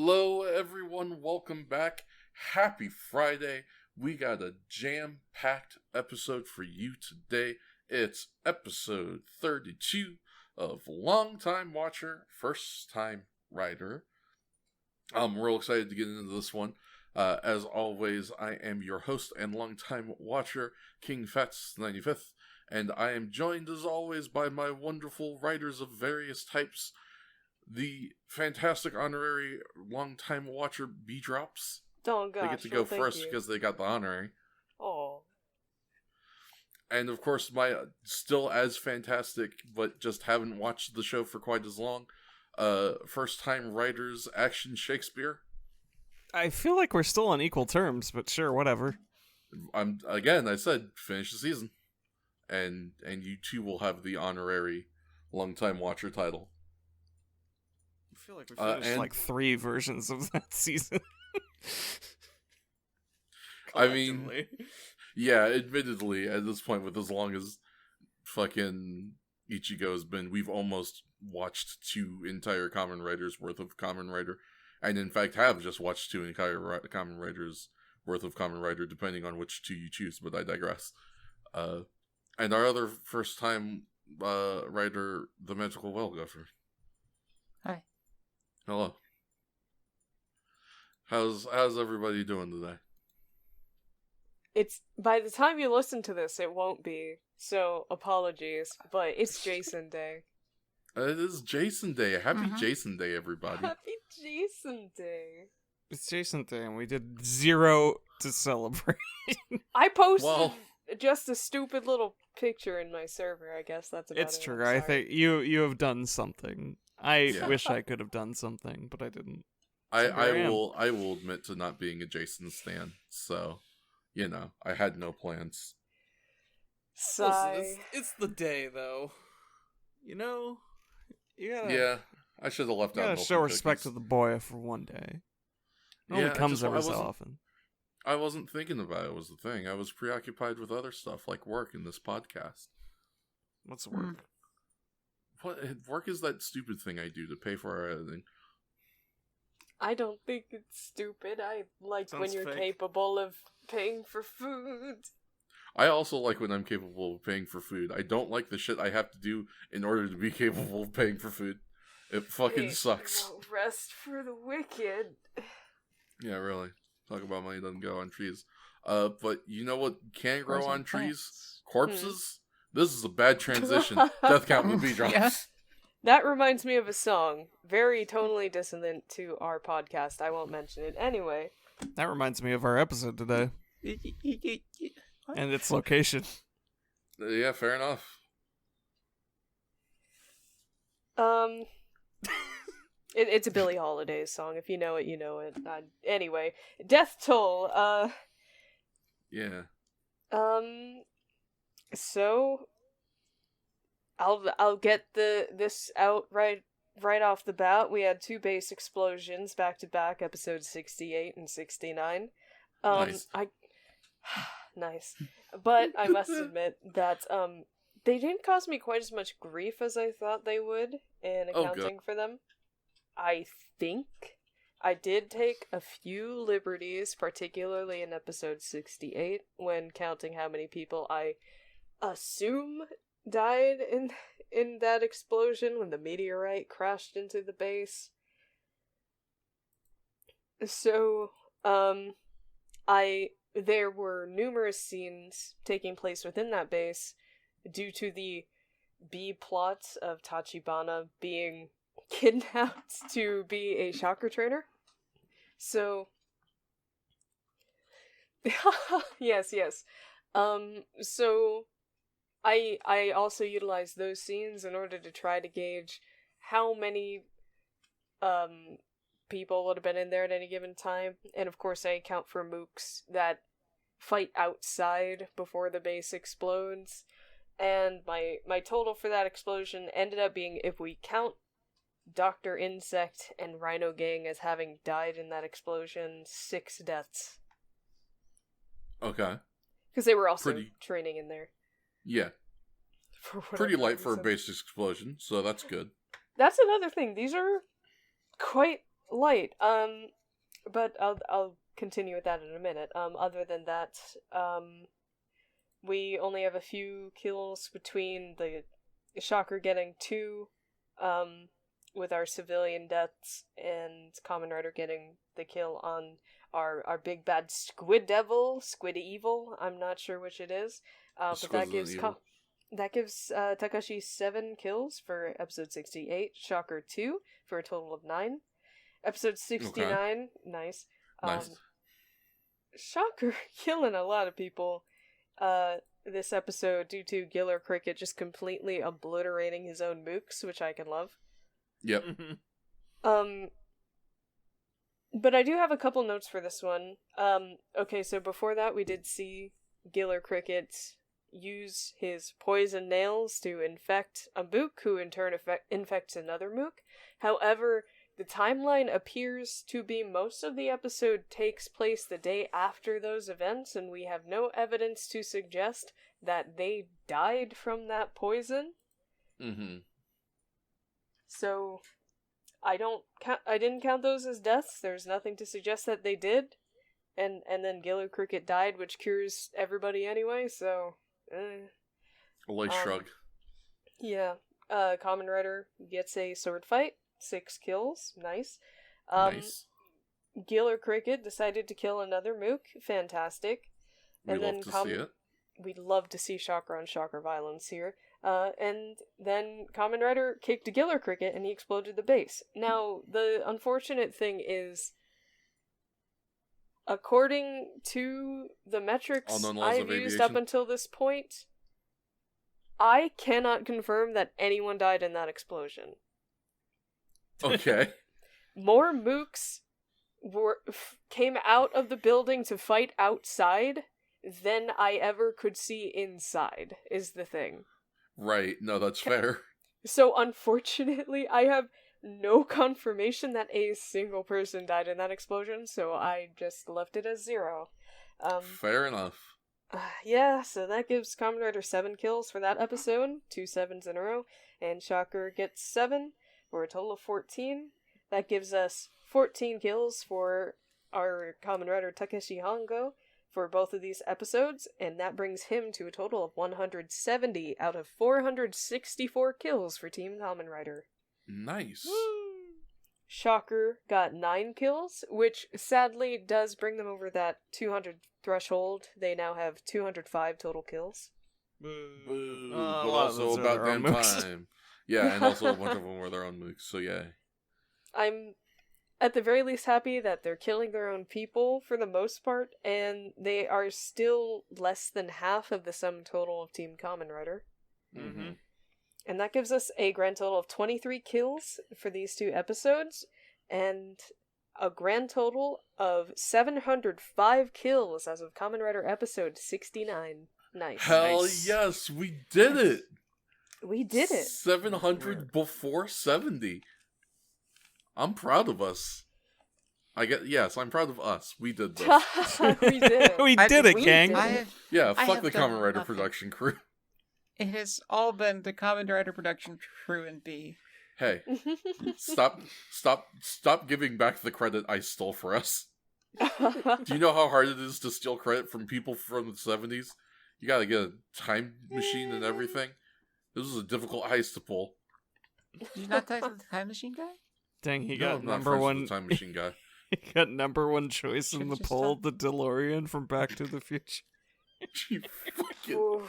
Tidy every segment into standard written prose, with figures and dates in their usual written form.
Hello, everyone. Welcome back. Happy Friday. We got a jam-packed episode for you today. It's episode 32 of Longtime Watcher, First Time Rider. I'm real excited to get into this one. As always, I am your host and longtime watcher, King Fats 95th, and I am joined as always by my wonderful writers of various types, the fantastic honorary longtime watcher B-Drops. Oh gosh, they get to go first because they got the honorary. Oh. And of course, my still as fantastic, but just haven't watched the show for quite as long, first time writers Action Shakespeare. I feel like we're still on equal terms, but sure, whatever. I said finish the season, and you two will have the honorary longtime watcher title. I feel like we finished like 3 versions of that season. I mean, yeah, admittedly, at this point, with as long as fucking Ichigo's been, we've almost watched 2 entire Kamen Riders worth of Kamen Rider, and in fact have just watched 2 entire Kamen Riders worth of Kamen Rider, depending on which 2 you choose, but I digress. And our other first time writer, the Magical Well Gopher. Hi. Hello. How's everybody doing today? It's by the time you listen to this, it won't be. So apologies, but it's Jason Day. It is Jason Day. Happy Jason Day, everybody. Happy Jason Day. It's Jason Day, and we did 0 to celebrate. I posted just a stupid little picture in my server. I guess that's about it. It's true. I think you have done something. I wish I could have done something, but I didn't. I will admit to not being a Jason stan. So, you know, I had no plans. Sigh. Listen, it's the day, though. You know, you gotta. Yeah, I should have left out. You gotta show respect to the boy for one day. It only comes every so often. I wasn't thinking about it. Was the thing. I was preoccupied with other stuff like work and this podcast. What's work? What work is that stupid thing I do to pay for our editing? I don't think it's stupid. I like Sounds when you're fake. capable of paying for food. I also like when I'm capable of paying for food. I don't like the shit I have to do in order to be capable of paying for food. It fucking sucks. No rest for the wicked. Yeah, really. Talk about money doesn't grow on trees. But you know what can grow on trees? Corpses? This is a bad transition. Death count will be drops. Yeah. That reminds me of a song, very tonally dissonant to our podcast. I won't mention it anyway. That reminds me of our episode today and its location. Yeah, fair enough. It's a Billie Holiday song. If you know it, you know it. Anyway, Death Toll. Yeah. So I'll get this out right off the bat. We had 2 base explosions back to back, episodes 68 and 69. Nice. Nice. But I must admit that they didn't cause me quite as much grief as I thought they would in accounting for them. I think I did take a few liberties, particularly in episode 68, when counting how many people I assume died in that explosion when the meteorite crashed into the base. So, there were numerous scenes taking place within that base due to the B-plot of Tachibana being kidnapped to be a chakra trainer. So, yes. So, I also utilized those scenes in order to try to gauge how many people would have been in there at any given time, and of course I account for mooks that fight outside before the base explodes, and my total for that explosion ended up being, if we count Dr. Insect and Rhino Gang as having died in that explosion, 6 deaths. Okay. Because they were also training in there. Yeah. Pretty light for a base explosion, so that's good. That's another thing. These are quite light. But I'll continue with that in a minute. Other than that, we only have a few kills between the Shocker getting 2, with our civilian deaths, and Kamen Rider getting the kill on our big bad Squid Evil. I'm not sure which it is. But that gives Takashi 7 kills for episode 68, Shocker 2 for a total of 9. Episode 69, okay. Nice. Nice. Shocker killing a lot of people this episode due to Giller Cricket just completely obliterating his own mooks, which I can love. Yep. But I do have a couple notes for this one. Okay, so before that we did see Giller Cricket use his poison nails to infect a mook, who in turn infects another mook. However, the timeline appears to be most of the episode takes place the day after those events, and we have no evidence to suggest that they died from that poison. Mm-hmm. So, I didn't count those as deaths. There's nothing to suggest that they did. And then Giller Cricket died, which cures everybody anyway, so... A light shrug. Yeah. Kamen Rider gets a sword fight. 6 kills. Nice. Nice. Giller Cricket decided to kill another mook. Fantastic. We love to see it. We'd love to see Shocker on Shocker violence here. And then Kamen Rider kicked Giller Cricket and he exploded the base. Now, the unfortunate thing is, according to the metrics I've used up until this point, I cannot confirm that anyone died in that explosion. Okay. More mooks came out of the building to fight outside than I ever could see inside, is the thing. Right. No, that's fair. So, unfortunately, I have no confirmation that a single person died in that explosion, so I just left it as 0. Fair enough. Yeah, so that gives Kamen Rider 7 kills for that episode, 2 7s in a row, and Shocker gets 7 for a total of 14. That gives us 14 kills for our Kamen Rider Takeshi Hongo for both of these episodes, and that brings him to a total of 170 out of 464 kills for Team Kamen Rider. Nice. Woo! Shocker got 9 kills, which sadly does bring them over that 200 threshold. They now have 205 total kills. Boo. But also about damn time. Yeah, and also a bunch of them were their own mooks, so yeah. I'm at the very least happy that they're killing their own people for the most part, and they are still less than half of the sum total of Team Kamen Rider. Mm-hmm. And that gives us a grand total of 23 kills for these 2 episodes, and a grand total of 705 kills as of Kamen Rider episode 69. Nice. Hell nice. Yes, we did it! We did it. 700 before 70. I'm proud of us. I'm proud of us. We did this. We did it. We did it, gang. Fuck the Kamen Rider production crew. It has all been the Kamen Rider production crew and B. Hey, stop giving back the credit I stole for us. Do you know how hard it is to steal credit from people from the 70s? You gotta get a time machine and everything. This was a difficult heist to pull. Did you not talk to the time machine guy? Dang, he got I'm not number friends one. with the time machine guy. He got number one choice in the Just poll, the DeLorean from Back to the Future. You fucking...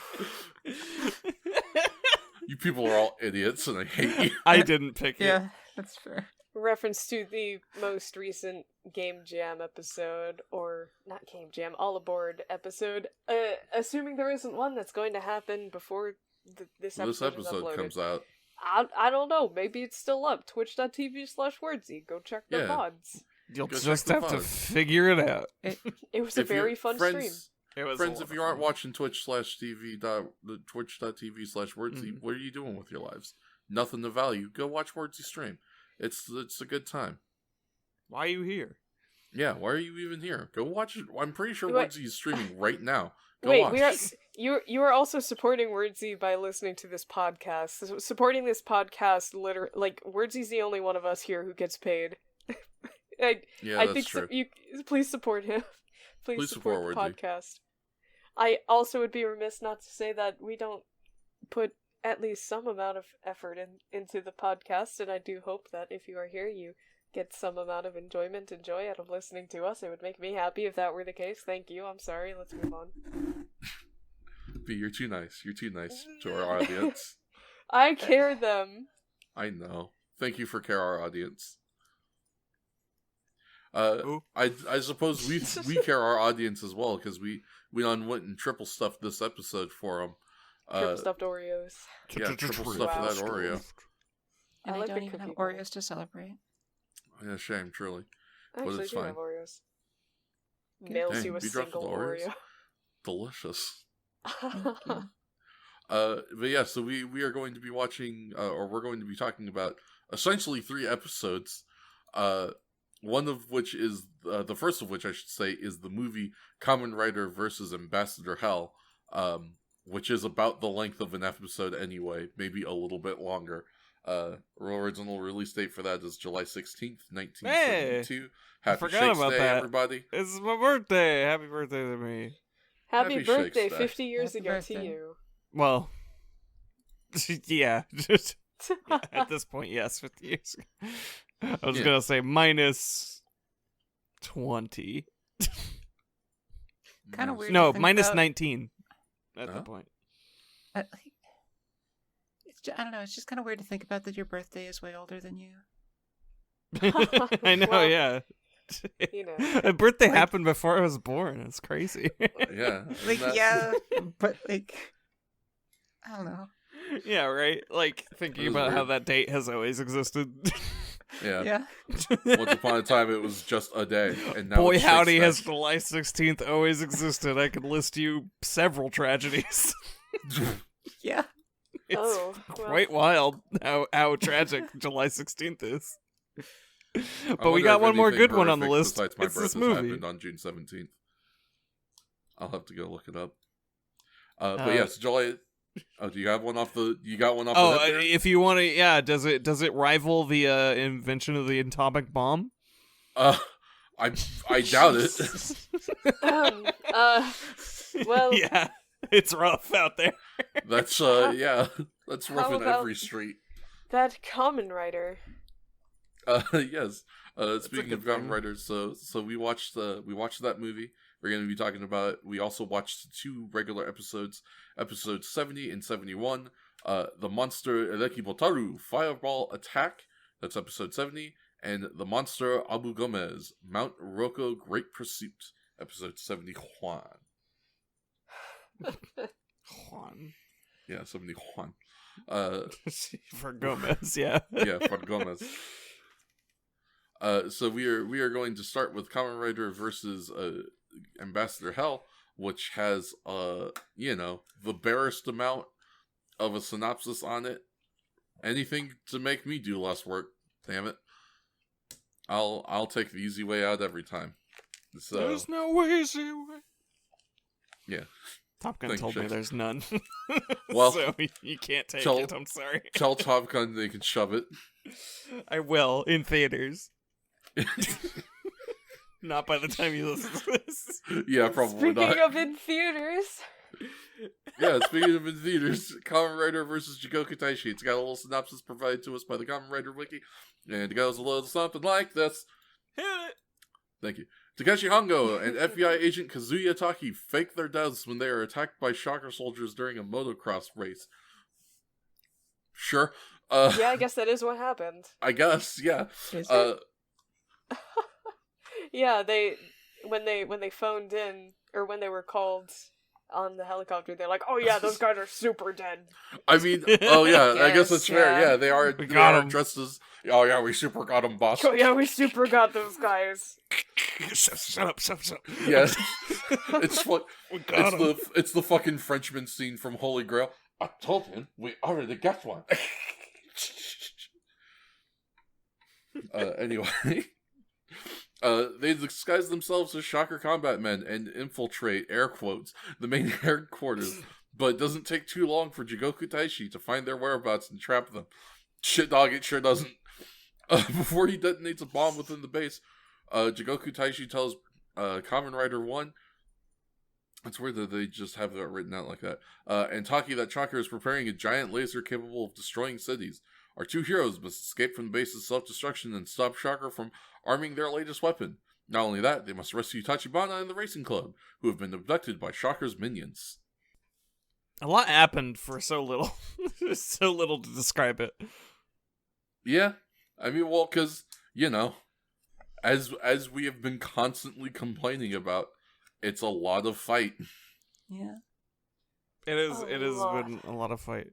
You people are all idiots, and I hate you. I didn't pick it. Yeah, that's fair. Reference to the most recent Game Jam episode, or not Game Jam, All Aboard episode. Assuming there isn't one that's going to happen before this episode comes out. I don't know. Maybe it's still up. Twitch.tv/Wordsy. Go check the pods. You'll just have to figure it out. It was a very fun stream. Friends, if you aren't watching twitch.tv/Wordsy, what are you doing with your lives? Nothing of value. Go watch Wordsy stream. It's a good time. Why are you here? Yeah, why are you even here? Go watch it. I'm pretty sure Wordsy is streaming right now. Go watch. You are also supporting Wordsy by listening to this podcast. Supporting this podcast, literally, like, Wordsy's the only one of us here who gets paid. I think true. you please support him. Please support the podcast. I also would be remiss not to say that we don't put at least some amount of effort into the podcast, and I do hope that if you are here, you get some amount of enjoyment and joy out of listening to us. It would make me happy if that were the case. Thank you. I'm sorry. Let's move on. B, you're too nice. You're too nice to our audience. I care them. I know. Thank you for care our audience. I suppose we care our audience as well, because we went and triple stuffed this episode for them. Triple stuffed Oreos. Yeah, triple stuffed that Oreo. And I like don't even have Oreos to celebrate. Yeah, shame, truly. I actually it's do fine. have Oreos. Good. Mails Dang, you a you dropped single the Oreos? Oreo. Delicious. But yeah, so we are going to be watching, or we're going to be talking about essentially 3 episodes. One of which is, the first of which I should say, is the movie Kamen Rider versus Ambassador Hell, which is about the length of an episode anyway, maybe a little bit longer. Original release date for that is July 16th, 1972. Hey, Happy forgot Shakes about Day, that. Everybody. It's my birthday. Happy birthday to me. Happy Happy birthday, Shakes Day. 50 years Happy ago birthday. to you. Well, yeah, just at this point, yes, 50 years ago. I was gonna say minus 20. Kind of weird. No, to think minus about. 19 at the point. I don't know. It's just kind of weird to think about that your birthday is way older than you. I know, Well, yeah. you know. A birthday happened before I was born. It's crazy. Yeah. Like, that- yeah, but like, I don't know. Yeah, right? Like, thinking It was about how weird. that date has always existed. Yeah. Yeah. Once upon a time, it was just a day, and now Boy, it's howdy, Shakes has Day. July 16th always existed. I could list you several tragedies. Yeah. It's Oh, well. quite wild how tragic July 16th is. I But we wonder got if one more anything good one on the horrific list. besides my It's this birth has movie. happened on June 17th. I'll have to go look it up. But yes, July. Oh, do you have one off the? You got one off Oh, the head there? if you want to, yeah. Does it rival the invention of the atomic bomb? I doubt it. Well, Yeah, it's rough out there. That's yeah, that's rough How in about- every street. that Kamen Rider. Yes. Speaking of good Kamen thing. Riders, so we watched that movie. We're going to be talking about it. We also watched 2 regular episodes, episodes 70 and 71. The Monster Elekibotaru Fireball Attack, that's episode 70, and The Monster Abu Gomez Mount Rocco Great Pursuit, episode 71. Juan. Yeah, 71. For Gomez, yeah. Yeah, for Gomez. So we are going to start with Kamen Rider versus Ambassador Hell, which has the barest amount of a synopsis on it. Anything to make me do less work. Damn it. I'll take the easy way out every time. So There's no easy way. yeah. Top Gun Thank told you, me Shakes. there's none. Well, so you can't take tell- it. I'm sorry. Tell Top Gun they can shove it. I will in theaters. Not by the time you listen to this. Yeah, probably Speaking not. of in theaters, Yeah, speaking of in theaters, Kamen Rider versus Jigoku Taishi. It's got a little synopsis provided to us by the Kamen Rider Wiki, and it goes a little something like this. Hit it. Thank you. Takeshi Hongo and FBI agent Kazuya Taki fake their deaths when they are attacked by shocker soldiers during a motocross race. Sure. yeah, I guess that is what happened. I guess, yeah. Is it? Yeah, when they phoned in, or when they were called on the helicopter, they're like, "Oh yeah, those guys are super dead." I mean, oh yeah, I guess that's Yes, fair. yeah. Yeah, they are, We they got are 'em. dressed as, oh yeah, we super got them, boss. Oh yeah, we super got those guys. Shut up. Yes. It's what We got him. it's the fucking Frenchman scene from Holy Grail. I told him we already got one. Anyway, they disguise themselves as shocker combat men and infiltrate, air quotes, the main headquarters. But it doesn't take too long for Jigoku Taishi to find their whereabouts and trap them. Shit, dog, it sure doesn't. Before he detonates a bomb within the base, Jigoku Taishi tells Kamen Rider 1. It's weird that they just have that written out like that. And Taki that Chakra is preparing a giant laser capable of destroying cities. Our two heroes must escape from the base's self-destruction and stop Chakra from arming their latest weapon. Not only that, they must rescue Tachibana and the racing club, who have been abducted by Chakra's minions. A lot happened for so little. So little to describe it. Yeah. I mean, well, because, you know, as we have been constantly complaining about, it's a lot of fight. Yeah. It is been a lot of fight.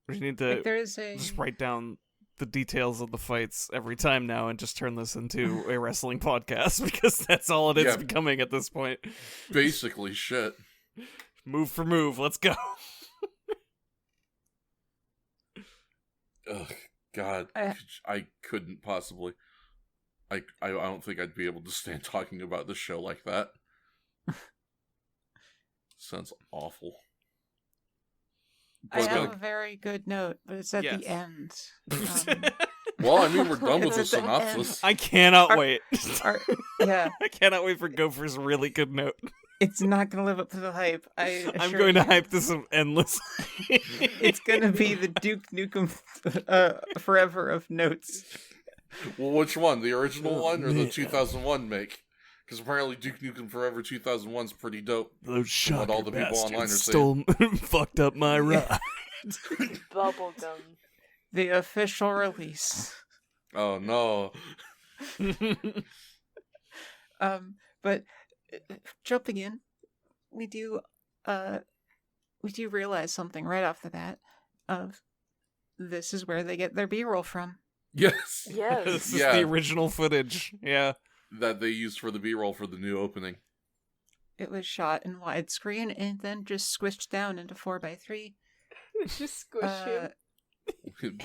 We need to just write down the details of the fights every time now and just turn this into a wrestling podcast, because that's all it is becoming at this point. Basically, shit. Move for move, let's go. Ugh, God, I couldn't possibly. I don't think I'd be able to stand talking about this show like that. Sounds awful. I have a very good note, but it's at the end. Well, I mean, we're done with the synopsis. I cannot wait. Yeah. I cannot wait for Gopher's really good note. It's not going to live up to the hype. I'm going to hype this endlessly. It's going to be the Duke Nukem Forever of notes. Well, which one? The original one or the 2001 make? Because apparently Duke Nukem Forever 2001's pretty dope. Those shocker all the people online are stole, fucked up my ride. Bubblegum. The official release. Oh no. But jumping in, we do realize something right off the bat. Of this is where they get their B-roll from. Yes. Yes. This is the original footage. Yeah. That they used for the B-roll for the new opening. It was shot in widescreen and then just squished down into 4:3. Just squish you.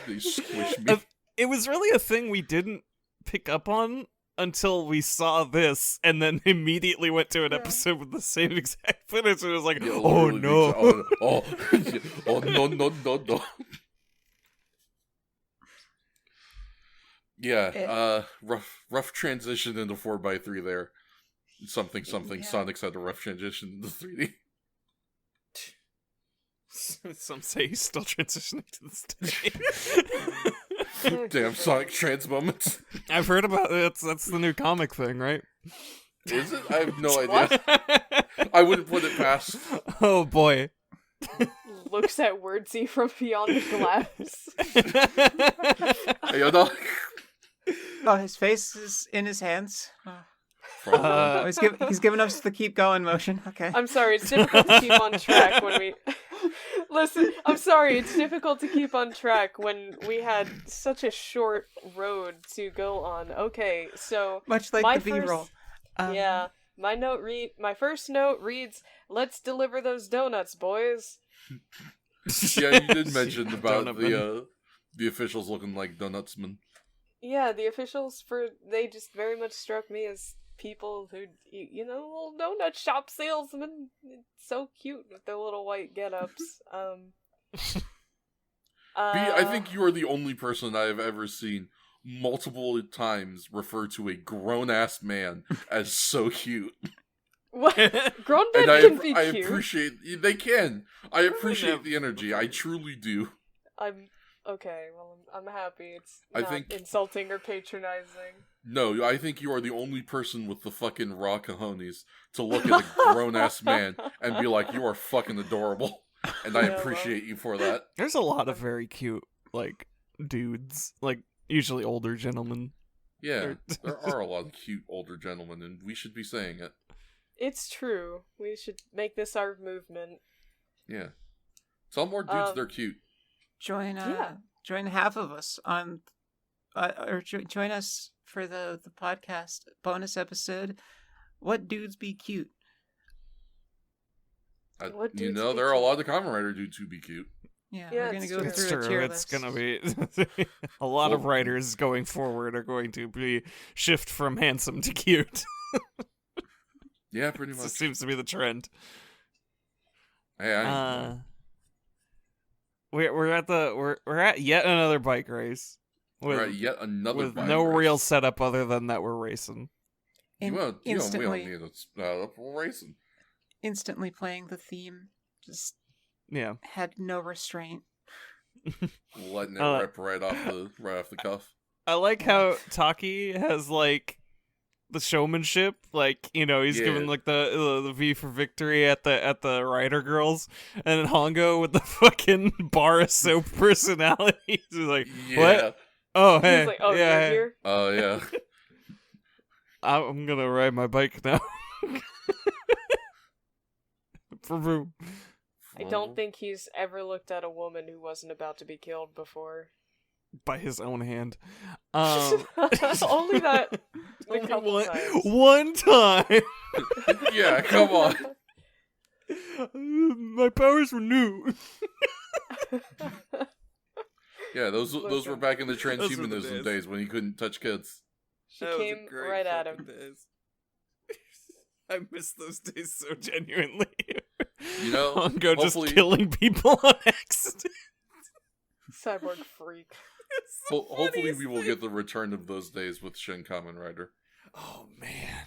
They squish me. It was really a thing we didn't pick up on until we saw this, and then immediately went to an episode with the same exact footage, and it was like, oh no. Oh no. Yeah, rough transition into 4:3 there. Something. Yeah. Sonic's had a rough transition into 3D. Some say he's still transitioning to this day. Damn Sonic trans moments. I've heard about it. That's the new comic thing, right? Is it? I have no idea. I wouldn't put it past. Oh boy. Looks at Wordsy from beyond the glass. You know? Oh, his face is in his hands. He's giving us the keep going motion. Okay. I'm sorry, it's difficult to keep on track when we... Listen, I'm sorry, it's difficult to keep on track when we had such a short road to go on. Okay, so... Much like the B-roll. My first note reads, "Let's deliver those donuts, boys." Yeah, you did mention about the officials looking like donutsmen. Yeah, the officials they just very much struck me as people who, little donut shop salesmen. It's so cute with their little white get-ups. I think you are the only person I have ever seen multiple times refer to a grown-ass man as so cute. What? Grown men can be cute. I appreciate... They can. I appreciate the energy. I truly do. Okay, well, I'm happy it's not insulting or patronizing. No, I think you are the only person with the fucking raw cojones to look at a grown-ass man and be like, you are fucking adorable. And I appreciate you for that. There's a lot of very cute, dudes. Usually older gentlemen. Yeah, there are a lot of cute older gentlemen, and we should be saying it. It's true. We should make this our movement. Yeah. Tell more dudes they're cute. Join half of us on, or join us for the podcast bonus episode. What dudes be cute? There are a lot of Kamen Rider dudes who be cute. Yeah, we're gonna go it's through true. a tier It's list. gonna be a lot of writers going forward are going to be shift from handsome to cute. Yeah, pretty much. This seems to be the trend. Hey, we're at yet another bike race. Right, yet another with no race. real setup other than that we're racing. We don't need a racing. Instantly playing the theme, just had no restraint. Letting it rip right off the cuff. I like how Taki has like the showmanship, like, you know, he's giving like the V for victory at the Rider girls, and then Hongo with the fucking bar of soap personality. He's like, what? Oh, hey. He's like, oh, you're here? Oh, yeah. I'm gonna ride my bike now. I don't think he's ever looked at a woman who wasn't about to be killed before. By his own hand. Only that a couple times. One time! Yeah, come on. My powers were new. Yeah, those were back in the transhumanism days when he couldn't touch kids. She came right at him. I miss those days so genuinely. You know, Hongo just killing people on accident. Cyborg freak. Hopefully we will get the return of those days with Shin Kamen Rider. Oh man.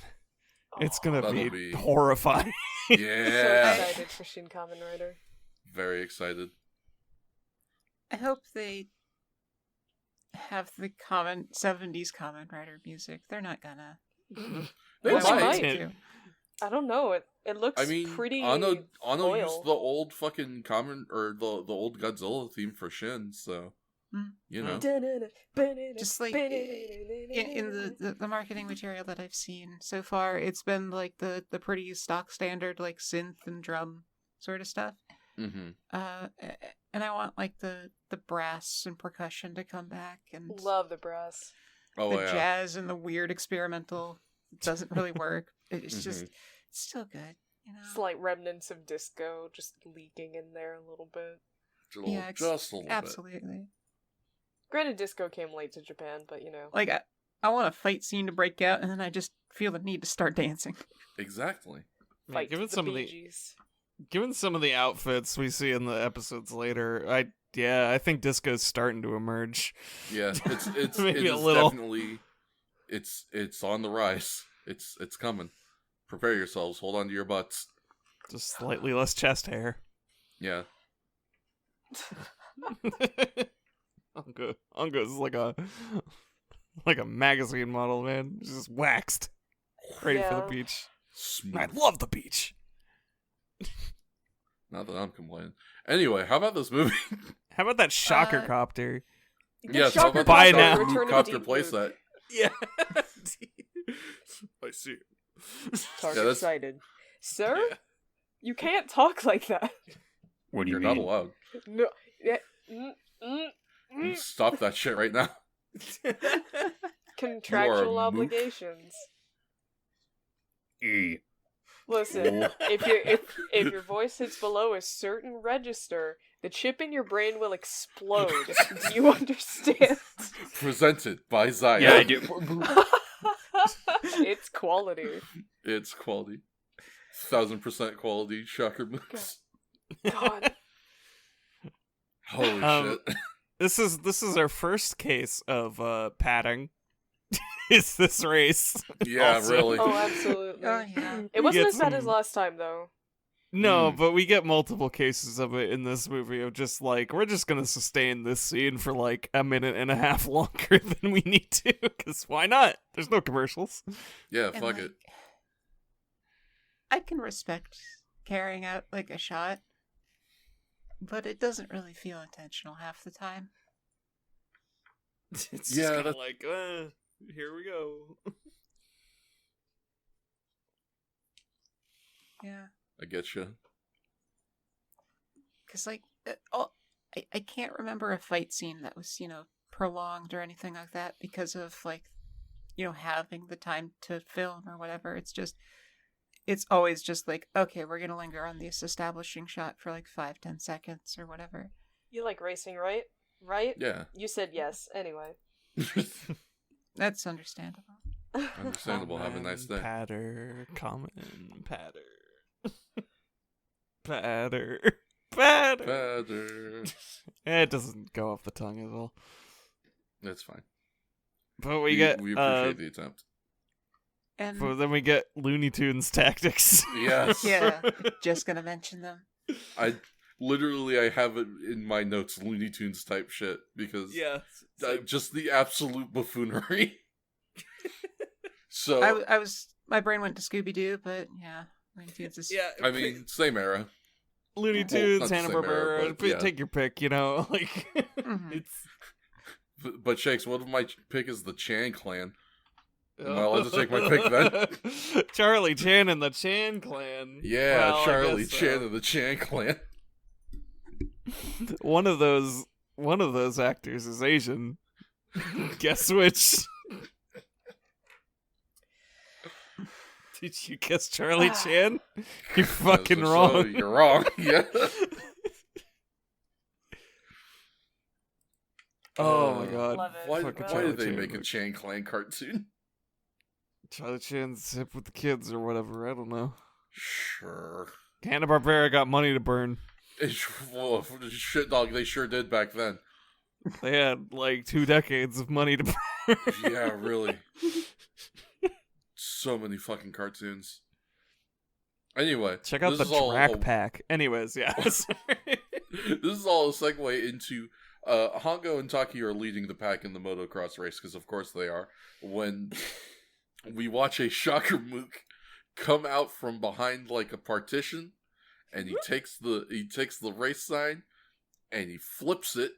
It's gonna be horrifying. Yeah. So excited for Shin Kamen Rider. Very excited. I hope they have the 70s Kamen Rider music. They're not gonna. They might. I don't know. It looks pretty. Anno used the old fucking Kamen or the old Godzilla theme for Shin, so you know. Just like in the marketing material that I've seen so far, it's been like the pretty stock standard like synth and drum sort of stuff. Mm-hmm. And I want like the brass and percussion to come back and love the brass. The jazz and the weird experimental doesn't really work. It's just it's still good, you know. Slight remnants of disco just leaking in there a little bit. Just a little absolutely. bit. Granted, disco came late to Japan, but you know. Like I want a fight scene to break out, and then I just feel the need to start dancing. Exactly. Fight given the some Bee of the Gees. Given some of the outfits we see in the episodes later, I think disco's starting to emerge. Yeah, it's maybe a little. Definitely it's on the rise. It's coming. Prepare yourselves. Hold on to your butts. Just slightly less chest hair. Yeah. Ungo's like a magazine model, man. Just waxed. Ready for the beach. Smooth. I love the beach. Not that I'm complaining. Anyway, how about this movie? How about that shocker copter? Yes, how about buy that now. copter playset? Yeah. I see. Target sighted. Sir? Yeah. You can't talk like that. What do you mean? You're not allowed. No. Yeah. Stop that shit right now. Contractual obligations. Listen, if your voice hits below a certain register, the chip in your brain will explode. Do you understand? Presented by Zaya. Yeah, I do. It's quality. It's quality. 1000% quality shocker moves. God. Holy shit. This is our first case of padding. Is this race? Yeah, also. Really. Oh, absolutely. Oh, yeah. It wasn't as bad as last time, though. No, but we get multiple cases of it in this movie of just like, we're just gonna sustain this scene for like a minute and a half longer than we need to, because why not? There's no commercials. Yeah, fuck it. I can respect carrying out like a shot, but it doesn't really feel intentional half the time. It's just kind of like, here we go. Yeah. I get you. Because, like, I can't remember a fight scene that was, prolonged or anything like that because of, like, having the time to film or whatever. It's always just like, okay, we're going to linger on this establishing shot for, like, 5-10 seconds or whatever. You like racing, right? Right? Yeah. You said yes, anyway. That's understandable. Understandable. Have a nice day. Common patter. Patter. Patter. It doesn't go off the tongue at all. That's fine. But we appreciate the attempt. And but then we get Looney Tunes tactics. Yes. Yeah, just gonna mention them. I have it in my notes, Looney Tunes type shit, because just the absolute buffoonery. So my brain went to Scooby Doo, but yeah, Looney Tunes is I mean, same era. Looney Tunes, Hanna-Barbera, take your pick, like it's. But Shakes, what if my pick is the Chan clan? Am I allowed to take my pick then? Charlie Chan and the Chan clan. Yeah, well, Charlie Chan and the Chan clan. One of those actors is Asian. Guess which? Did you guess Charlie Chan? You're fucking wrong. You're wrong. Yeah. Oh my god. Why did they make a Chan clan cartoon? Charlie Chan's hip with the kids or whatever. I don't know. Sure. Hanna-Barbera got money to burn. Well, shit, dog, they sure did back then. They had like 2 decades of money to burn. Yeah, really. So many fucking cartoons. Anyway, check out the track pack. Anyways, yeah. This is all a segue into Hongo and Taki are leading the pack in the motocross race, because of course they are. When we watch a Shocker Mook come out from behind like a partition, and he takes the race sign and he flips it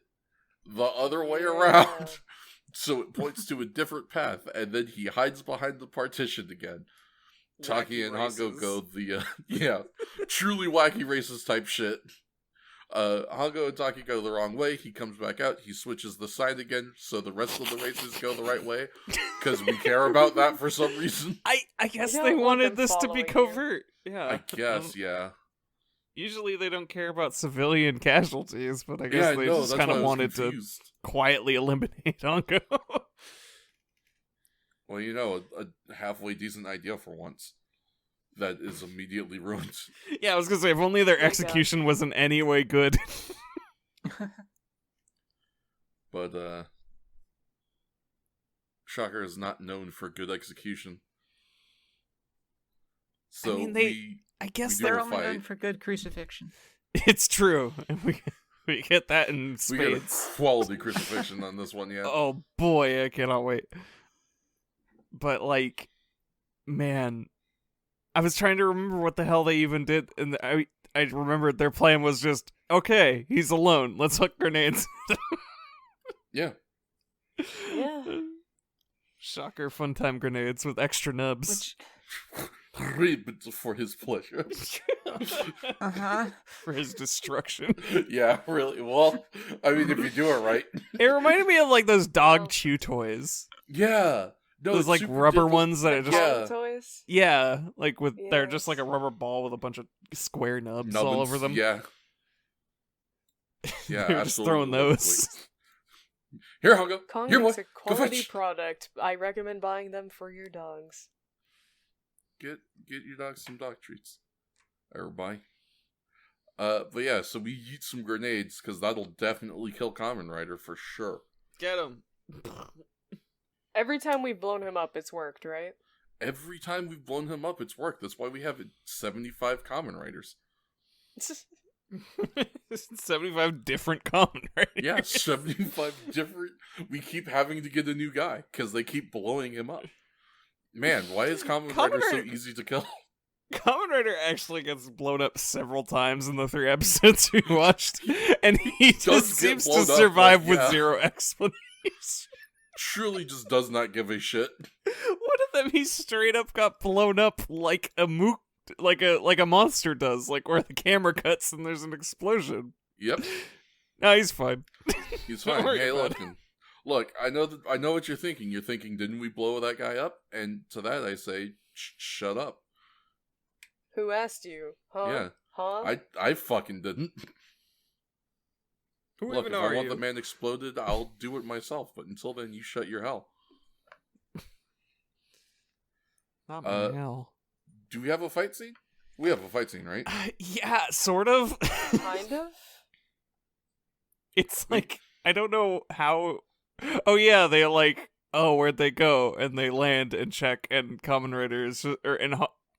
the other way around. So it points to a different path, and then he hides behind the partition again. Taki and Hongo go the truly wacky races type shit. Hongo and Taki go the wrong way. He comes back out. He switches the sign again, so the rest of the races go the right way. Because we care about that for some reason. I guess they wanted this to be covert. Yeah, I guess. Yeah. Usually they don't care about civilian casualties, but I guess they just kind of wanted to quietly eliminate Hongo. Well, a halfway decent idea for once. That is immediately ruined. Yeah, I was gonna say, if only their execution was in any way good. But, Shocker is not known for good execution. So, I mean, I guess they're only known for good crucifixion. It's true. And we get that in spades. We get a quality crucifixion on this one, yeah. Oh boy, I cannot wait. But, man... I was trying to remember what the hell they even did, and I remembered their plan was just, okay, he's alone, let's hook grenades. Yeah. Shocker fun time grenades with extra nubs. For his pleasure. For his destruction. Yeah, really. Well, I mean, if you do it right. It reminded me of, those dog chew toys. Yeah. No, those rubber ones that are just toys. Yeah, they're just like a rubber ball with a bunch of square nubs all over them. Yeah, yeah, absolutely. Just throwing those. Here, Hongo. Kong Here, makes a quality product. I recommend buying them for your dogs. Get your dogs some dog treats. Everybody. But yeah, so we eat some grenades because that'll definitely kill Kamen Rider for sure. Get him. Every time we've blown him up, it's worked, right? Every time we've blown him up, it's worked. That's why we have 75 Kamen Riders. 75 different Kamen Riders. Yeah, 75 different. We keep having to get a new guy because they keep blowing him up. Man, why is Kamen Rider so easy to kill? Kamen Rider actually gets blown up several times in the 3 episodes we watched, and he just seems to survive with zero explanation. Truly just does not give a shit. One of them, he straight up got blown up like a mook, like a monster does, where the camera cuts and there's an explosion. Yep. No, he's fine. He's fine. Hey, look, I know what you're thinking. You're thinking, didn't we blow that guy up? And to that I say, shut up. Who asked you? Huh? Yeah. Huh? I fucking didn't. Look, if I want the man exploded, I'll do it myself. But until then, you shut your hell. Not my hell. Do we have a fight scene? We have a fight scene, right? Yeah, sort of. Kind of? It's I don't know how Oh yeah, they like, oh, where'd they go? And they land and check, and Kamen Rider is,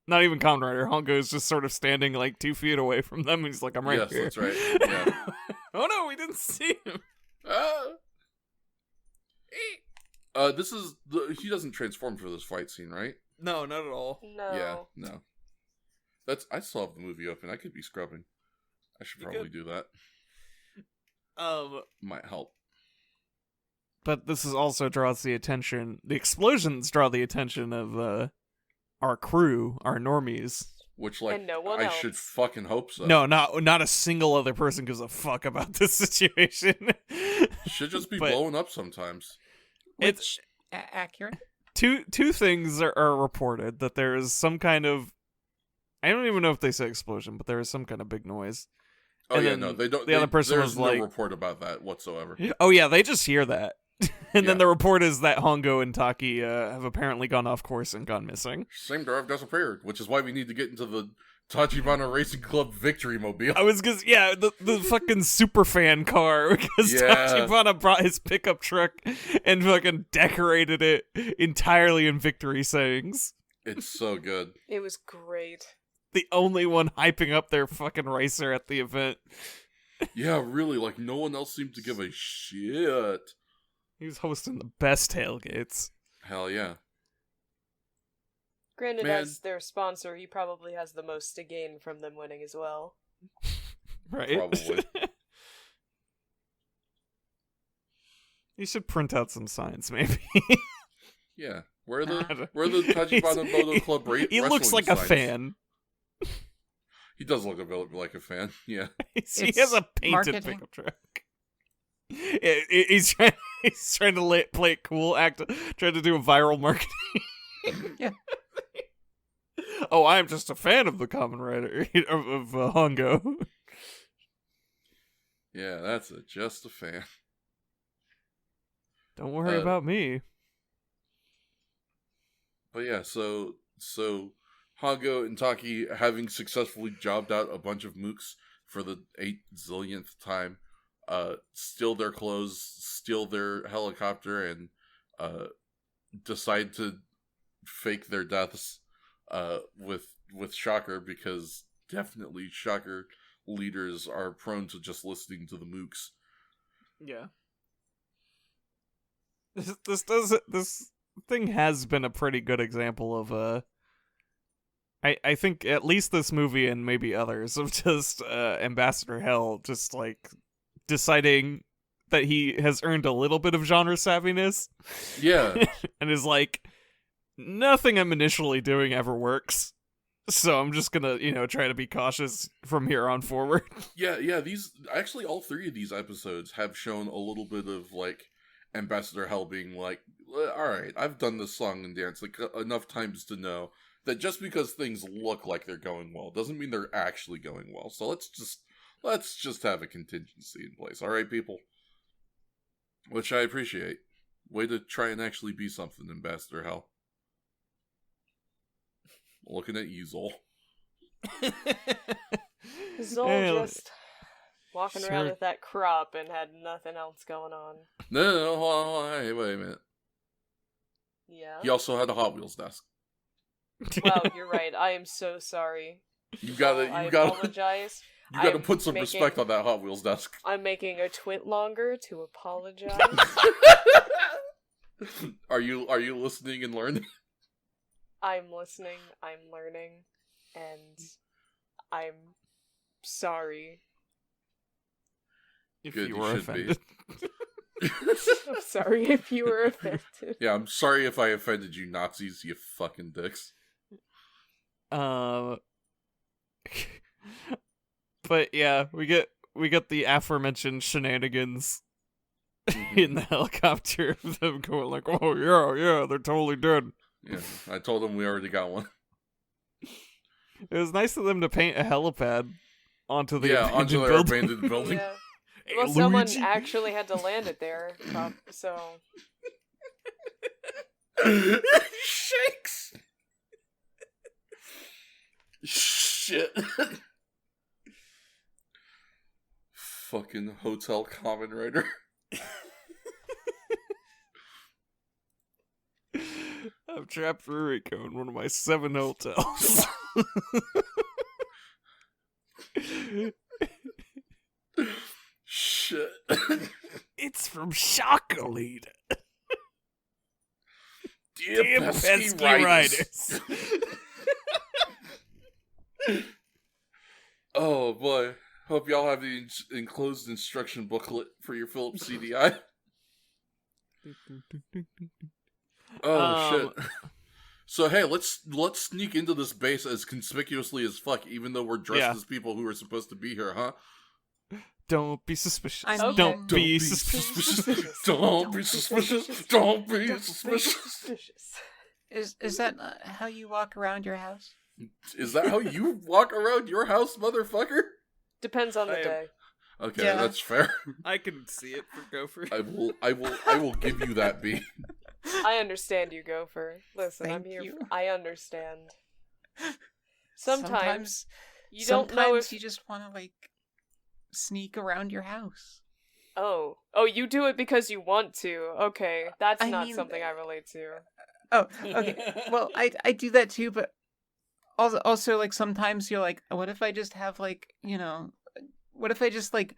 not even Kamen Rider, Hongo is just sort of standing like 2 feet away from them. And he's like, I'm right here. Yes, that's right. Yeah. Oh no, we didn't see him. This is he doesn't transform for this fight scene, right? No, not at all. No. Yeah, no. I still have the movie open. I could be scrubbing. I should probably do that. Might help. But this is also draws the attention. The explosions draw the attention of our crew, our normies. Which, like, and no one I else. should fucking hope so. No, not a single other person gives a fuck about this situation. Should just be blowing up sometimes. It's accurate. Two things are reported, that there is some kind of, I don't even know if they say explosion, but there is some kind of big noise. Oh, and yeah, no, they don't. The other person there's was like, no report about that whatsoever. Oh yeah, they just hear that. And Yeah. then the report is that Hongo and Taki have apparently gone off course and gone missing. Seem to have disappeared, which is why we need to get into the Tachibana Racing Club Victory Mobile. I was gonna, the fucking superfan car, because Tachibana brought his pickup truck and fucking decorated it entirely in victory sayings. It's so good. It was great. The only one hyping up their fucking racer at the event. Yeah, really, like, no one else seemed to give a shit. He was hosting the best tailgates. Hell yeah. Granted, Man. as their sponsor, he probably has the most to gain from them winning as well. Right? Probably. You should print out some signs, maybe. Yeah. Where are the Tachibana Moto Club He looks like signs? a fan. He does look a bit like a fan, yeah. He has a painted marketing. pickup truck. He's trying to play it cool, trying to do a viral marketing. Yeah. Oh, I'm just a fan of the Kamen Rider of Hongo. Yeah, that's just a fan. Don't worry about me. But yeah, so Hongo and Taki, having successfully jobbed out a bunch of mooks for the 8,000th time, steal their clothes, steal their helicopter, and decide to fake their deaths with Shocker, because definitely Shocker leaders are prone to just listening to the mooks. Yeah. This thing has been a pretty good example of I think at least this movie and maybe others of just Ambassador Hell just like deciding that he has earned a little bit of genre savviness. Yeah. And is like, nothing I'm initially doing ever works. So I'm just gonna, try to be cautious from here on forward. Yeah, these actually all 3 of these episodes have shown a little bit of like Ambassador Hell being like, alright, I've done this song and dance like enough times to know that just because things look like they're going well doesn't mean they're actually going well. So let's just have a contingency in place, alright, people? Which I appreciate. Way to try and actually be something, Ambassador Hell. Looking at you, Zol. Zol just walking around with that crop and had nothing else going on. No, hold on, hey, wait a minute. Yeah. He also had a Hot Wheels desk. Wow, you're right. I am so sorry. You gotta apologize. You gotta put some respect on that Hot Wheels desk. I'm making a twit longer to apologize. Are you listening and learning? I'm listening, I'm learning, and I'm sorry. If Good, you were offended. I'm sorry if you were offended. Yeah, I'm sorry if I offended you Nazis, you fucking dicks. But yeah, we get the aforementioned shenanigans in the helicopter of them going like, oh yeah, they're totally dead. Yeah, I told them we already got one. It was nice of them to paint a helipad onto the onto their abandoned building. Yeah. Hey, Well, Luigi. someone actually had to land it there, so... Shakes! Shit. Fucking hotel Kamen Rider. I've trapped Ruriko in one of my 7 hotels. Shit. It's from Chocolate. Dear pesky riders. Oh boy. Hope y'all have the enclosed instruction booklet for your Philips CDI. Oh shit. So hey, let's sneak into this base as conspicuously as fuck, even though we're dressed as people who are supposed to be here, huh? Don't be suspicious. Okay. Don't be suspicious. Don't be suspicious. Don't be suspicious. Is that how you walk around your house? Is that how you walk around your house, motherfucker? Depends on the day. Okay, Yeah. that's fair. I can see it for Gopher. I will give you that, B. I understand you, Gopher. Listen, I'm Thank here. you. I understand. Sometimes you sometimes don't know if you just want to like sneak around your house. Oh, you do it because you want to. Okay, that's I not mean, something I relate to. Oh, okay. Well, I do that too, but also like sometimes you're like, what if I just have like, what if I just like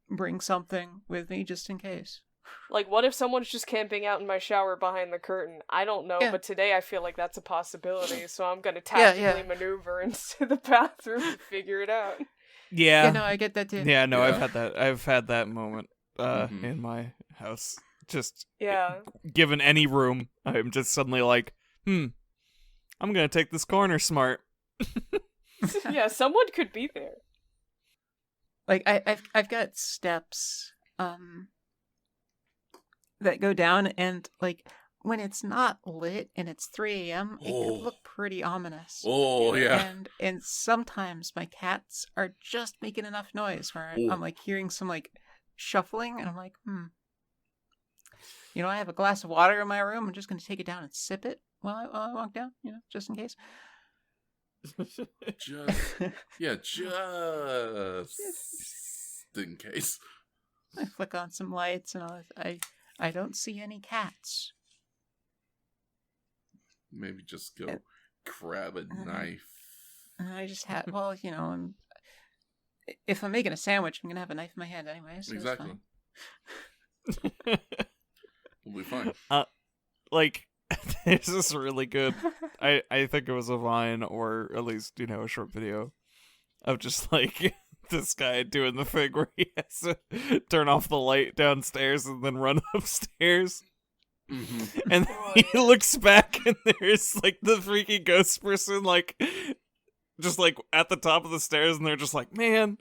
bring something with me just in case? Like, what if someone's just camping out in my shower behind the curtain? I don't know, but today I feel like that's a possibility, so I'm gonna tactically maneuver into the bathroom to figure it out. Yeah. No, I get that too. Yeah, no, Yeah. I've had that moment in my house. Just Yeah. given any room, I'm just suddenly like, I'm gonna take this corner smart. Yeah, someone could be there. Like I've got steps that go down, and like when it's not lit and it's 3 a.m., it can look pretty ominous. Oh yeah. And sometimes my cats are just making enough noise where I'm like hearing some like shuffling, and I'm like, I have a glass of water in my room. I'm just going to take it down and sip it while I walk down, just in case. Just in case. I flick on some lights, and I don't see any cats. Maybe just go grab a knife. And I just have, if I'm making a sandwich, I'm going to have a knife in my hand anyway. So Exactly. It's fine. We'll be fine. Like, there's this really good, I think it was a Vine, or at least, a short video of just like this guy doing the thing where he has to turn off the light downstairs and then run upstairs. Mm-hmm. And he looks back, and there's like the freaky ghost person, like just like at the top of the stairs, and they're just like, man.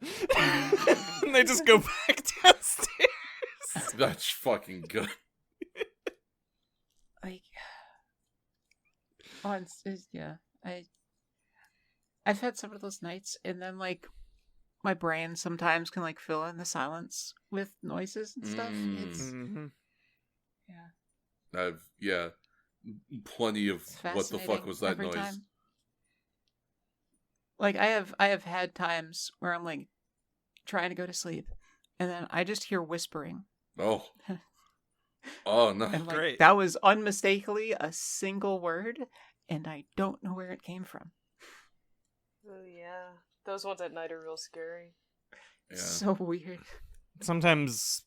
And they just go back downstairs. That's fucking good. Like, I've had some of those nights, and then like my brain sometimes can like fill in the silence with noises and stuff. It's I've plenty of what the fuck was that every noise? time. Like I have had times where I'm like trying to go to sleep, and then I just hear whispering. Oh no! And like Great. that was unmistakably a single word, and I don't know where it came from. Oh, yeah. Those ones at night are real scary. Yeah. So weird. Sometimes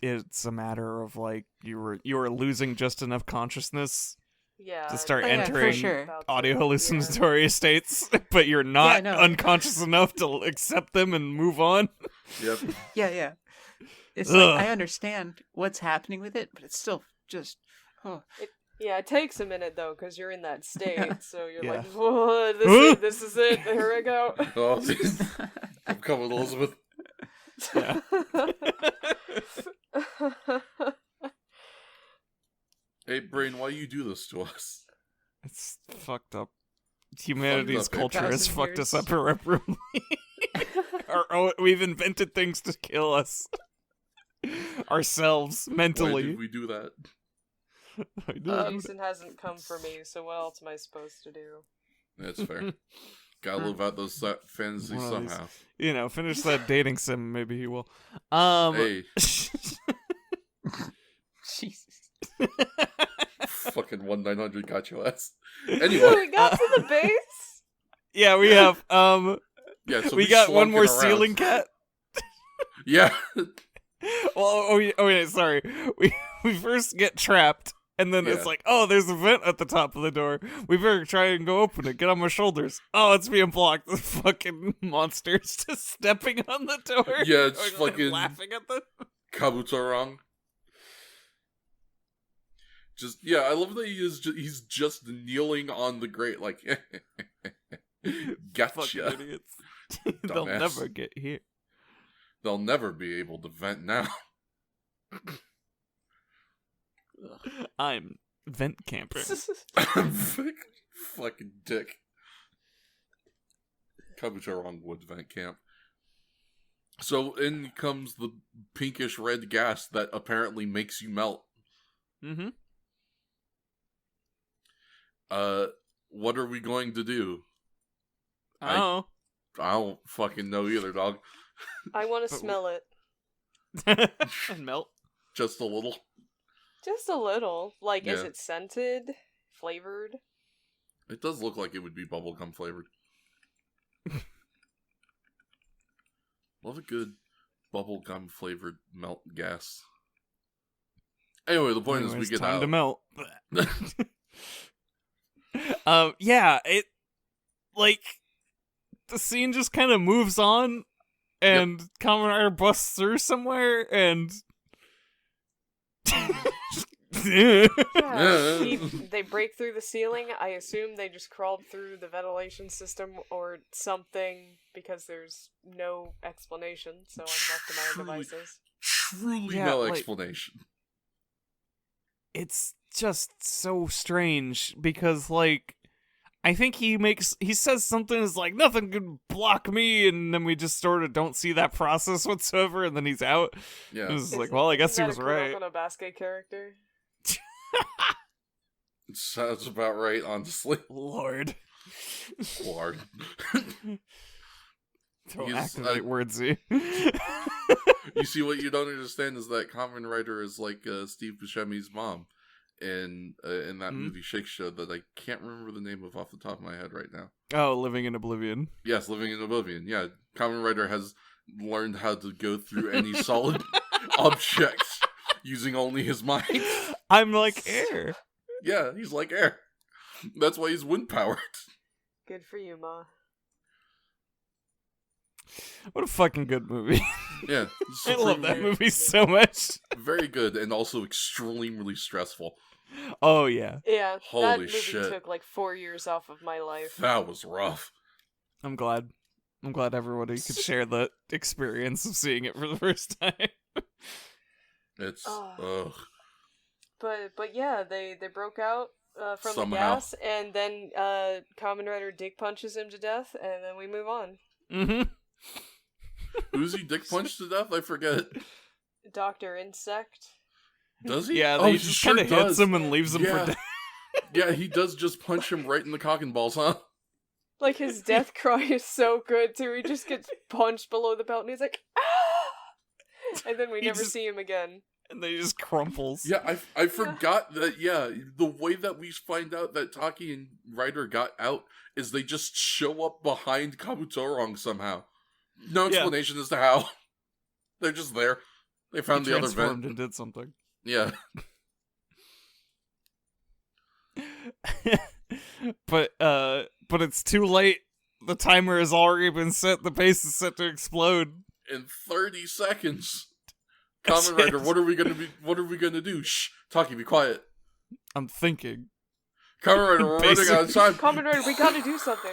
it's a matter of like you were losing just enough consciousness Yeah. to start yeah, entering for sure. audio hallucinatory states, but you're not unconscious enough to accept them and move on. Yep. Yeah. It's like I understand what's happening with it, but it's still just. It takes a minute though, because you're in that state, so you're Yeah. like, whoa, this is it. Here I go. Oh, I'm coming, Elizabeth. Yeah. Hey, Brain, why you do this to us? It's fucked up. Humanity's Fucked up, culture has 1,000 fucked us years. up irreparably. We've invented things to kill us. Ourselves, Why mentally. did we do that? I know. Jason hasn't come for me, so what else am I supposed to do? That's fair. Gotta live out those fantasies One of these- somehow. Finish that dating sim, maybe he will. Hey, Jesus. Fucking 1-900 got your ass. Anyway. We got to the base? Yeah, we have, yeah, so we got one more around. ceiling cat. Yeah. Well, wait, sorry. We first get trapped, and then it's like, oh, there's a vent at the top of the door. We better try and go open it. Get on my shoulders. Oh, it's being blocked. The fucking monster's just stepping on the door. Yeah, it's fucking laughing at them. Kabutorong. Just I love that he's just kneeling on the grate, like gotcha. Fucking idiots. They'll never get here. They'll never be able to vent now. I'm vent camping. Fucking dick. Kabutorong would vent camp. So in comes the pinkish red gas that apparently makes you melt. Mm-hmm. What are we going to do? Oh. I don't fucking know either, dog. I want to smell it. And melt? Just a little? Just a little. Like, is Yeah. it scented? Flavored? It does look like it would be bubblegum flavored. Love a good bubblegum flavored melt gas. Anyway, the point is we get time out. to melt. Yeah, it, like, the scene just kind of moves on, and Kamen Rider busts through somewhere, and They break through the ceiling. I assume they just crawled through the ventilation system or something, because there's no explanation, so I'm left to my own devices. Truly no explanation. It's just so strange, because, like, I think he says something is like, nothing can block me, and then we just sort of don't see that process whatsoever, and then he's out. Yeah. It's like, well, I guess he was right. On a basket character? It sounds about right, honestly. Lord. Don't activate wordsy. You see, what you don't understand is that Kamen Rider is like Steve Buscemi's mom in that movie Shake Show that I can't remember the name of off the top of my head right now. Oh, Living in Oblivion. Yes, Living in Oblivion. Yeah, Kamen Rider has learned how to go through any solid objects using only his mind. I'm like air. Yeah, he's like air. That's why he's wind powered. Good for you, Ma. What a fucking good movie. Yeah. I love that movie so much. Very good and also extremely stressful. Oh, yeah. Yeah, Holy that movie shit. took like 4 years off of my life. That was rough. I'm glad everybody could share the experience of seeing it for the first time. It's ugh. But yeah, they broke out from Somehow. the gas, and then Kamen Rider dick punches him to death, and then we move on. Mm-hmm. Who's he dick punched to death? I forget. Dr. Insect. Does he? Yeah, he just kind of hits him and leaves him for dead. Yeah, he does just punch him right in the cock and balls, huh? Like, his death cry is so good, too. He just gets punched below the belt, and he's like, ah! And then we never see him again. And then he just crumples. Yeah, I forgot that, the way that we find out that Taki and Ryder got out is they just show up behind Kabutorong somehow. No explanation as to how. They're just there. They found the other vent. And did something. Yeah. But it's too late. The timer has already been set. The base is set to explode. In 30 seconds. Kamen Rider, what are we gonna do? Shh, Taki, be quiet. I'm thinking. Kamen Rider, we're running out of time. Kamen Rider, we gotta do something.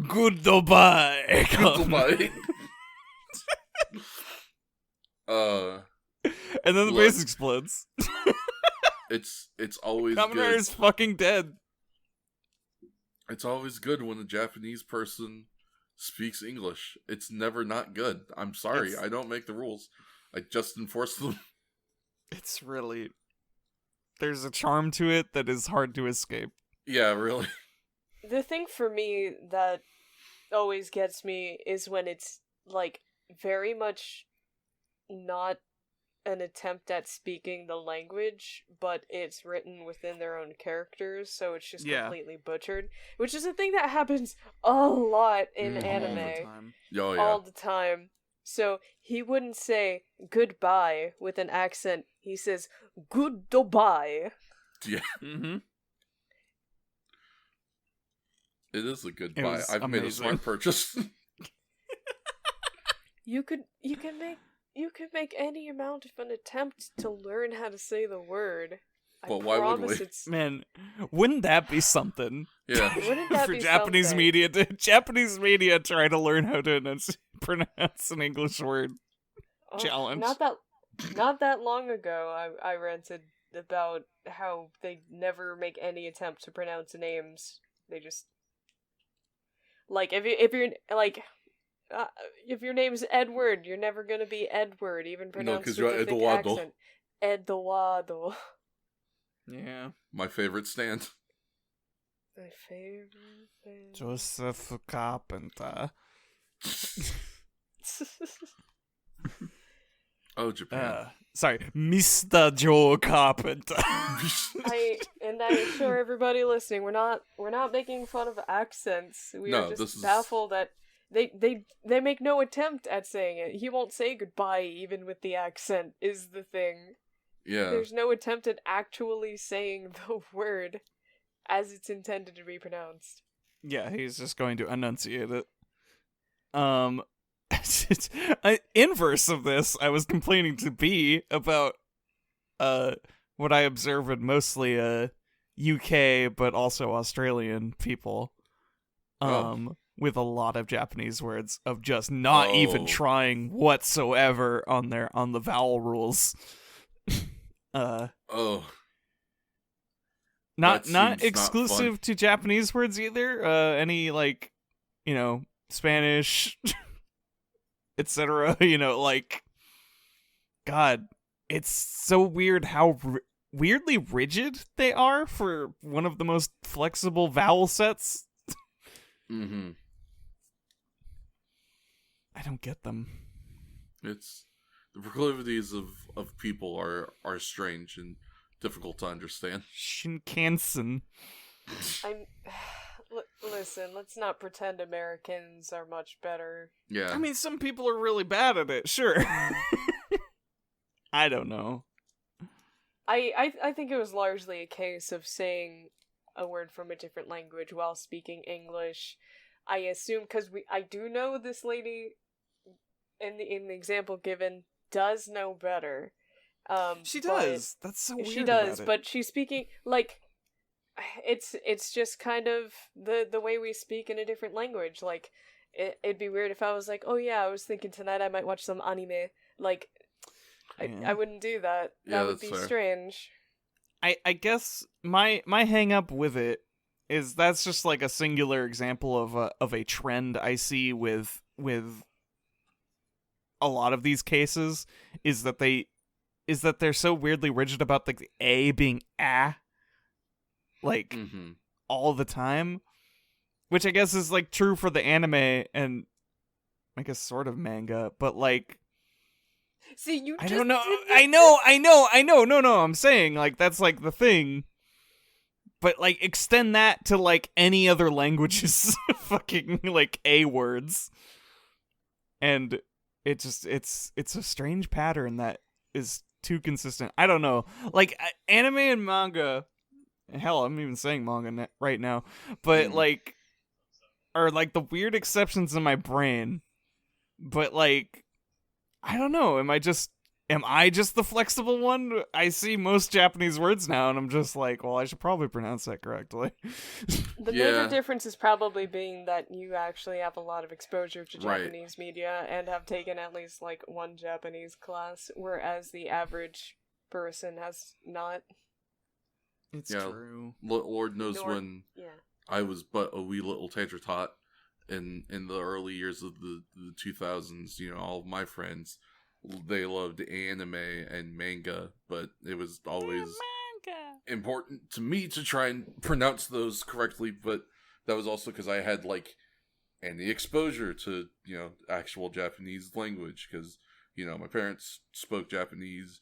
Goodbye. Goodbye. And then the base explodes. It's always Kamen good. Rider's fucking dead. It's always good when a Japanese person speaks English. It's never not good. I'm sorry, I don't make the rules. I just enforce them. It's really... There's a charm to it that is hard to escape. Yeah, really. The thing for me that always gets me is when it's, like, very much not an attempt at speaking the language, but it's written within their own characters, so it's just completely butchered. Which is a thing that happens a lot in anime. All the time. Oh, yeah. All the time. So he wouldn't say goodbye with an accent. He says goodbye. Yeah. Mm-hmm. It is a good buy. I've amazing. made a smart purchase. You can make any amount of an attempt to learn how to say the word. But why would we? Man, wouldn't that be something? Yeah. Wouldn't that For be Japanese something? media, Japanese media try to learn how to pronounce an English word. Oh, Challenge. Not that long ago, I ranted about how they never make any attempt to pronounce names. They just if your name's Edward, you're never gonna be Edward, even pronounced with you're a thick Eduardo. accent. Eduardo. Yeah. My favorite stand. My favorite thing. Joseph Carpenter. Oh, Japan. Sorry, Mr. Joe Carpenter. I'm sure everybody listening, we're not making fun of accents. We are just baffled at they make no attempt at saying it. He won't say goodbye even with the accent is the thing. Yeah. There's no attempt at actually saying the word as it's intended to be pronounced. Yeah, he's just going to enunciate it. Inverse of this, I was complaining to B about what I observe in mostly UK but also Australian people. With a lot of Japanese words of just not even trying whatsoever on the vowel rules. Not exclusive to Japanese words either. Any Spanish, etc. God, it's so weird how weirdly rigid they are for one of the most flexible vowel sets. Mm-hmm. I don't get them. It's the proclivities of people are strange and difficult to understand. Shinkansen. Listen, let's not pretend Americans are much better. Yeah. I mean, some people are really bad at it, sure. I don't know. I think it was largely a case of saying a word from a different language while speaking English. I assume, because I do know this lady in the example given does know better. She does. That's so weird. She does, about it. but she's speaking it's just kind of the way we speak in a different language. Like it'd be weird if I was like, oh yeah, I was thinking tonight I might watch some anime. Like I wouldn't do that. That would be fair. strange. I guess my hang up with it is that's just like a singular example of a trend I see with a lot of these cases is that they're so weirdly rigid about the A being ah all the time, which I guess is like true for the anime and I guess sort of manga, but like see, you I just don't know. did I know. No, I'm saying like that's like the thing. But like extend that to like any other language's fucking like A words. And it's a strange pattern that is too consistent. I don't know. Like anime and manga, hell, I'm even saying manga right now, but like are like the weird exceptions in my brain. But like I don't know, am I just the flexible one? I see most Japanese words now and I'm just like, well, I should probably pronounce that correctly. The major difference is probably being that you actually have a lot of exposure to Japanese media and have taken at least like one Japanese class, whereas the average person has not. It's true. Lord knows when I was but a wee little tater tot in the early years of the 2000s. All of my friends, they loved anime and manga, but it was always important to me to try and pronounce those correctly. But that was also because I had like any exposure to actual Japanese language, because You know, my parents spoke Japanese.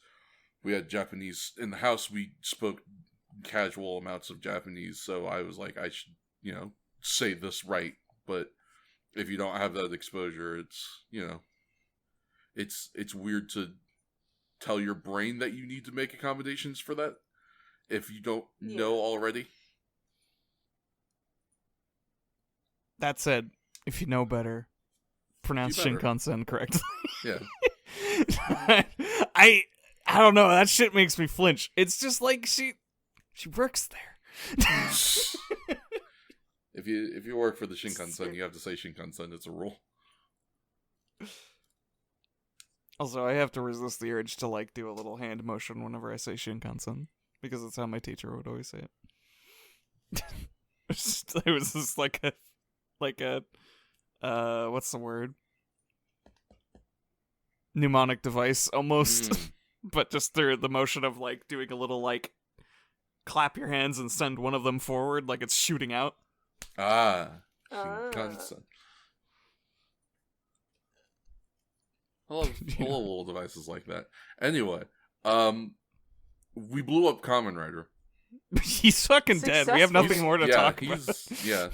We had Japanese in the house. We spoke casual amounts of Japanese, so I was like, I should, you know, say this right. But if you don't have that exposure, it's, you know, it's weird to tell your brain that you need to make accommodations for that if you don't know already. That said, if you know better, pronounce Shinkansen correctly. Yeah. I don't know. That shit makes me flinch. It's just like she works there. If you work for the Shinkansen, you have to say Shinkansen. It's a rule. Also, I have to resist the urge to like do a little hand motion whenever I say Shinkansen because it's how my teacher would always say it. It was just like a what's the word? Mnemonic device almost, but just through the motion of like doing a little like clap your hands and send one of them forward like it's shooting out. Shinkansen. I love little devices like that. Anyway, we blew up Kamen Rider. He's fucking dead. We have nothing more to talk about. Yeah.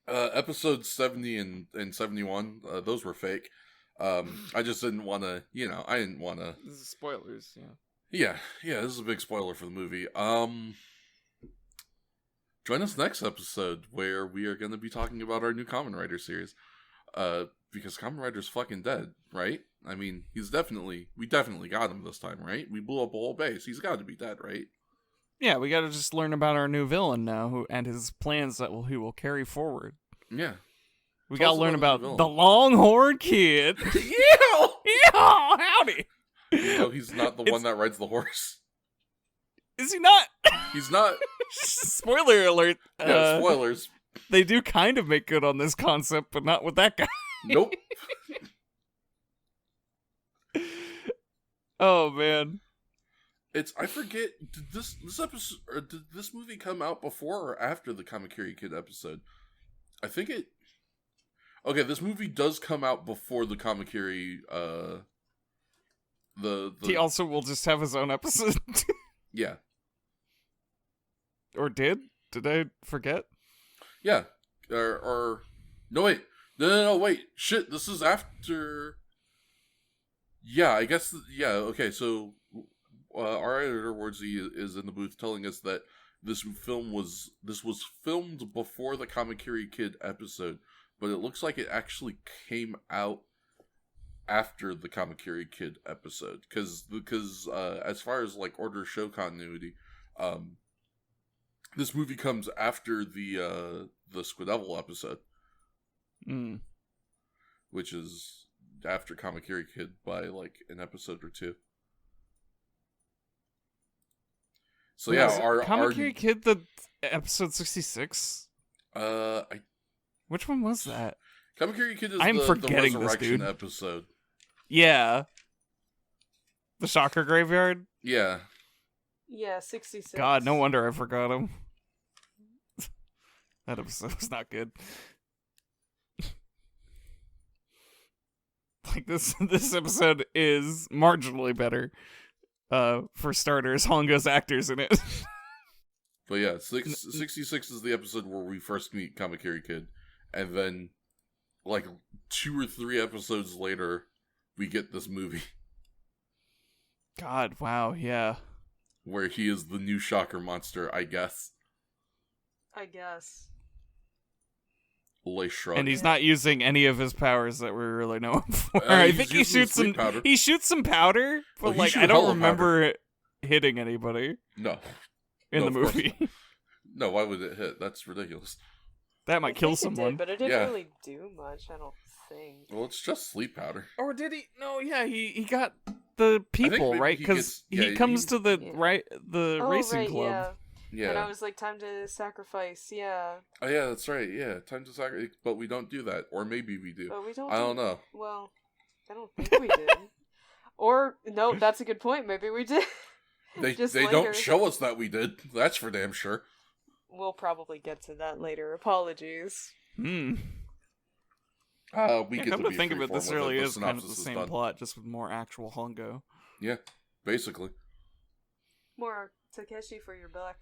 Episodes 70 and 71, those were fake. I just didn't want to, you know, This is spoilers, Yeah, this is a big spoiler for the movie. Join us next episode where we are going to be talking about our new Kamen Rider series. Because Kamen Rider's fucking dead, right? I mean, we definitely got him this time, right? We blew up a whole base. He's got to be dead, right? Yeah, we got to just learn about our new villain now, and his plans that he will carry forward. Yeah. We got to learn about the Longhorn Kid. Yeah! Howdy! You know, he's not the one that rides the horse. Is he not? He's not. Spoiler alert. Yeah, spoilers. They do kind of make good on this concept, but not with that guy. Nope. Oh man. I forget, did this episode, or did this movie come out before or after the Kamakiri Kid episode? I think okay, this movie does come out before the Kamakiri, He also will just have his own episode. Yeah. Or did? Did I forget? Yeah. Or no, wait. No, wait. Shit, this is after... Yeah, I guess... Yeah, okay, so... our editor, Wardsley, is in the booth telling us that this was filmed before the Kamakiri Kid episode, but it looks like it actually came out after the Kamakiri Kid episode. Because as far as, like, order show continuity, this movie comes after the Squidevil episode. Which is after Kamakiri Kid by, like, an episode or two. So yeah, Kamakiri Kid, the episode 66? Which one was that? Kamakiri Kid is the Resurrection episode. Yeah. The Shocker Graveyard? Yeah. Yeah, 66. God, no wonder I forgot him. That episode was not good. Like, this episode is marginally better. For starters, Honga's actors in it. But yeah, 66 is the episode where we first meet Kamakiri Kid. And then, like, 2 or 3 episodes later, we get this movie. God, wow, yeah. Where he is the new Shocker monster, I guess. Shrug. And he's not using any of his powers that we really know him for. I think he shoots some powder, but like I don't remember it hitting anybody. No. In the movie. No, why would it hit? That's ridiculous. That might kill someone. It did, but it didn't really do much, I don't think. Well, it's just sleep powder. Or did he? No, yeah, he got the people, right? Because he comes to the racing club. Yeah. And I was like, time to sacrifice, yeah. Oh, yeah, that's right, yeah. Time to sacrifice. But we don't do that. Or maybe we do. But we don't. I don't know. Well, I don't think we did. Or, no, that's a good point. Maybe we did. They don't show us that we did. That's for damn sure. We'll probably get to that later. Apologies. We get come to to think of it, this really is kind of the synopsis same plot, just with more actual Hongo. Yeah, basically. More Takeshi for your buck.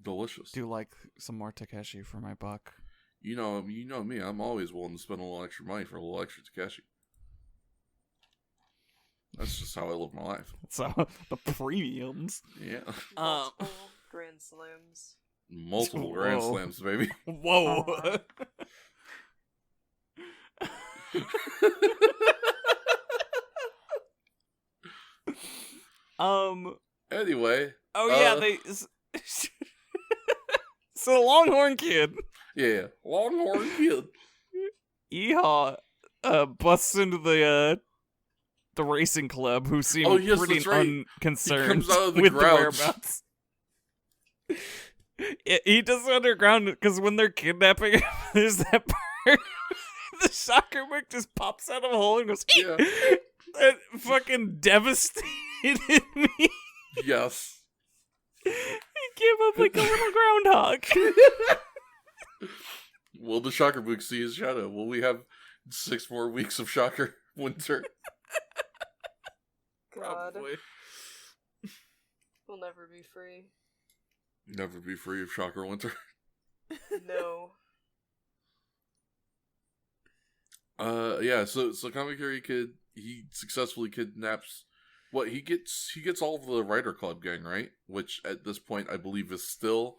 Delicious. Do like some more Takeshi for my buck. You know me. I'm always willing to spend a little extra money for a little extra Takeshi. That's just how I live my life. So the premiums. Yeah. Multiple Grand Slams. Multiple Grand Slams, baby. Whoa. Anyway. Oh yeah, they. So the Longhorn Kid. Yeah, Longhorn Kid. Yeehaw! Busts into the racing club, who seem pretty unconcerned with the whereabouts. He does underground because when they're kidnapping him, there's that part the shocker book just pops out of a hole and goes, yeah. That fucking devastated me. Yes. He came up like a little groundhog. Will the Shocker book see his shadow? Will we have 6 more weeks of Shocker winter? God. Probably. We'll never be free. Never be free of Shocker winter. No. Yeah, so Kamikuri Kid, he successfully kidnaps he gets all of the Rider Club gang, right? Which at this point I believe is still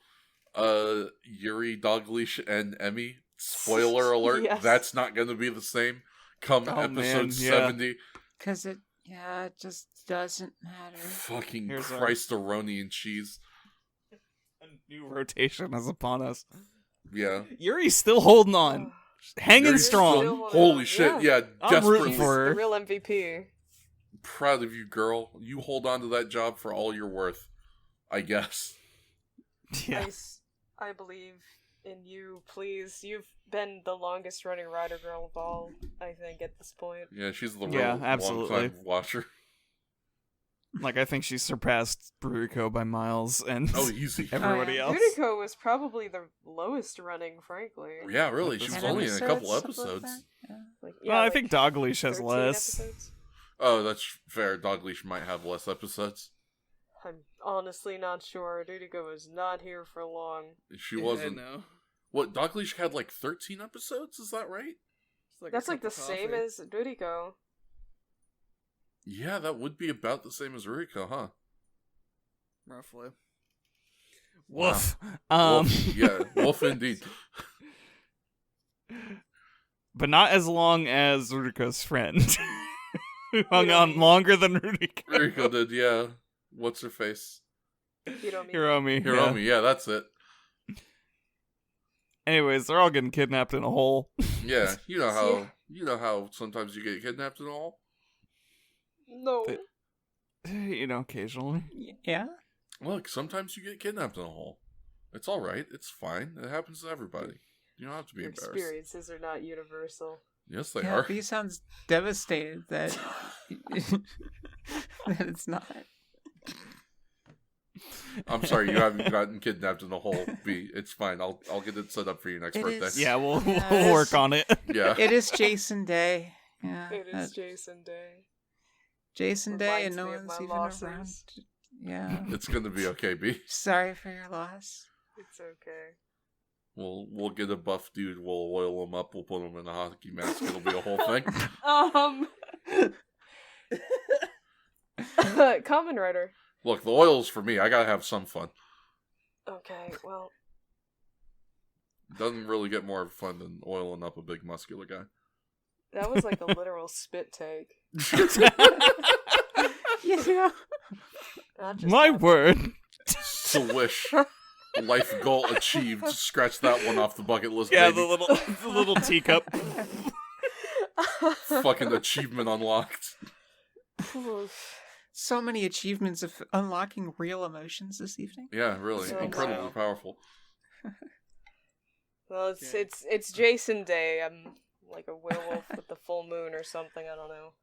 Yuri, Dogleash, and Emmy. Spoiler alert, yes. That's not gonna be the same come episode 70. Because it just doesn't matter. Fucking Christ-a-roni and cheese. A new rotation is upon us. Yeah. Yuri's still holding on. Hanging strong. Holy shit, yeah. I'm rooting for her. The real MVP. Proud of you, girl. You hold on to that job for all you're worth, I guess. Yeah. I believe in you, please. You've been the longest running Rider Girl of all, I think, at this point. Yeah, she's the real long-time watcher. Like, I think she surpassed Buriko by miles and easy. everybody else. Buriko was probably the lowest running, frankly. Yeah, really. She was only in a couple episodes. Well, I think Dogleash has less. Episodes? Oh, that's fair. Dogleash might have less episodes. I'm honestly not sure. Buriko was not here for long. She wasn't. No. What, Dogleash had like 13 episodes? Is that right? That's like the same as Buriko. Yeah, that would be about the same as Ruriko, huh? Roughly. Woof. Wolf. Yeah, wolf indeed. But not as long as Ruriko's friend. Who hung on longer than Ruriko. Ruriko did, yeah. What's her face? Hiromi. Yeah, that's it. Anyways, they're all getting kidnapped in a hole. Yeah, you know how sometimes you get kidnapped in a hole? No. Occasionally. Yeah? Look, sometimes you get kidnapped in a hole. It's alright. It's fine. It happens to everybody. You don't have to be embarrassed. Experiences are not universal. Yes, they are. He sounds devastated that that it's not. I'm sorry, you haven't gotten kidnapped in a hole, B. It's fine. I'll get it set up for you next birthday. Yeah, we'll work on it. Yeah. It is Jason Day. Yeah. It is Jason Day. Jason Day, and no Reminds one's me of even my around. losses. Yeah. It's gonna be okay, B. Sorry for your loss. It's okay. We'll get a buff dude. We'll oil him up. We'll put him in a hockey mask. It'll be a whole thing. Kamen Rider. Look, the oil's for me. I gotta have some fun. Okay, well. Doesn't really get more fun than oiling up a big muscular guy. That was like a literal spit take. Yeah. My word. Swish. Life goal achieved. Scratch that one off the bucket list. Yeah, baby. the little teacup. Fucking achievement unlocked. So many achievements of unlocking real emotions this evening. Yeah, really. So incredibly powerful. Well, it's Jason Day. I'm like a werewolf with the full moon or something. I don't know.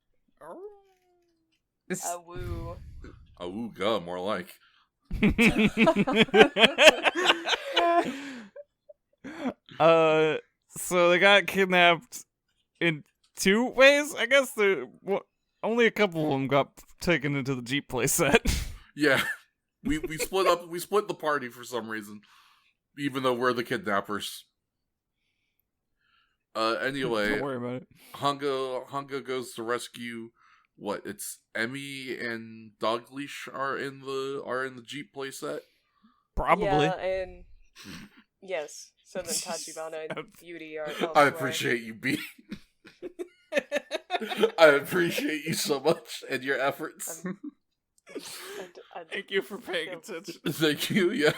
Awoo. Awooga, more like. So they got kidnapped in two ways. I guess only a couple of them got taken into the Jeep playset. Yeah, we split up. We split the party for some reason, even though we're the kidnappers. Anyway, don't worry about it. Hanga goes to rescue. What? It's Emmy and Dogleash are in the Jeep playset. Probably. Yeah, and yes. So then Tachibana and Beauty are elsewhere. I appreciate you, B. I appreciate you so much and your efforts. Thank you for paying attention. Thank you, yeah.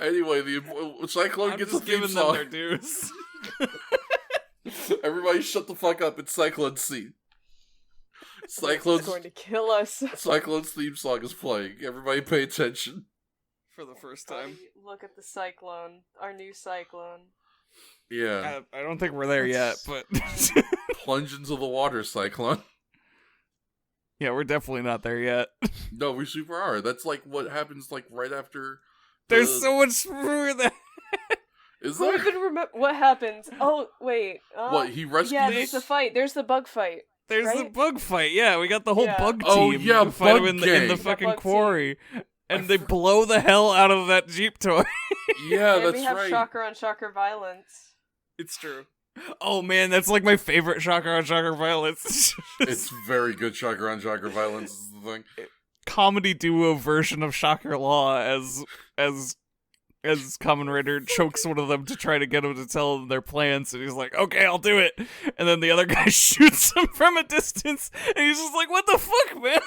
Anyway, the Cyclone gets a theme song. Their dues. Everybody shut the fuck up. It's Cyclone's scene. Cyclone's going to kill us. Cyclone's theme song is playing. Everybody pay attention. For the first time. Look at the Cyclone. Our new Cyclone. Yeah. I don't think we're there yet, but... Plunge into the water, Cyclone. Yeah, we're definitely not there yet. No, we super are. That's like what happens like right after... There's so much more than... Is there? Who even remember what happens? Oh, wait. What, he rescues... Yeah, there's the fight. There's the bug fight. There's right? the bug fight, yeah. We got the whole bug team. Oh, yeah, to fight bug him in the fucking quarry. Team. And they blow the hell out of that Jeep toy. Yeah, that's right. We have shocker on shocker violence. It's true. Oh man, that's like my favorite shocker on shocker violence. It's very good shocker on shocker violence is the thing. Comedy duo version of Shocker Law as Kamen Rider chokes one of them to try to get him to tell them their plans, and he's like, okay, I'll do it. And then the other guy shoots him from a distance, and he's just like, what the fuck, man?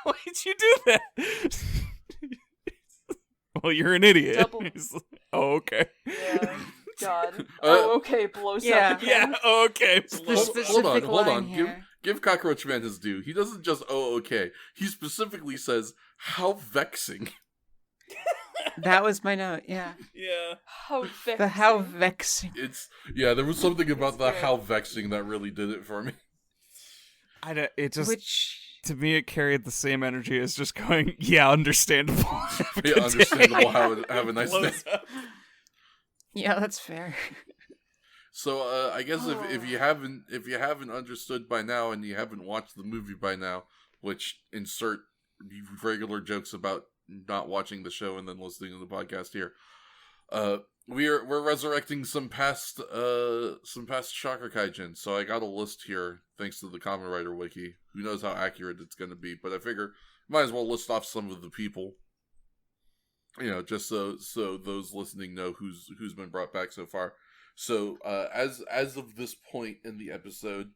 Why'd you do that? Well, you're an idiot. Like, oh, okay. Yeah. God. Okay. Blows up again. Yeah. Okay. Hold on. Give Cockroach Man his due. He doesn't just okay. He specifically says how vexing. That was my note. Yeah. Yeah. How vexing. The how vexing. There was something about the how vexing that really did it for me. To me, it carried the same energy as just going, yeah, understandable. Yeah, understandable. Have a nice day. Yeah, that's fair. So I guess if you haven't understood by now and you haven't watched the movie by now, which insert regular jokes about not watching the show and then listening to the podcast here, we're resurrecting some past Shocker Kaijin. So I got a list here thanks to the Kamen Rider wiki. Who knows how accurate it's going to be, but I figure might as well list off some of the people. You know, just so those listening know who's been brought back so far. So as of this point in the episode,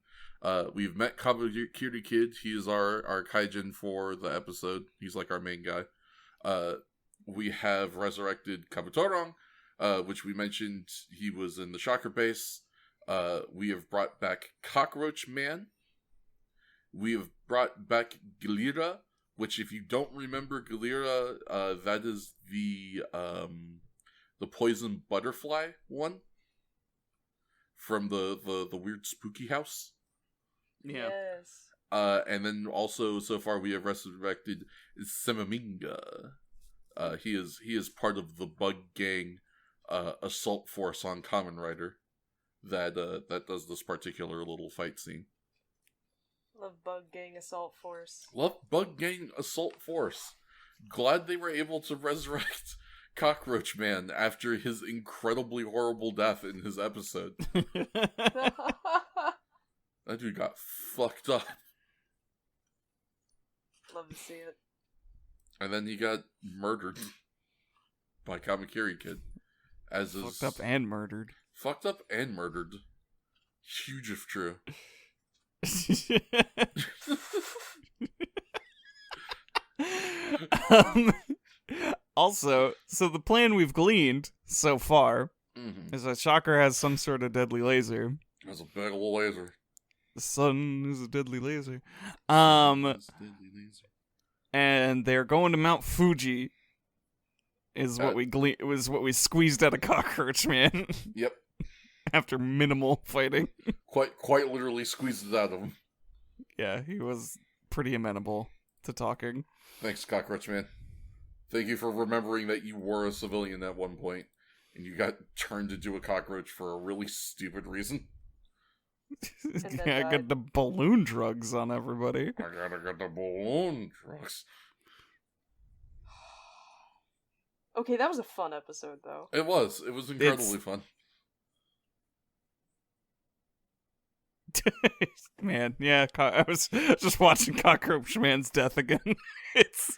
we've met Kabakiri Kid. He is our Kaijin for the episode. He's like our main guy. We have resurrected Kabutorong, which we mentioned he was in the Shocker base. We have brought back Cockroach Man. We have brought back Galira, which if you don't remember Galira, that is the poison butterfly one from the weird spooky house. Yeah. Yes. And then also so far we have resurrected Semaminga. He is part of the bug gang assault force on Kamen Rider that does this particular little fight scene. Love Bug Gang Assault Force. Love Bug Gang Assault Force. Glad they were able to resurrect Cockroach Man after his incredibly horrible death in his episode. That dude got fucked up. Love to see it. And then he got murdered by Kamakiri Kid. Fucked up and murdered. Fucked up and murdered. Huge if true. Also, so the plan we've gleaned so far is that Shocker has some sort of deadly laser. That's a big old laser. The sun is a deadly laser. And they're going to Mount Fuji. Is what we squeezed out of Cockroach Man. Yep. After minimal fighting. Quite literally squeezed it out of him. Yeah, he was pretty amenable to talking. Thanks, Cockroach Man. Thank you for remembering that you were a civilian at one point, and you got turned into a cockroach for a really stupid reason. Yeah, I got the balloon drugs on everybody. I gotta get the balloon drugs. Okay, that was a fun episode, though. It was. It was incredibly fun. Man, yeah, I was just watching Cockroach Man's death again.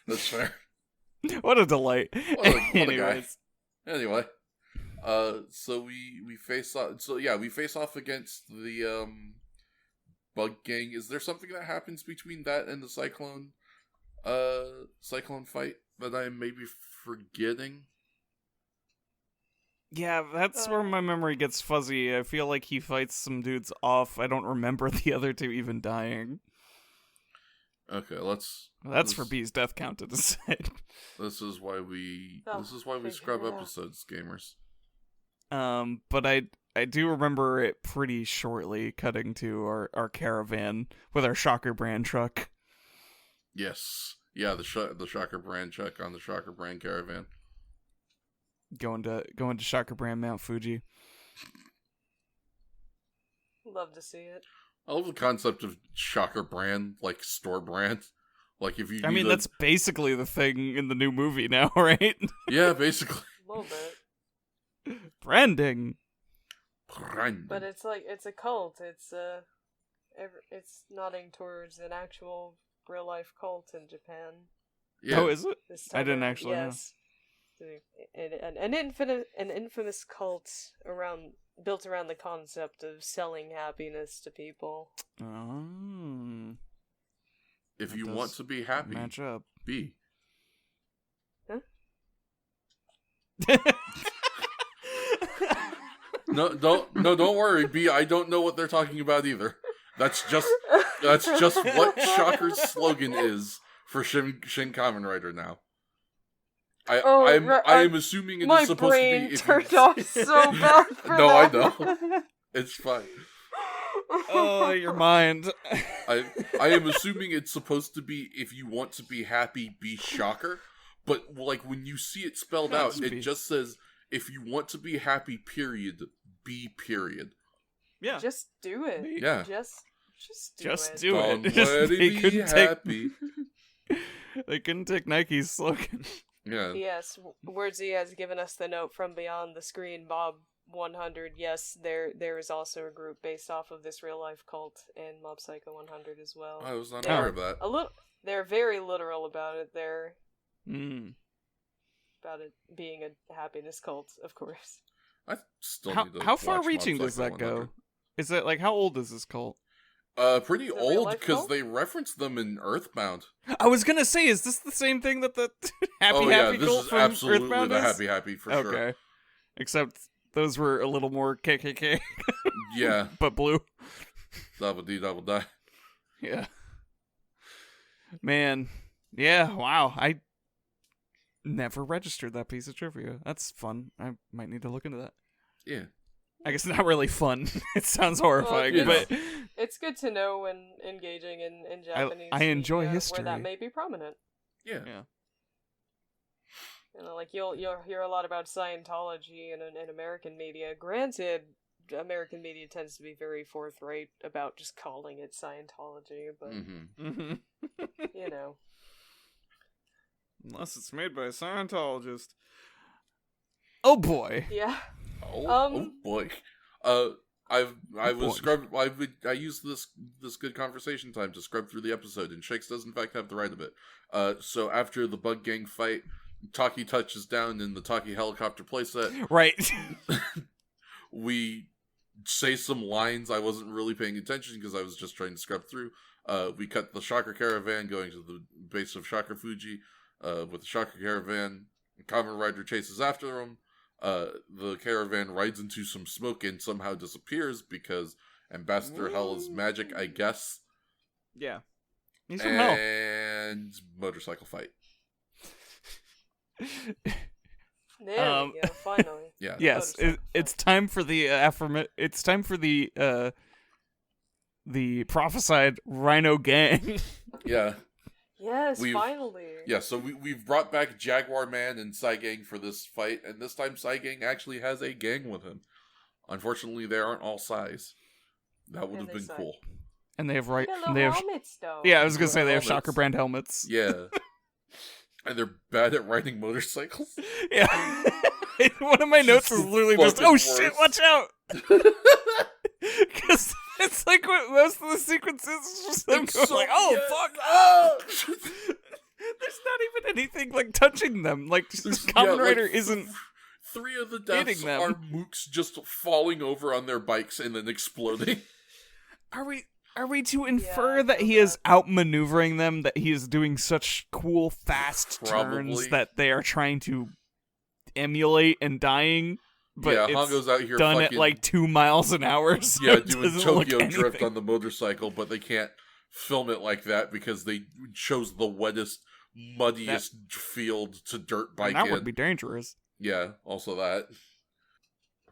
That's fair. What a delight. What a guy. Anyway, so we face off. So yeah, we face off against the bug gang. Is there something that happens between that and the cyclone fight that I may be forgetting? Yeah, that's where my memory gets fuzzy. I feel like he fights some dudes off. I don't remember the other two even dying. Okay, That's for B's death count to decide. This is why we scrub episodes, gamers. But I do remember it pretty shortly cutting to our caravan with our Shocker brand truck. Yes. Yeah, the Shocker brand truck on the Shocker brand caravan. Going to Shocker brand Mount Fuji. Love to see it. I love the concept of Shocker brand, like store brand. Like if you that's basically the thing in the new movie now, right? Yeah, basically. A little bit. Branding. But it's a cult. It's nodding towards an actual real life cult in Japan. Yeah. Oh, is it? I didn't actually know. An infamous cult built around the concept of selling happiness to people. Oh. If you want to be happy, match up. Be. Huh? Don't worry, B. I don't know what they're talking about either. That's just what Shocker's slogan is for Shin Kamen Rider now. I am assuming it is supposed to be. My brain turned off so bad for No, that. I know. It's fine. Oh, your mind. I am assuming it's supposed to be, if you want to be happy, be Shocker. But like when you see it spelled out, it just says, if you want to be happy, period, be period. Yeah. Just do it. Yeah. Just do it. Don't let it be happy. They couldn't take Nike's slogan. Yeah. Yes, Wordsy has given us the note from beyond the screen, Mob 100. Yes, there is also a group based off of this real life cult in Mob Psycho 100 as well. I was not aware of that. They're very literal about it. They're about it being a happiness cult, of course. I still need to how far watch reaching Mob does Psycho that go? 100. Is it like, how old is this cult? Pretty old, because they referenced them in Earthbound. I was gonna say, is this the same thing that the Happy this cult is from absolutely Earthbound the is? Happy for okay. sure. Except those were a little more KKK. Yeah. But blue. Double D, double die. Yeah. Man. Yeah, wow. I never registered that piece of trivia. That's fun. I might need to look into that. Yeah. I guess not really fun. It sounds horrifying, but it's good to know when engaging in Japanese. I enjoy history where that may be prominent. Yeah. You know, like you'll hear a lot about Scientology in American media. Granted, American media tends to be very forthright about just calling it Scientology, but you know, unless it's made by a Scientologist. Oh boy. Yeah. Oh boy. I used this good conversation time to scrub through the episode, and Shakes does in fact have the right of it. So after the bug gang fight, Taki touches down in the Taki helicopter playset. Right. We say some lines. I wasn't really paying attention because I was just trying to scrub through. We cut the Shocker caravan going to the base of Shocker Fuji. With the Shocker caravan, Kamen Rider chases after them. The caravan rides into some smoke and somehow disappears because Ambassador Hell is magic, I guess. Yeah. He's from hell. And motorcycle fight. There we go, finally. Yeah. Yes, it's time for the it's time for the prophesied Rhino gang. Yeah. Yes, finally. Yeah, so we've brought back Jaguar Man and Saigang for this fight, and this time Saigang actually has a gang with him. Unfortunately, they aren't all Sais. That would have been cool. And they have helmets, though. Yeah, I was gonna say they have Shocker brand helmets. Yeah. And they're bad at riding motorcycles. Yeah. One of my notes is literally just, "Oh shit, watch out!" Because it's like what most of the sequences is just them going like, "Oh fuck!" Oh! There's not even anything like touching them. Like Kamen Rider isn't. 3 of the deaths are mooks just falling over on their bikes and then exploding. Are we to infer that he is outmaneuvering them? That he is doing such cool, fast turns that they are trying to emulate and dying? But Hongo's out here done at like 2 miles an hour. So doing Tokyo drift on the motorcycle, but they can't film it like that because they chose the wettest, muddiest field to dirt bike in. That would be dangerous. Yeah, also that.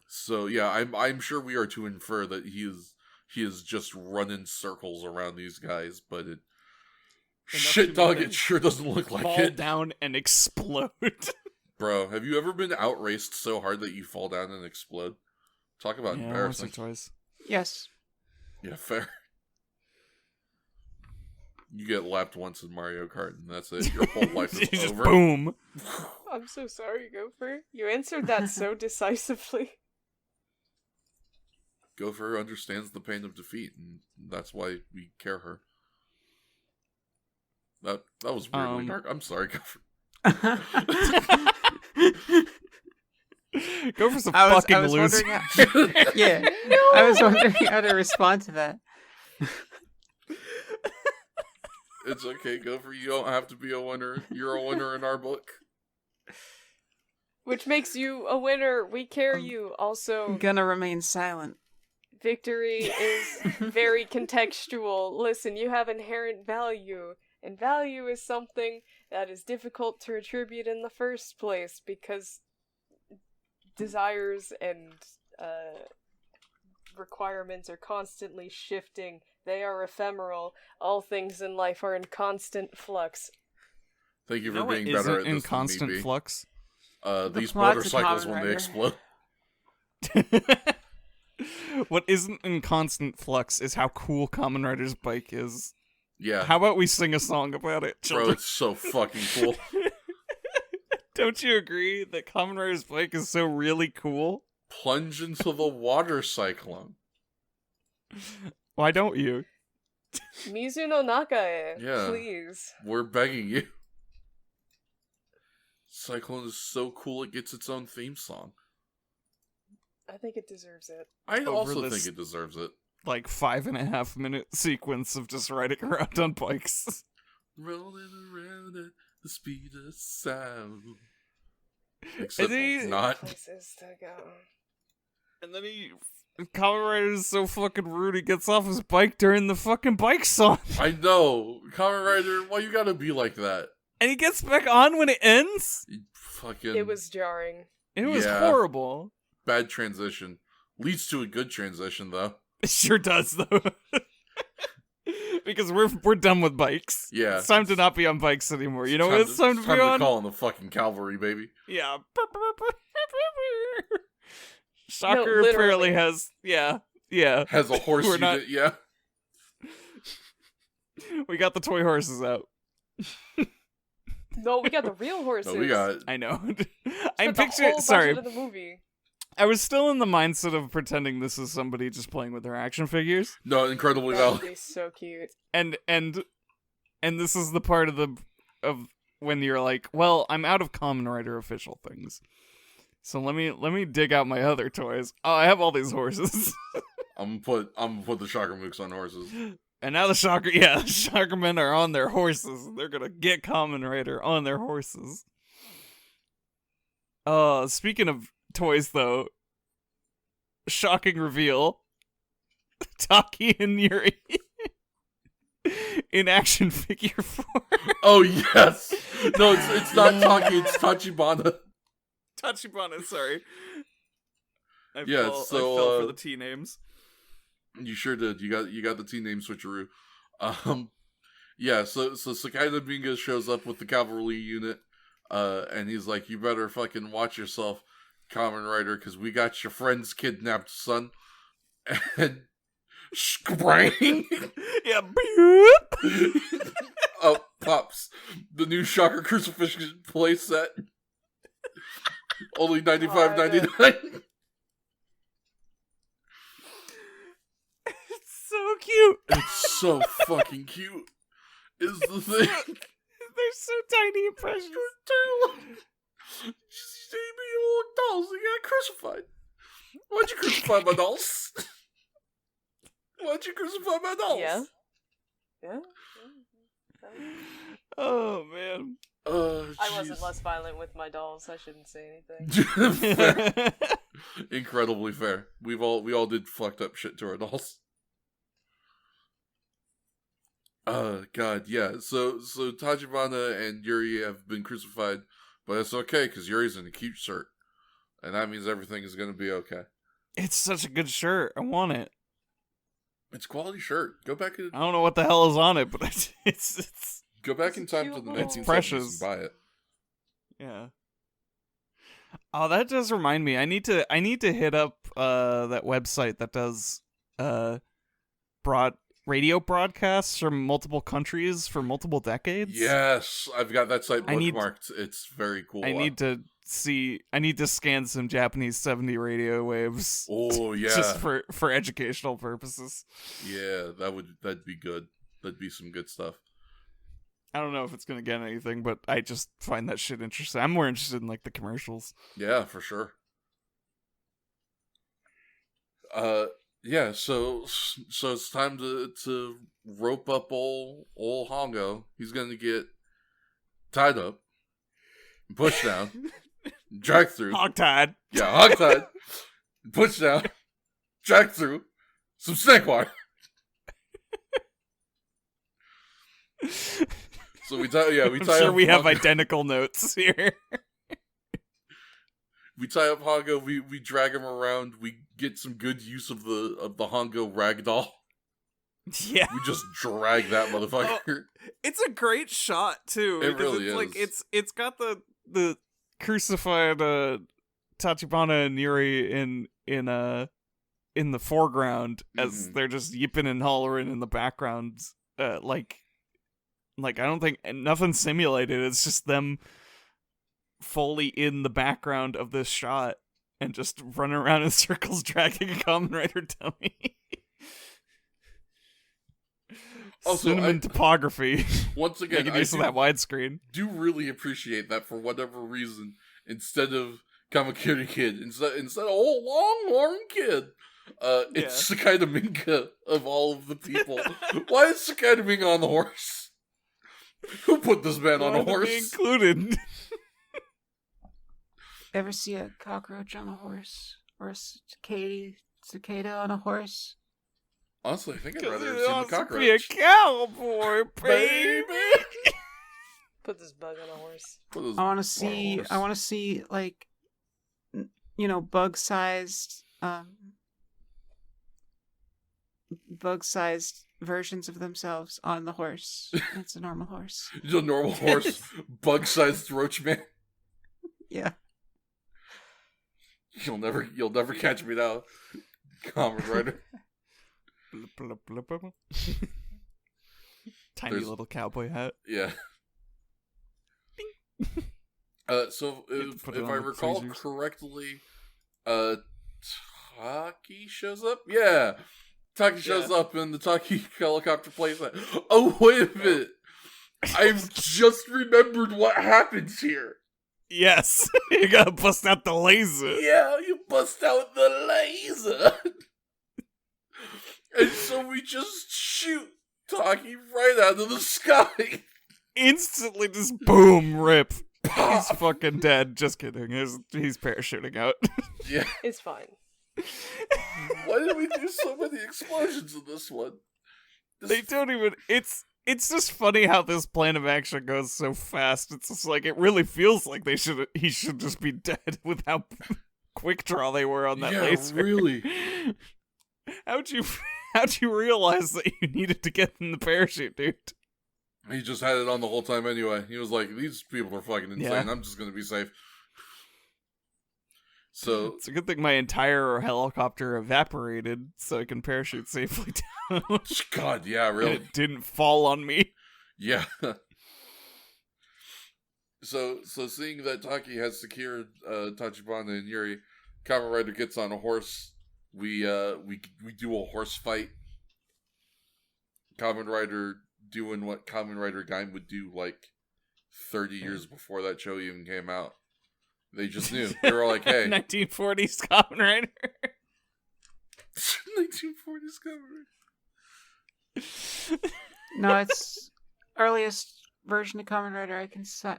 So yeah, I'm sure we are to infer that he is just running circles around these guys, but it sure doesn't look like it. Fall down and explode. Bro, have you ever been outraced so hard that you fall down and explode? Talk about embarrassing. Once or twice. Yes. Yeah, fair. You get lapped once in Mario Kart, and that's it. Your whole life is just over. Boom. I'm so sorry, Gopher. You answered that so decisively. Gopher understands the pain of defeat, and that's why we care her. That was weirdly dark. I'm sorry, Gopher. Gopher's a fucking loser. I was wondering how to respond to that. It's okay, Gopher. You don't have to be a winner. You're a winner in our book. Which makes you a winner. We care you. Also, I'm gonna remain silent. Victory is very contextual. Listen, you have inherent value. And value is something that is difficult to attribute in the first place because desires and requirements are constantly shifting. They are ephemeral. All things in life are in constant flux. Thank you for being better at this in constant flux? These motorcycles when they explode. What isn't in constant flux is how cool Kamen Rider's bike is. Yeah. How about we sing a song about it, children? Bro, it's so fucking cool. Don't you agree that Kamen Rider's bike is so really cool? Plunge into the water cyclone. Why don't you? Mizuno Nakae, please. We're begging you. Cyclone is so cool it gets its own theme song. I think it deserves it. I also think it deserves it. Like 5.5 minute sequence of just riding around on bikes. Rolling around at the speed of sound. Except not. Places to go. And then Kamen Rider is so fucking rude, he gets off his bike during the fucking bike song. I know. Kamen Rider, why you gotta be like that? And he gets back on when it ends? It was jarring. It was horrible. Bad transition. Leads to a good transition, though. It sure does, though. Because we're done with bikes. Yeah. It's time to not be on bikes anymore. You know what it's time to be on? To call on the fucking cavalry, baby. Yeah. Shocker apparently has, has a horse unit, yeah. We got the toy horses out. No, we got the real horses. No, we got... I know. I'm picturing... Sorry. Of the movie. I was still in the mindset of pretending this is somebody just playing with their action figures. No, incredibly valid. That would be so cute. And this is the part of when you're like, well, I'm out of Kamen Rider official things. So let me dig out my other toys. Oh, I have all these horses. I'm gonna put the Shocker Mooks on horses. And now the Shocker Men are on their horses. They're gonna get Kamen Rider on their horses. Speaking of toys, though, shocking reveal: Taki and Yuri in action figure form. Oh yes, no, it's not Taki, it's Tachibana. Tachibana, sorry. I fell for the T names. You sure did. You got the T name switcheroo. Yeah, so Sakaida Binga shows up with the cavalry unit, and he's like, "You better fucking watch yourself, Kamen Rider, because we got your friend's kidnapped, son." And sprang. Yeah. Up pops the new Shocker Crucifixion playset. Only $95.99. It's so cute. It's so fucking cute. Is the thing. They're so tiny and precious. Just baby little dolls. They got crucified. Why'd you crucify my dolls? Why'd you crucify my dolls? Yeah. Oh man. I wasn't less violent with my dolls. I shouldn't say anything. Incredibly fair. We all did fucked up shit to our dolls. God, yeah. So Tachibana and Yuri have been crucified, but it's okay because Yuri's in a cute shirt, and that means everything is gonna be okay. It's such a good shirt. I want it. It's a quality shirt. Go back. I don't know what the hell is on it, but it's. Go back in time to the 1970s It's precious. and buy it. Yeah. Oh, that does remind me. I need to hit up that website that does radio broadcasts from multiple countries for multiple decades. Yes, I've got that site bookmarked. It's very cool. I need to scan some Japanese 70 radio waves. Oh yeah. Just for educational purposes. Yeah, that'd be good. That'd be some good stuff. I don't know if it's gonna get anything, but I just find that shit interesting. I'm more interested in like the commercials. Yeah, for sure. Yeah, so it's time to rope up old Hongo. He's gonna get tied up, pushed down, dragged through. Hogtied. Yeah, hogtied, pushed down, dragged through some snake water. So we tie. Yeah, we tie. I'm sure up we have Hongo. identical notes here. We tie up Hongo. We drag him around. We get some good use of the Hongo ragdoll. Yeah, We just drag that motherfucker. Oh, it's a great shot too. It really it's is. Like it's got the crucified Tachibana and Yuri in the foreground as they're just yipping and hollering in the background. Like I don't think nothing simulated. It's just them fully in the background of this shot and just running around in circles dragging a Kamen Rider dummy. Also, Cinnamon topography. Once again, making use of that widescreen. Do really appreciate that for whatever reason. Instead of Kamakiri Kid, instead of Longhorn Kid, it's Sakaida Minka of all of the people. Why is Sakaida Minka on the horse? Who put this man on a horse? Included. Ever see a cockroach on a horse? Or a cicada on a horse? Honestly, I think I'd rather have seen the cockroach. Be a cowboy, baby. Put this bug on a horse. I want to see like, bug-sized versions of themselves on the horse. It's a normal horse. The normal horse, bug-sized roach man. Yeah. You'll never catch me now, Kamen Rider. Tiny little cowboy hat. Yeah. So if I recall correctly, Taki shows up. Yeah, Taki shows up in the Taki helicopter playset. Oh wait a minute! I've just remembered what happens here. Yes, you gotta bust out the laser. Yeah, you bust out the laser. And so we just shoot Taki right out of the sky. Instantly just boom, rip. Pop. He's fucking dead. Just kidding. He's parachuting out. Yeah. It's fine. Why did we do so many explosions in this one? They don't even... It's just funny how this plan of action goes so fast. It's just like, it really feels like he should just be dead with how quick draw they were on that laser. Yeah, really. How'd you realize that you needed to get in the parachute, dude? He just had it on the whole time anyway. He was like, these people are fucking insane. Yeah. I'm just going to be safe. So it's a good thing my entire helicopter evaporated so I can parachute safely down. God, yeah, really. And it didn't fall on me. Yeah. So seeing that Taki has secured Tachibana and Yuri, Kamen Rider gets on a horse. We do a horse fight. Kamen Rider doing what Kamen Rider Gaim would do like 30 years before that show even came out. They just knew. They were like, hey. 1940s Kamen Rider. 1940s Kamen Rider. No, it's earliest version of Kamen Rider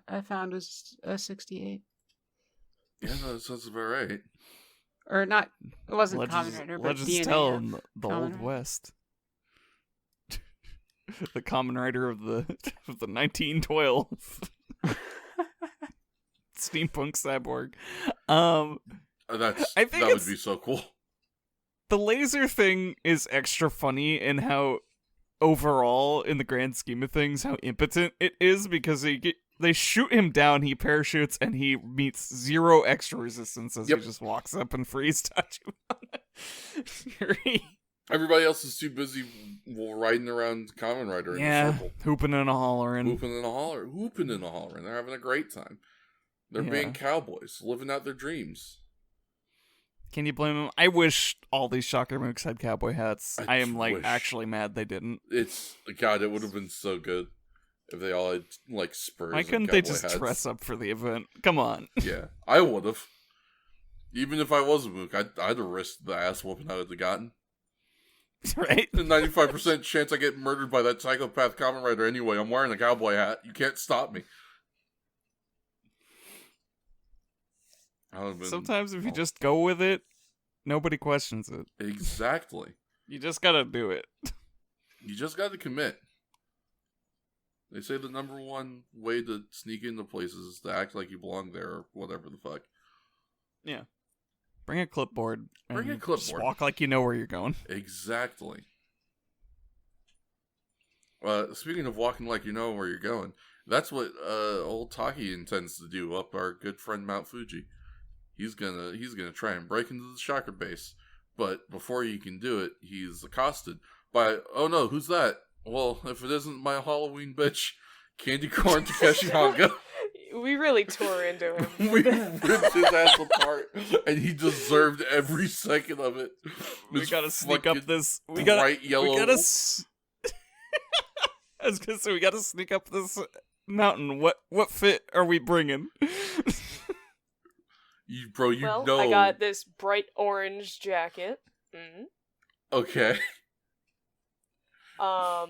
I found was a 68. Yeah, no, that sounds about right. Or not, it wasn't Kamen Rider, but Legends DNA tell of the Kamen Old Rider. West. The Kamen Rider of the 1912. Steampunk cyborg. I think that would be so cool. The laser thing is extra funny in how overall, in the grand scheme of things, how impotent it is because they shoot him down, he parachutes, and he meets zero extra resistance as he just walks up and frees Tachibana. Everybody else is too busy riding around Kamen Rider in a circle. Hooping and a hollering. Hooping and a hollering. They're having a great time. They're being cowboys, living out their dreams. Can you blame them? I wish all these Shocker Mooks had cowboy hats. I am actually mad they didn't. God, it would have been so good if they all had like spurs. Why couldn't they just dress up for the event? Come on. Yeah, I would have. Even if I was a Mook, I'd have risked the ass whooping I would have gotten. Right? The 95% chance I get murdered by that psychopath Kamen Rider anyway. I'm wearing a cowboy hat. You can't stop me. Sometimes if you just go with it, nobody questions it. Exactly. You just gotta do it. You just gotta commit. They say the number one way to sneak into places is to act like you belong there or whatever the fuck. Yeah. Bring a clipboard. Just walk like you know where you're going. Exactly. Speaking of walking like you know where you're going, that's what old Taki intends to do up our good friend Mount Fuji. He's gonna try and break into the Shocker base, but before he can do it, he's accosted by, oh no, who's that? Well, if it isn't my Halloween bitch, Candy Corn Takeshi Honga. We really tore into him. We ripped his ass apart, and he deserved every second of it. We gotta sneak up this. Bright yellow. I was gonna say we gotta sneak up this mountain. What fit are we bringing? I got this bright orange jacket. Mm-hmm. Okay. I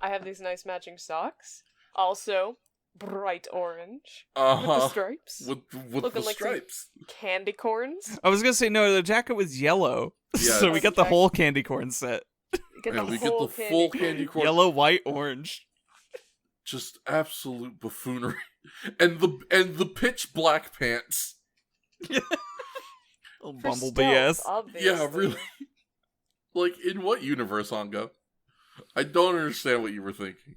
have these nice matching socks. Also, bright orange. Uh-huh. With the stripes. With the stripes. Like candy corns. I was gonna say, no, the jacket was yellow. Yeah, so we got the whole candy corn set. We get the full candy corn. Yellow, white, orange. Just absolute buffoonery. And the pitch black pants. Bumblebee ass. Yeah, really. Like, in what universe, Hongo? I don't understand what you were thinking.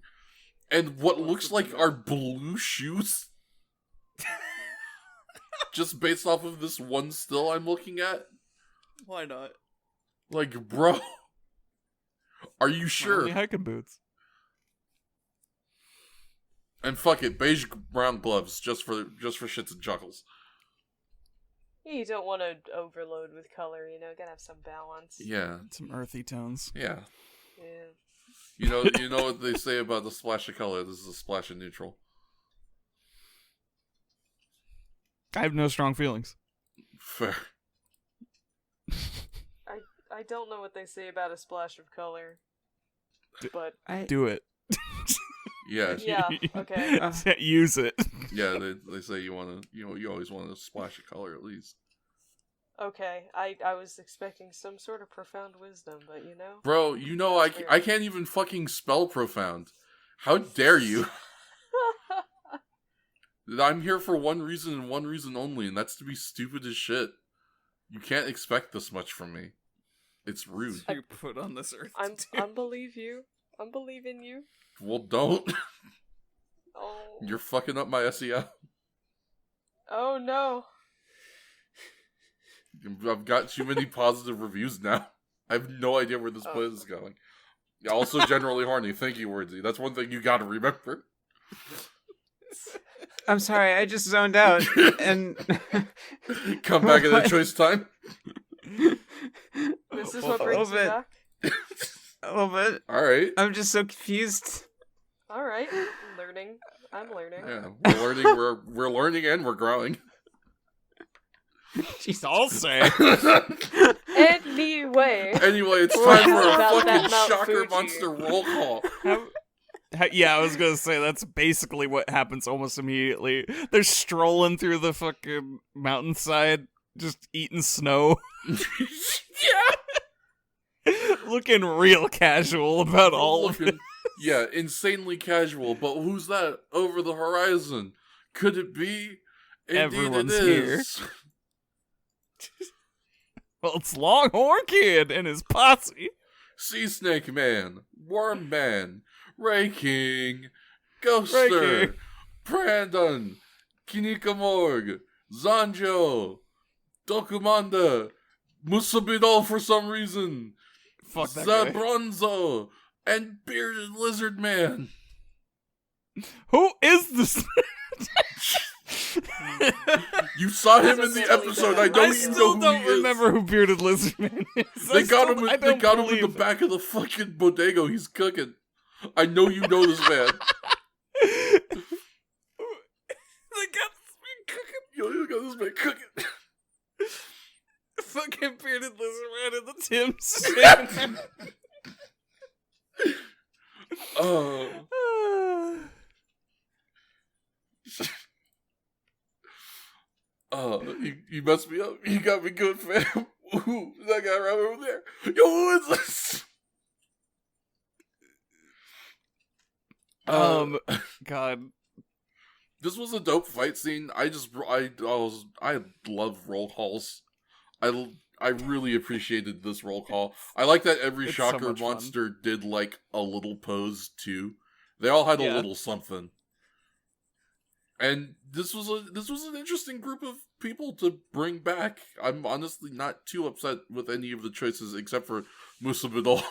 And what looks like are blue shoes? Just based off of this one still I'm looking at? Why not? Like, bro. Are you sure? Only hiking boots. And fuck it, beige brown gloves, just for shits and chuckles. Yeah, you don't want to overload with color, gotta have some balance. Yeah. Some earthy tones. Yeah. Yeah. You know what they say about the splash of color? This is a splash of neutral. I have no strong feelings. Fair. I don't know what they say about a splash of color, but do it. Yeah. Yeah. Okay. Use it. Yeah, they say you always want a splash of color at least. Okay, I was expecting some sort of profound wisdom, but Bro, I can't even fucking spell profound. How dare you? I'm here for one reason and one reason only, and that's to be stupid as shit. You can't expect this much from me. It's rude. You're put on this earth. I believe you. I'm believing you. Well, don't. Oh. You're fucking up my SEO. Oh, no. I've got too many positive reviews now. I have no idea where this place is going. Also generally horny. Thank you, Wordsy. That's one thing you gotta remember. I'm sorry, I just zoned out. And come back at a choice time. This is what brings you back? A little bit. Alright. I'm just so confused. Alright. Learning. I'm learning. Yeah, we're learning and we're growing. She's all say. Anyway, it's time for a about fucking that shocker Fuji. monster roll call. Yeah, I was gonna say that's basically what happens almost immediately. They're strolling through the fucking mountainside, just eating snow. Yeah, looking real casual about all of it. Yeah, insanely casual. But who's that over the horizon? Could it be? Indeed Everyone's it is. here. Well, it's Longhorn Kid and his posse. Sea Snake Man, Worm Man, Ray King, Ghoster, Brandon, Kinikamorg, Zanjo, Dokumanda, Musabidol for some reason, Fuck that guy. Zabronzo, and Bearded Lizard Man. Who is this? You saw him in the episode. I know I you still know who don't he is. remember who Bearded Lizard Man is. They got him in the back of the fucking bodega. He's cooking. I know you know this man. They got this man cooking. Yo, you got this man cooking. Fucking Bearded Lizard Man in the Tim's. You messed me up. You got me good, fam. Ooh, that guy right over there. Yo, who is this? God. This was a dope fight scene. I love roll calls. I really appreciated this roll call. I like that every It's shocker so much monster did like a little pose too. They all had a little something. And this was an interesting group of people to bring back. I'm honestly not too upset with any of the choices except for Musabidol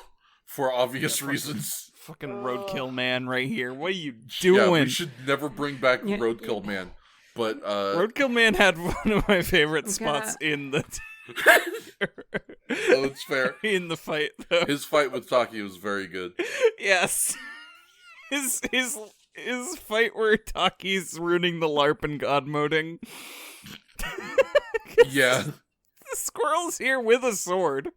for obvious reasons. Fucking Roadkill Man right here. What are you doing? Yeah, we should never bring back Roadkill Man. But Roadkill Man had one of my favorite spots in the oh, it's fair. In the fight though. His fight with Taki was very good. Yes. His fight where Taki's ruining the LARP and God moding. Yeah. The squirrel's here with a sword.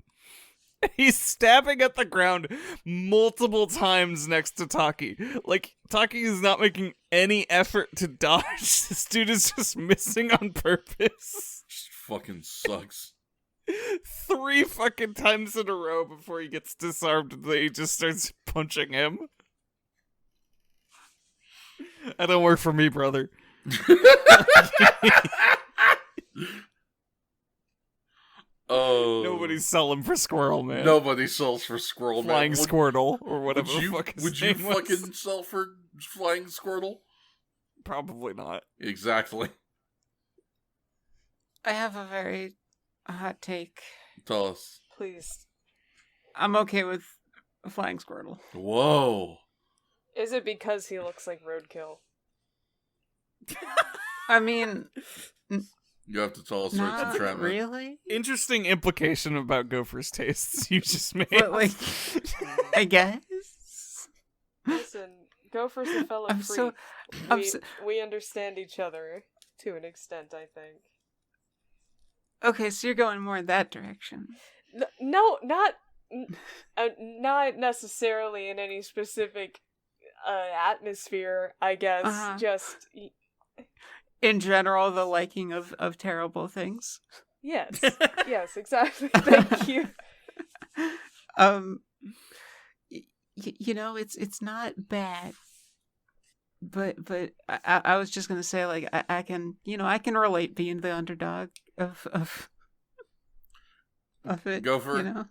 He's stabbing at the ground multiple times next to Taki. Like, Taki is not making any effort to dodge. This dude is just missing on purpose. Just fucking sucks. 3 fucking times in a row before he gets disarmed and then he just starts punching him. That don't work for me, brother. Oh, nobody's selling for Squirrel Man. Nobody sells for Squirrel Man. Flying Squirtle or whatever the fuck his Would you name was. fucking sell for Flying Squirtle? Probably not. Exactly. I have a very hot take. Tell us. Please. I'm okay with a Flying Squirtle. Whoa. Is it because he looks like Roadkill? I mean, you have to tell us where it's entrapment. Really? Interesting implication about Gopher's tastes you just made. But, like, I guess. Listen, Gopher's a fellow freak. We understand each other to an extent, I think. Okay, so you're going more in that direction. No, not necessarily in any specific atmosphere, I guess. Just in general, the liking of terrible things. Yes. Yes, exactly. Thank you. You know, it's not bad. But I was just gonna say, like, I can relate being the underdog of it. Gopher, you know?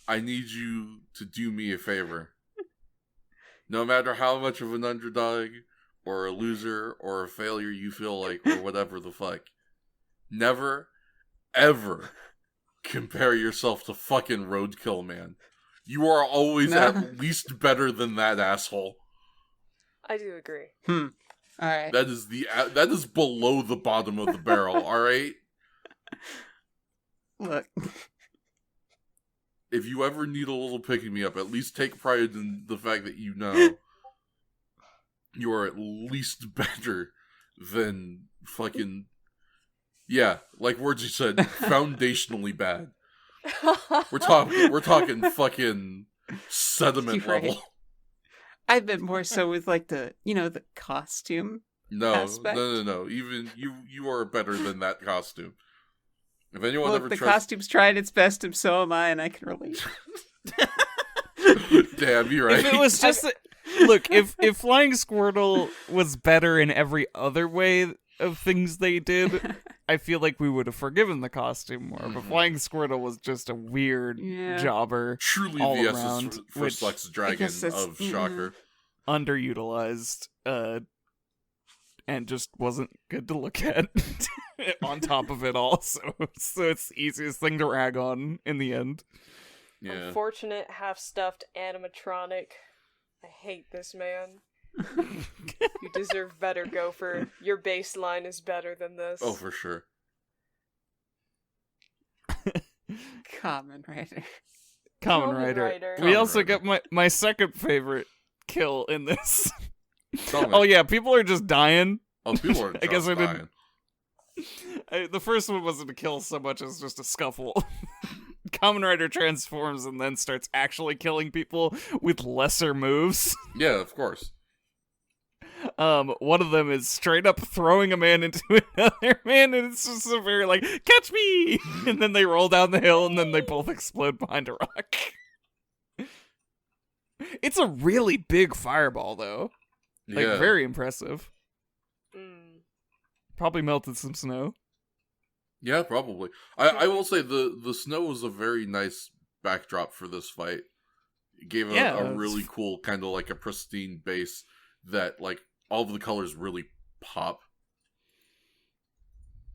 I need you to do me a favor. No matter how much of an underdog or a loser or a failure you feel like, or whatever the fuck, never, ever compare yourself to fucking Roadkill, man. You are always at least better than that asshole. I do agree. Alright. That is below the bottom of the barrel, alright? Look. If you ever need a little picking me up, at least take pride in the fact that you know you are at least better than fucking... Yeah, like Wordsy said, foundationally bad. We're talking fucking sediment level. I've been more so with like the costume aspect. No. Even you are better than that costume. If anyone Look, ever the costume's tried its best, and so am I, and I can relate. Damn, you're right. If it was just look, if Flying Squirtle was better in every other way of things they did, I feel like we would have forgiven the costume more. But Flying Squirtle was just a weird jobber. Truly all the around, essence for Slux's Dragon of Shocker. Underutilized, and just wasn't good to look at on top of it all. So it's the easiest thing to rag on in the end. Yeah. Unfortunate half-stuffed animatronic. I hate this man. You deserve better, Gopher. Your baseline is better than this. Oh, for sure. Kamen Rider. Kamen Rider. We also got my second favorite kill in this. Oh yeah, people are just dying. Oh, people are just I guess dying. The first one wasn't a kill so much as just a scuffle. Kamen Rider transforms and then starts actually killing people with lesser moves. Yeah, of course. One of them is straight up throwing a man into another man, and it's just a very like, catch me! And then they roll down the hill, and then they both explode behind a rock. It's a really big fireball, though. Like, very impressive. Probably melted some snow. Yeah, probably. I will say the snow was a very nice backdrop for this fight. It gave a really cool, kind of like a pristine base that, like, all of the colors really pop.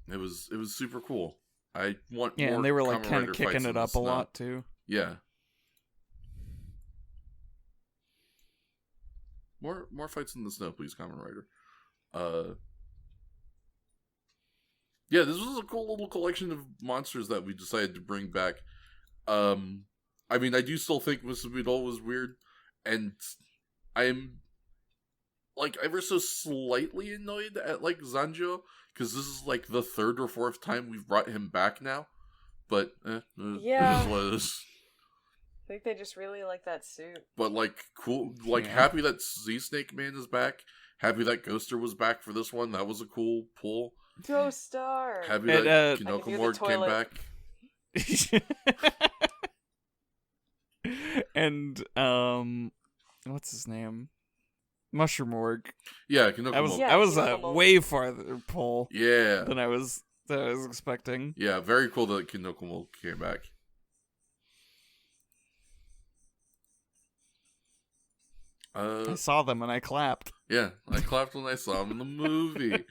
It was super cool. I want more and they were like Kamen kind Rider of kicking it up a lot too. Yeah. More fights in the snow, please, Kamen Rider. Yeah, this was a cool little collection of monsters that we decided to bring back. I mean, I do still think Musubido was weird, and I'm like ever so slightly annoyed at like Zanjo, because this is like the third or fourth time we've brought him back now. But it is what it is. I think they just really like that suit. But like cool, like happy that Z-Snake Man is back. Happy that Ghoster was back for this one. That was a cool pull. Ghoster. Happy that Kinoko Mord came back. And what's his name? Mushroom Org. Yeah, Kinoko Mord. That was a way farther pull. Yeah. Than I was expecting. Yeah, very cool that Kinoko Mord came back. I saw them and I clapped. Yeah, I clapped when I saw them in the movie.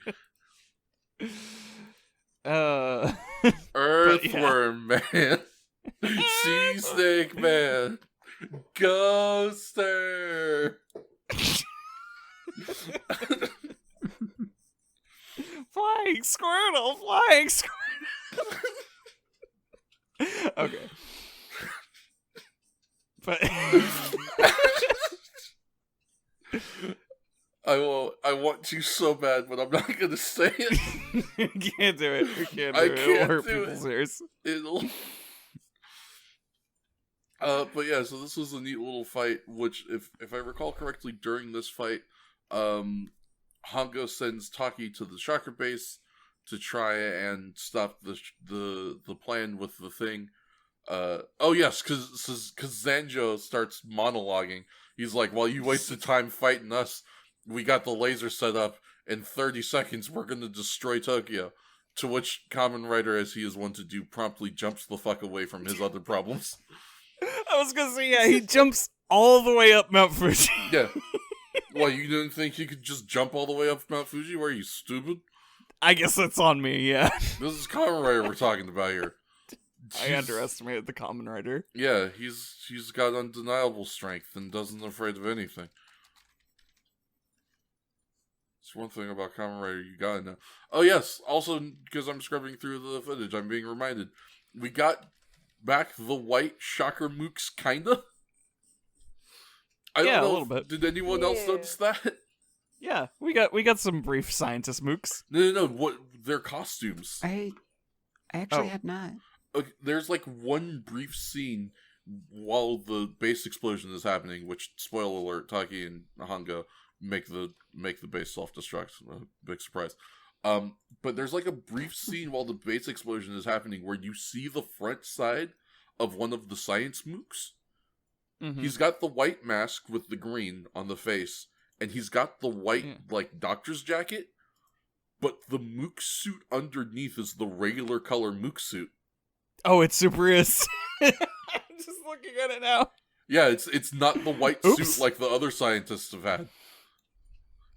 Earthworm Man, Sea Snake Man, Ghoster. Flying Squirtle, Flying Squirtle. Okay. But I want to so bad, but I'm not gonna say it. You can't do it. You can't do it. It'll hurt people's ears. It'll. But yeah, so this was a neat little fight, which, if I recall correctly, during this fight, Hongo sends Taki to the Shocker base to try and stop the plan with the thing. Oh yes, because Zanjo starts monologuing. He's like, while you wasted time fighting us, we got the laser set up. In 30 seconds, we're going to destroy Tokyo. To which Kamen Rider, as he is one to do, promptly jumps the fuck away from his other problems. I was going to say, yeah, he jumps all the way up Mount Fuji. Yeah. Well, you didn't think you could just jump all the way up Mount Fuji? Were you stupid? I guess that's on me, yeah. This is Kamen Rider we're talking about here. I underestimated the Kamen Rider. Yeah, he's got undeniable strength and doesn't afraid of anything. It's one thing about Kamen Rider you gotta know. Oh yes, also because I'm scrubbing through the footage, I'm being reminded we got back the white shocker mooks, kinda. I don't know, a little bit. Did anyone else notice that? Yeah, we got some brief scientist mooks. No. What their costumes? I actually had not. Okay, there's like one brief scene while the base explosion is happening, which, spoiler alert, Taki and Hanga make the base self-destruct. Big surprise. But there's like a brief scene while the base explosion is happening where you see the front side of one of the science mooks. Mm-hmm. He's got the white mask with the green on the face, and he's got the white like doctor's jacket, but the mook suit underneath is the regular color mook suit. Oh, it super is. I'm just looking at it now. Yeah, it's not the white suit like the other scientists have had.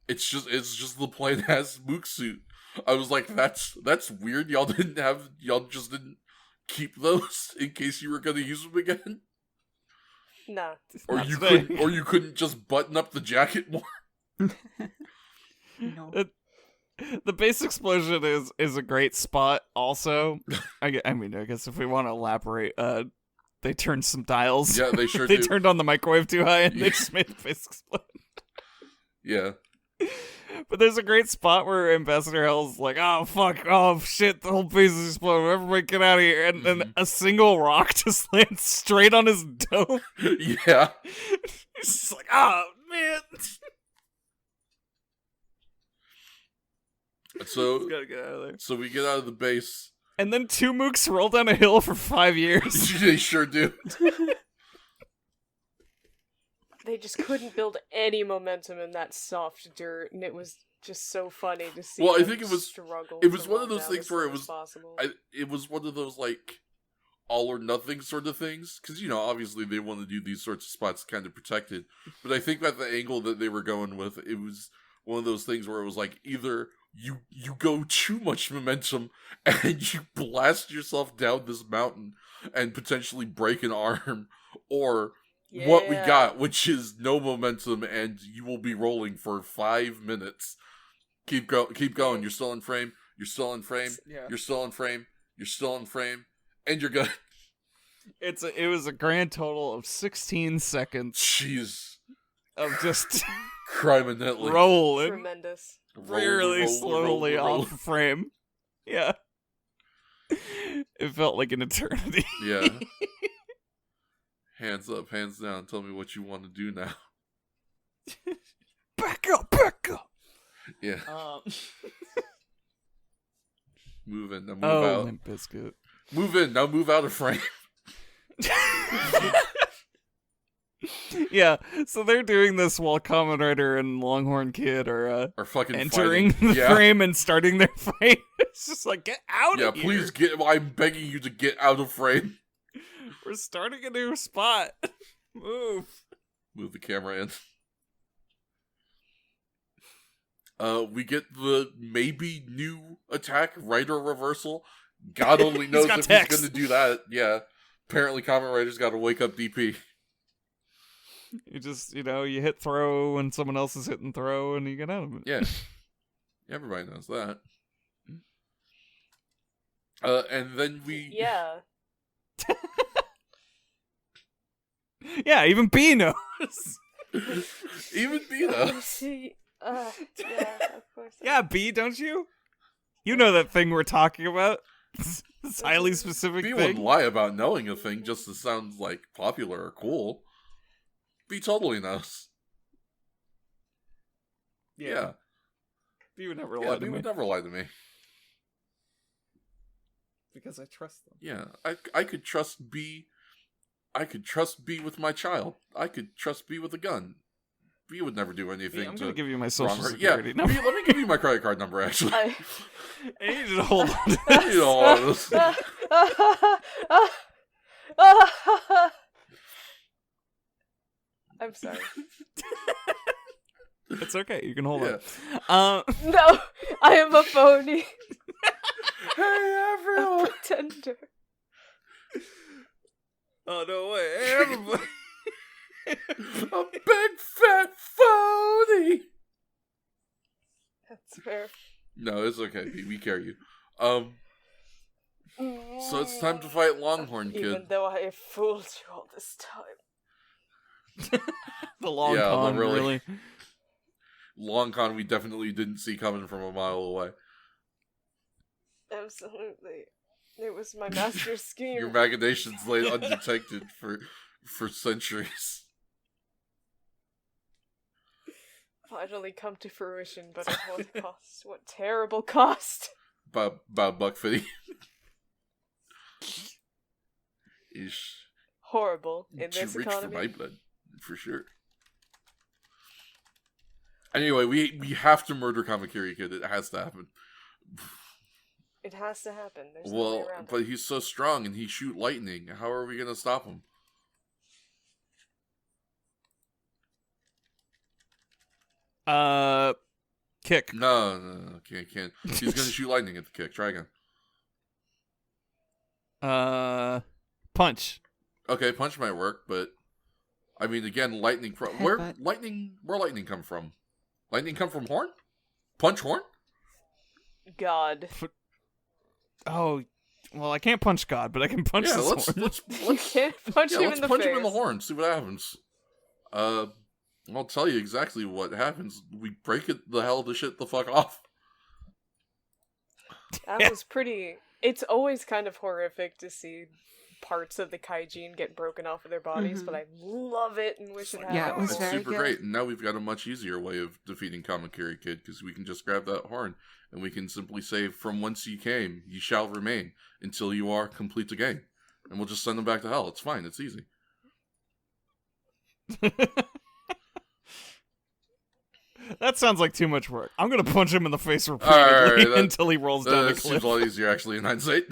It's just the plain ass mook suit. I was like, that's weird. Y'all just didn't keep those in case you were gonna use them again. Nah. Or you couldn't just button up the jacket more. No. The base explosion is a great spot. Also, I guess if we want to elaborate, they turned some dials. Yeah, they sure they do. turned on the microwave too high, and they just made the base explode. Yeah. But there's a great spot where Ambassador Hell's like, oh, fuck, oh, shit, the whole base is exploding, everybody get out of here, and then a single rock just lands straight on his dome. Yeah. He's just like, oh, man. So, gotta get out of there. So we get out of the base. And then 2 mooks roll down a hill for 5 years. They sure do. They just couldn't build any momentum in that soft dirt, and it was just so funny to see. Well, I think it was struggle. It was one of those things where it was possible. it was one of those like all or nothing sort of things, because obviously they want to do these sorts of spots kind of protected, but I think that the angle that they were going with, it was one of those things where it was like either you go too much momentum and you blast yourself down this mountain and potentially break an arm, or what we got, which is no momentum, and you will be rolling for 5 minutes. Keep going. You're still in frame. You're still in frame. Yeah. You're still in frame. You're still in frame, and you're good. It was a grand total of 16 seconds. Jeez. Of just criminally rolling. Tremendous. Really slowly off frame. Yeah. It felt like an eternity. Yeah. Hands up, hands down. Tell me what you want to do now. Back up. Yeah. Move in. Now move out. Limp Bizkit. Move in. Now move out of frame. Yeah. So they're doing this while Kamen Rider and Longhorn Kid are fucking entering fighting. the frame and starting their fight. It's just like, get out of here. Yeah, please I'm begging you to get out of frame. We're starting a new spot. Move the camera in. We get the maybe new attack, Rider reversal. God only knows if he's going to do that. Yeah. Apparently Kamen Rider's got to wake up DP. You just, you hit throw when someone else is hitting throw and you get out of it. Yeah. Everybody knows that. And then we... Yeah. Yeah, even B knows. Even B knows. Yeah, of course. Yeah, B, don't you? You know that thing we're talking about. This highly specific B thing. wouldn't lie about knowing a thing just to sound like popular or cool. B totally knows. Yeah. B would never lie to me. B would never lie to me. Because I trust them. Yeah, I could trust B. I could trust B with my child. I could trust B with a gun. B would never do anything. I'm going to give you my social security number. B, let me give you my credit card number, actually. I need you to hold on to I need to hold on to this. I'm sorry. It's okay. You can hold it. No, I am a phony. Hey, everyone! A pretender. Oh, no way. Hey, everybody. A big fat phony! That's fair. No, it's okay, Pete. We carry you. So it's time to fight Longhorn Kid. Even though I have fooled you all this time. The long con, really. Long con we definitely didn't see coming from a mile away. Absolutely. It was my master's scheme. Your machinations lay undetected for centuries. Finally come to fruition, but at what cost? What terrible cost! About $1.50. Ish. Horrible in this Too rich economy. for my blood, for sure. Anyway, we have to murder Kamakiri Kid. It has to happen. It has to happen. There's no way around but it. he's so strong and he shoot lightning. How are we gonna stop him? Kick. No, can't. He's gonna shoot lightning at the kick. Try again. Punch. Okay, punch might work, but I mean, again, lightning. Where lightning come from? Lightning come from horn? Punch horn? God. Oh, well, I can't punch God, but I can punch this horn. You can't punch him in the punch face. him in the horn. See what happens. I'll tell you exactly what happens. We break it the hell the shit the fuck off. That was pretty... It's always kind of horrific to see parts of the Kaijin get broken off of their bodies, but I love it and wish it happened. Yeah, it was It's very super good. great. And now we've got a much easier way of defeating Kamakiri Kid, because we can just grab that horn and we can simply say, "From whence you came, you shall remain until you are complete again." And we'll just send them back to hell. It's fine. It's easy. That sounds like too much work. I'm gonna punch him in the face repeatedly Right, until he rolls down the That cliff. seems a lot easier, actually, in hindsight.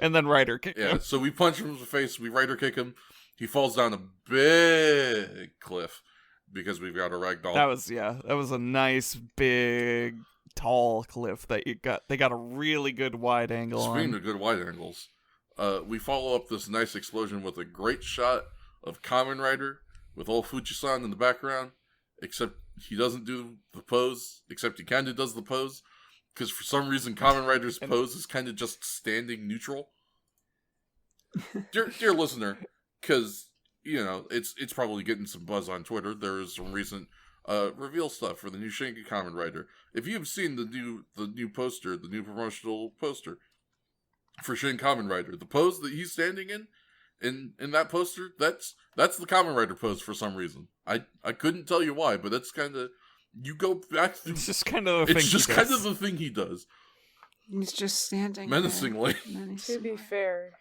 And then Rider kick Yeah, him. so we punch him in the face, we rider kick him, he falls down a big cliff because we've got a ragdoll. That was a nice, big, tall cliff that they got a really good wide angle Speaking on. of good wide angles, we follow up this nice explosion with a great shot of Kamen Rider with old Fujisan in the background, except he doesn't do the pose, except he kind of does the pose, because for some reason Kamen Rider's pose is kind of just standing neutral. Dear listener, because, you know, it's probably getting some buzz on Twitter. There is some recent reveal stuff for the new Shinki Kamen Rider. If you've seen the new poster, the new promotional poster for Shin Kamen Rider, the pose that he's standing in that poster, that's the Kamen Rider pose for some reason. I couldn't tell you why, but that's kind of, you go back through. It's just kind of the thing. It's just kind of the thing he does. He's just standing menacingly. To be fair,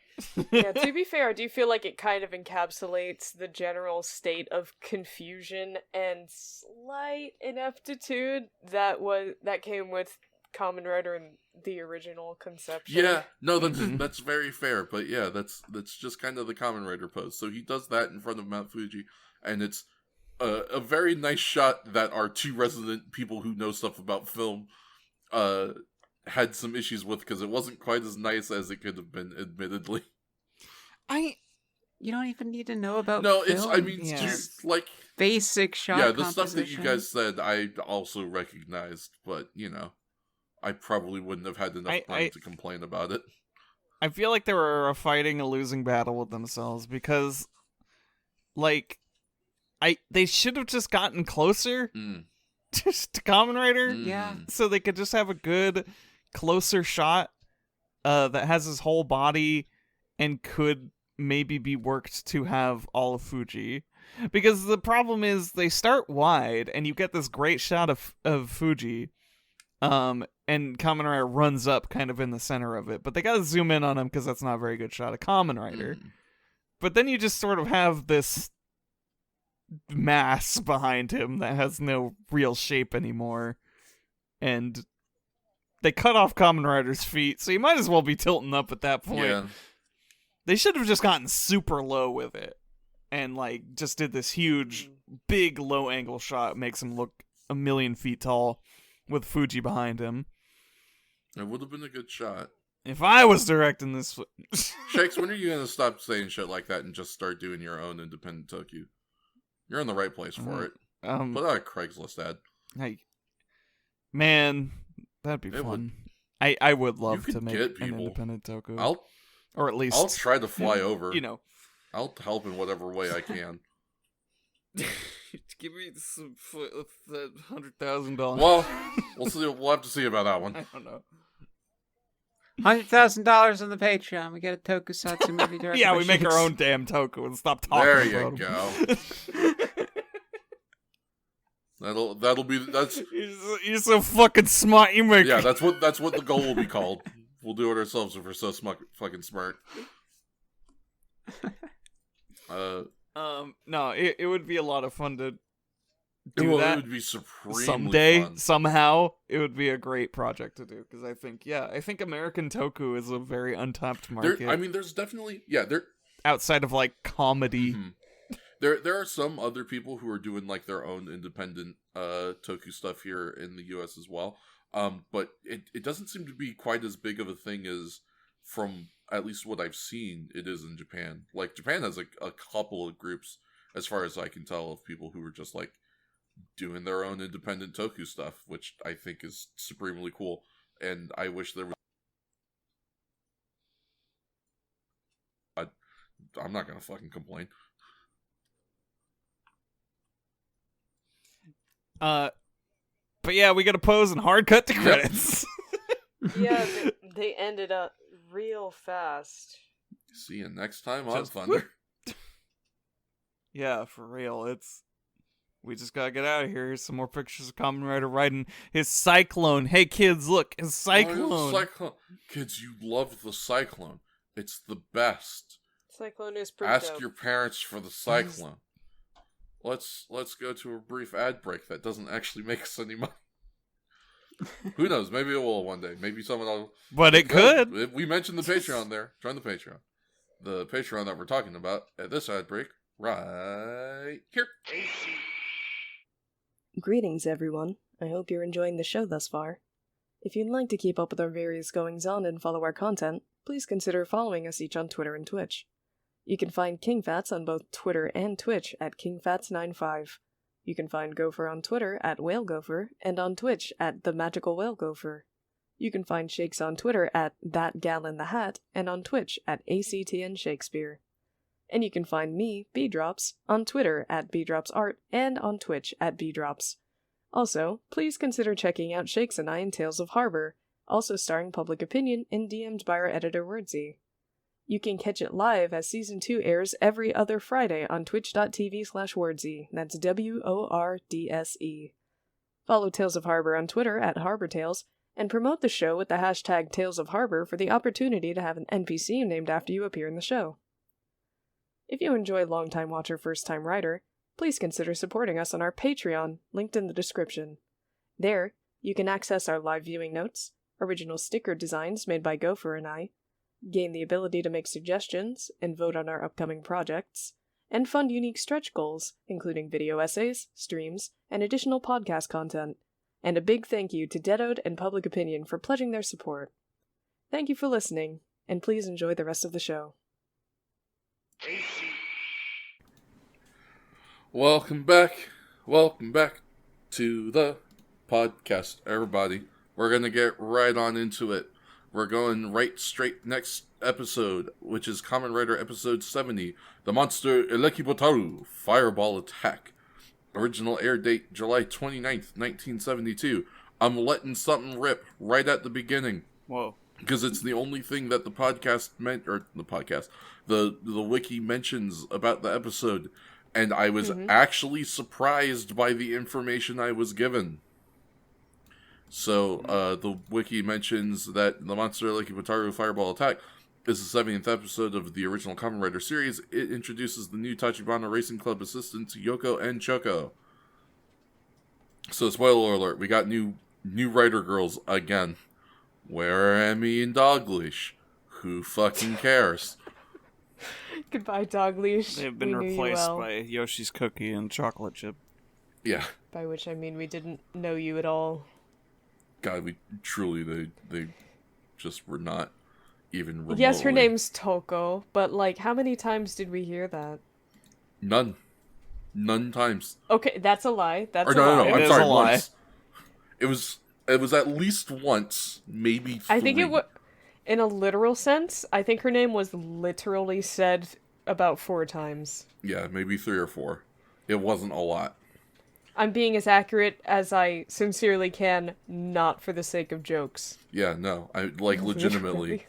I do feel like it kind of encapsulates the general state of confusion and slight ineptitude that came with Kamen Rider in the original conception. Yeah, no, that's very fair, but yeah, that's just kind of the Kamen Rider pose. So he does that in front of Mount Fuji, and it's a very nice shot that our two resident people who know stuff about film had some issues with, because it wasn't quite as nice as it could have been, admittedly. You don't even need to know about film. Yeah. Just like basic shot the composition. stuff that you guys said I also recognized, but, you know, I probably wouldn't have had enough time to complain about it. I feel like they were fighting a losing battle with themselves, because, like, they should have just gotten closer just to Kamen Rider. Yeah. So they could just have a good, closer shot that has his whole body and could maybe be worked to have all of Fuji. Because the problem is they start wide and you get this great shot of Fuji. And Kamen Rider runs up kind of in the center of it. But they gotta zoom in on him because that's not a very good shot of Kamen Rider. But then you just sort of have this mass behind him that has no real shape anymore. And they cut off Kamen Rider's feet, so you might as well be tilting up at that point. Yeah. They should have just gotten super low with it. and like just did this huge, big low angle shot, makes him look 1,000,000 feet tall with Fuji behind him. It would have been a good shot. If I was directing this... Shakes, when are you going to stop saying shit like that and just start doing your own independent Tokyo? You're in the right place for it. Put out a Craigslist ad. Hey, man, that'd be fun. I would love to make an independent Tokyo. Or at least... I'll try to fly over. You know. I'll help in whatever way I can. Give me some $100,000. Well, we'll have to see about that one. I don't know. $100,000 on the Patreon. We get a tokusatsu movie directed. Yeah, by we make Shakes. our own damn Toku and stop talking there about you them. Go. that'll be that's. You're so fucking smart. You make. Yeah, that's what the goal will be called. We'll do it ourselves if we're so fucking smart. No, it would be a lot of fun to do that. It would be supremely someday, fun. somehow, it would be a great project to do, because I think American Toku is a very untapped market. There's definitely outside of like comedy. Mm-hmm. There are some other people who are doing like their own independent Toku stuff here in the US as well. But it doesn't seem to be quite as big of a thing as, from at least what I've seen, it is in Japan. Like, Japan has a couple of groups, as far as I can tell, of people who are just like doing their own independent Toku stuff, which I think is supremely cool. And I wish there was... I'm not gonna fucking complain. But yeah, we got to pose and hard cut to credits. Yeah, they ended up real fast. See you next time on Thunder. Yeah, for real. We just gotta get out of here. Here's some more pictures of Kamen Rider riding his Cyclone. Hey kids, look, his Cyclone. Cyclone. Kids, you love the Cyclone. It's the best. Cyclone is pretty Ask dope. your parents for the Cyclone. Let's go to a brief ad break that doesn't actually make us any money. Who knows? Maybe it will one day. Maybe someone will. But it could. We mentioned the Patreon there. Join the Patreon. The Patreon that we're talking about at this ad break right here. Greetings, everyone. I hope you're enjoying the show thus far. If you'd like to keep up with our various goings-on and follow our content, please consider following us each on Twitter and Twitch. You can find KingFats on both Twitter and Twitch at KingFats95. You can find Gopher on Twitter at WhaleGopher and on Twitch at The Magical Whale Gopher. You can find Shakes on Twitter at ThatGalInTheHat and on Twitch at ACTN Shakespeare. And you can find me, Bdrops, on Twitter at BdropsArt and on Twitch at Bdrops. Also, please consider checking out Shakes and I in Tales of Harbor, also starring Public Opinion and DM'd by our editor Wordsy. You can catch it live as Season 2 airs every other Friday on twitch.tv/Wordsy. That's WORDSE. Follow Tales of Harbor on Twitter at HarborTales, and promote the show with the hashtag Tales of Harbor for the opportunity to have an NPC named after you appear in the show. If you enjoy Longtime Watcher First Time Writer, please consider supporting us on our Patreon, linked in the description. There, you can access our live viewing notes, original sticker designs made by Gopher and I, gain the ability to make suggestions and vote on our upcoming projects, and fund unique stretch goals, including video essays, streams, and additional podcast content. And a big thank you to Deadode and Public Opinion for pledging their support. Thank you for listening, and please enjoy the rest of the show. Welcome back to the podcast, everybody. We're gonna get right on into it. We're going right straight next episode, which is Kamen Rider episode 70, The Monster Elekibotaru, Fireball Attack. Original air date, July 29th, 1972. I'm letting something rip right at the beginning. Whoa. Because it's the only thing that the podcast the wiki mentions about the episode. And I was actually surprised by the information I was given. So, the wiki mentions that the Monster Elekibotaru Fireball Attack is the 70th episode of the original Kamen Rider series. It introduces the new Tachibana Racing Club assistants Yoko and Choco. So, spoiler alert, we got new Rider girls again. Where are Emmy and Dogleash? Who fucking cares? Goodbye, dog leash. They've been replaced by Yoshi's Cookie and Chocolate Chip. Yeah. By which I mean we didn't know you at all. God, they just were not even remotely. Yes, her name's Toko, but like, how many times did we hear that? None times. Okay, that's a lie. That's a lie. lie. I'm sorry, once. It was at least once, maybe 3. I think it was, in a literal sense, I think her name was literally said about 4 times. Yeah, maybe 3 or 4. It wasn't a lot. I'm being as accurate as I sincerely can, not for the sake of jokes. Yeah, no, I like legitimately.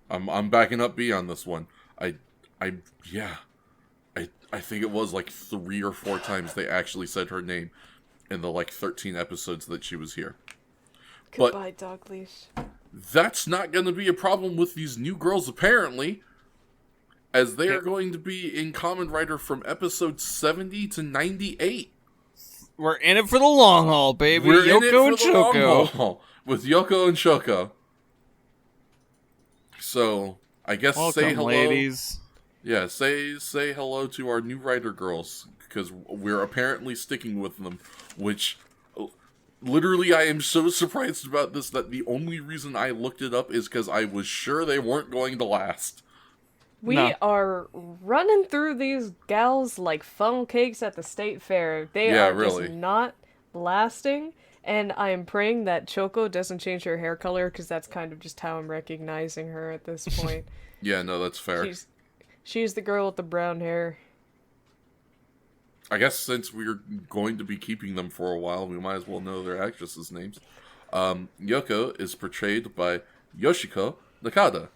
I'm backing up B on this one. I think it was like 3 or 4 times they actually said her name in the like 13 episodes that she was here. Goodbye, dog leash. That's not going to be a problem with these new girls apparently, as they are going to be in Kamen Rider from episode 70 to 98. We're in it for the long haul, baby. We're Yoko in it for and the Choco. long haul with Yoko and Choco. So, I guess Welcome, say hello. ladies. Yeah, say hello to our new Rider girls, because we're apparently sticking with them, which, literally, I am so surprised about this that the only reason I looked it up is because I was sure they weren't going to last. We are running through these gals like funnel cakes at the state fair. They are really just not lasting, and I am praying that Choco doesn't change her hair color, because that's kind of just how I'm recognizing her at this point. Yeah, no, that's fair. She's the girl with the brown hair. I guess since we're going to be keeping them for a while, we might as well know their actresses' names. Yoko is portrayed by Yoshiko Nakada,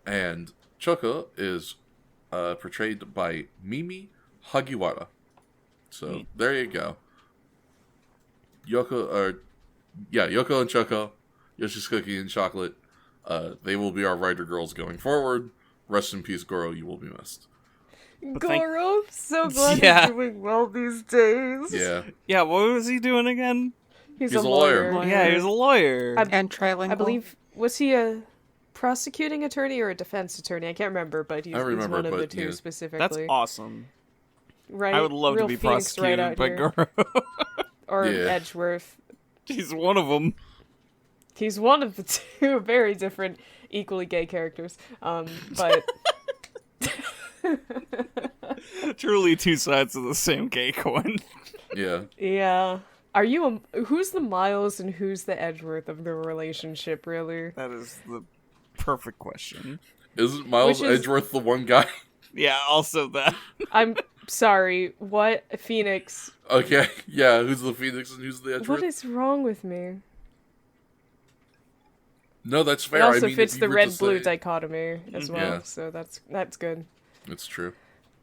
and Choco is portrayed by Mimi Hagiwara. So, there you go. Yoko and Choco, Yoshi's Cookie and Chocolate, they will be our Rider girls going forward. Rest in peace, Goro, you will be missed. Goro, so glad you're doing well these days. Yeah. Yeah, what was he doing again? He's a lawyer. Yeah, he was a lawyer. And trilingual. I believe, was he a prosecuting attorney or a defense attorney? I can't remember, but he's one of the two specifically. That's awesome. Right? I would love Real to be Phoenix prosecuted by Goro. Or Edgeworth. He's one of them. He's one of the two very different, equally gay characters. But... Truly 2 sides of the same gay coin. Yeah. Yeah. Are you who's the Miles and who's the Edgeworth of the relationship, really? That is the perfect question. Isn't Miles Edgeworth the one guy? Yeah, also that. I'm sorry, what? Phoenix. Okay, yeah, who's the Phoenix and who's the Edgeworth? What is wrong with me? No, that's fair. It also fits the red-blue dichotomy as well, so that's good. It's true.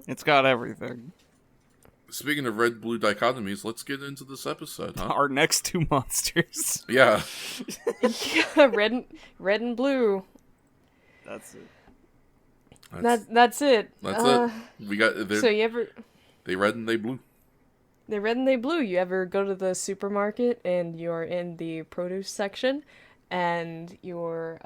It's got everything. Speaking of red-blue dichotomies, let's get into this episode, huh? Our next 2 monsters. Yeah. Yeah, red and blue. That's it. That's it. That's it. We got. So you ever? They red and they blue. They red and they blue. You ever go to the supermarket and you're in the produce section, and you're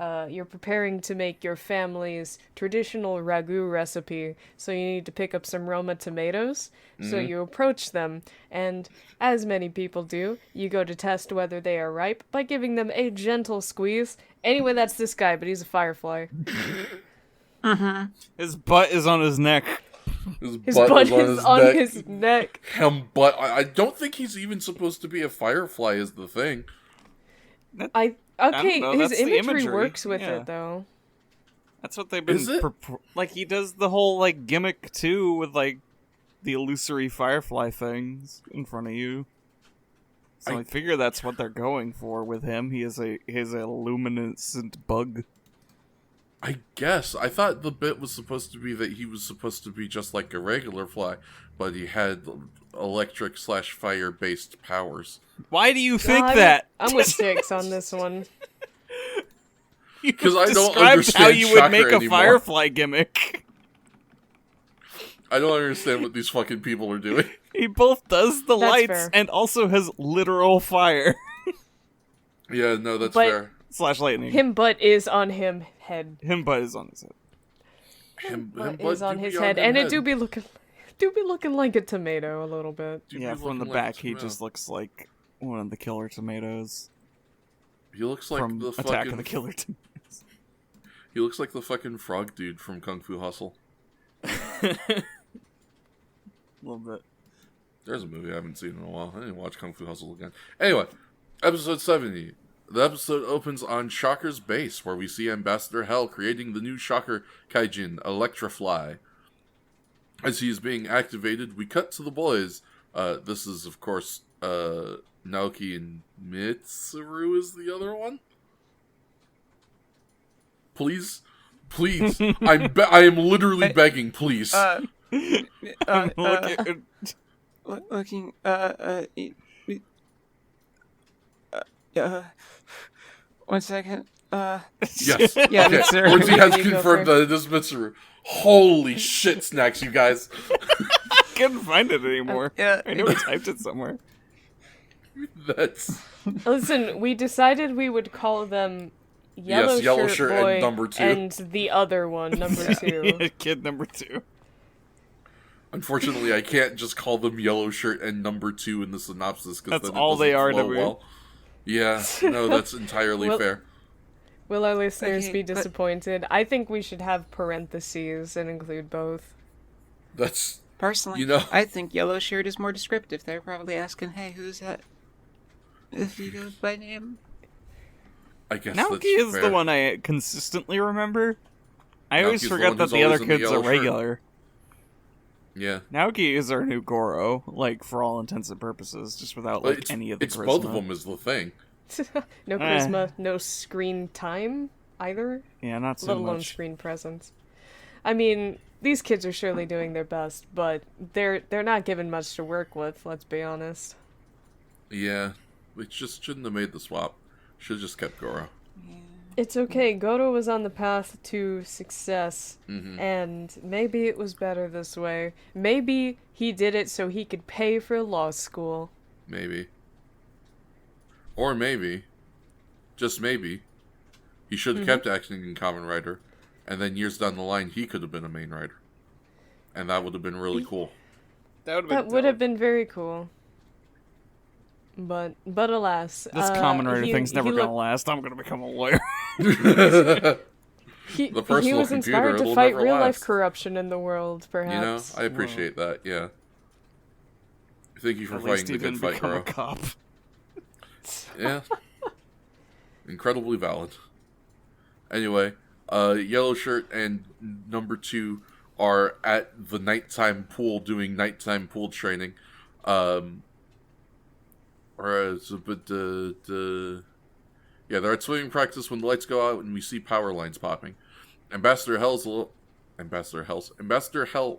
preparing to make your family's traditional ragu recipe, so you need to pick up some Roma tomatoes. Mm-hmm. So you approach them, and as many people do, you go to test whether they are ripe by giving them a gentle squeeze. Anyway, that's this guy, but he's a firefly. Uh-huh. His butt is on his neck. His butt is on his neck. But I don't think he's even supposed to be a firefly is the thing. His imagery works with it, though. That's what they've been... like, he does the whole, like, gimmick, too, with, like, the illusory firefly things in front of you. So I figure that's what they're going for with him. He is a luminescent bug. I guess. I thought the bit was supposed to be that he was supposed to be just like a regular fly, but he had electric/fire-based powers. Why do you think that? I'm with 6 on this one. Because I don't understand how you would make anymore. A firefly gimmick. I don't understand what these fucking people are doing. He both does the lights fair. and also has literal fire. Yeah, no, that's fair. /lightning. Him butt is on him head. Him butt is on his head. is on his head, and it do be looking like a tomato a little bit. Yeah, from the back, he just looks like one of the killer tomatoes. He looks like from the Attack fucking... of the Killer Tomatoes. He looks like the fucking frog dude from Kung Fu Hustle. A little bit. There's a movie I haven't seen in a while. I need to watch Kung Fu Hustle again. Anyway, episode 70. The episode opens on Shocker's base, where we see Ambassador Hell creating the new Shocker Kaijin, Electrofly. As he is being activated, we cut to the boys. This is, of course, Naoki and Mitsuru is the other one. Please, I am literally begging. Please. Looking. One second. Yes. Yeah, okay. Mitsuru. Once he has You go confirmed that it is Mitsuru. Holy shit, snacks, you guys. I couldn't find it anymore. Yeah. I knew I typed it somewhere. That's... Listen, we decided we would call them Yellow Shirt Boy and number 2. and the other one, number 2. Yeah, kid number 2. Unfortunately, I can't just call them Yellow Shirt and number 2 in the synopsis, because That's all they are to me. Well. Yeah, no, that's entirely fair. Will our listeners Okay, be disappointed? I think we should have parentheses and include both. That's... Personally, You know- I think Yellow Shirt is more descriptive. They're probably asking, hey, who's that? If he goes by name. I guess Naoki that's is fair. the one I consistently remember. I always Naoki's the forget one that who's the other always in the kids are yellow shirt. regular. Yeah. Naoki is our new Goro, like, for all intents and purposes, just without, But like, any of the it's charisma. both of them is the thing. No charisma, no screen time either, Yeah, not so let alone much. screen presence. I mean, these kids are surely doing their best, but they're not given much to work with, let's be honest. Yeah. We just shouldn't have made the swap. Should have just kept Goro. It's okay, Goto was on the path to success, Mm-hmm. and maybe it was better this way. Maybe he did it so he could pay for law school. Maybe. Or maybe, just maybe, he should have kept acting in Kamen Rider, and then years down the line, he could have been a main rider. And that would have been really cool. That would have been very cool. But alas, This Kamen Rider thing's never gonna looked- last. I'm gonna become a lawyer. He The personal was computer, inspired to it'll fight never real life last. corruption in the world, You know, perhaps. I appreciate that, yeah. Thank you for At least fighting he the good didn't fight, become Goro. a cop. Yeah. Incredibly valid. Anyway, Yellow Shirt and number 2 are at the nighttime pool doing nighttime pool training. Yeah, they're at swimming practice when the lights go out and we see power lines popping. Ambassador Hell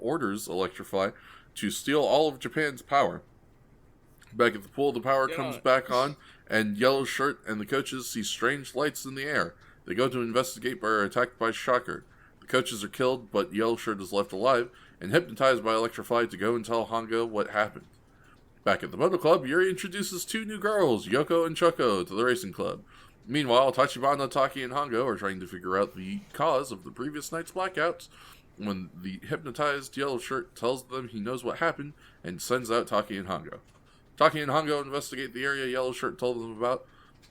orders Electrofly to steal all of Japan's power. Back at the pool, the power comes back on, and Yellow Shirt and the coaches see strange lights in the air. They go to investigate but are attacked by Shocker. The coaches are killed, but Yellow Shirt is left alive and hypnotized by Electrofly to go and tell Hongo what happened. Back at the Moto Club, Yuri introduces 2 new girls, Yoko and Choco, to the racing club. Meanwhile, Tachibana, Taki, and Hongo are trying to figure out the cause of the previous night's blackouts when the hypnotized Yellow Shirt tells them he knows what happened and sends out Taki and Hongo. Taki and Hongo investigate the area Yellow Shirt told them about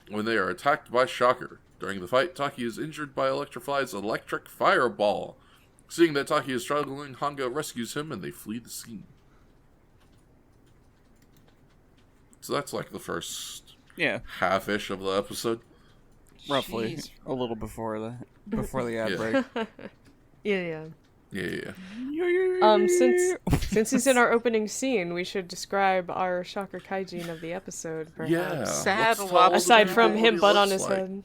when they are attacked by Shocker. During the fight, Taki is injured by Electrofly's electric fireball. Seeing that Taki is struggling, Hongo rescues him and they flee the scene. So that's like the first half-ish of the episode. Roughly. Jeez. A little before the ad Yeah. break. Yeah. Yeah. Since he's in our opening scene, we should describe our Shocker Kaijin of the episode, perhaps. Yeah. Sad Let's tell lobster. Aside the from people him what butt he on looks his like. head.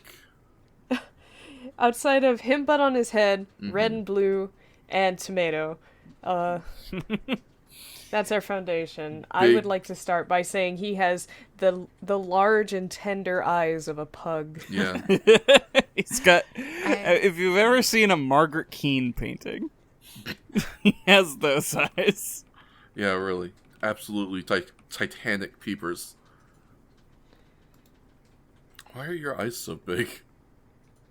Outside of him butt on his head, red and blue, and tomato. That's our foundation. I would like to start by saying he has the large and tender eyes of a pug. Yeah. He's got... if you've ever seen a Margaret Keane painting, he has those eyes. Yeah, really. Absolutely Titanic peepers. Why are your eyes so big?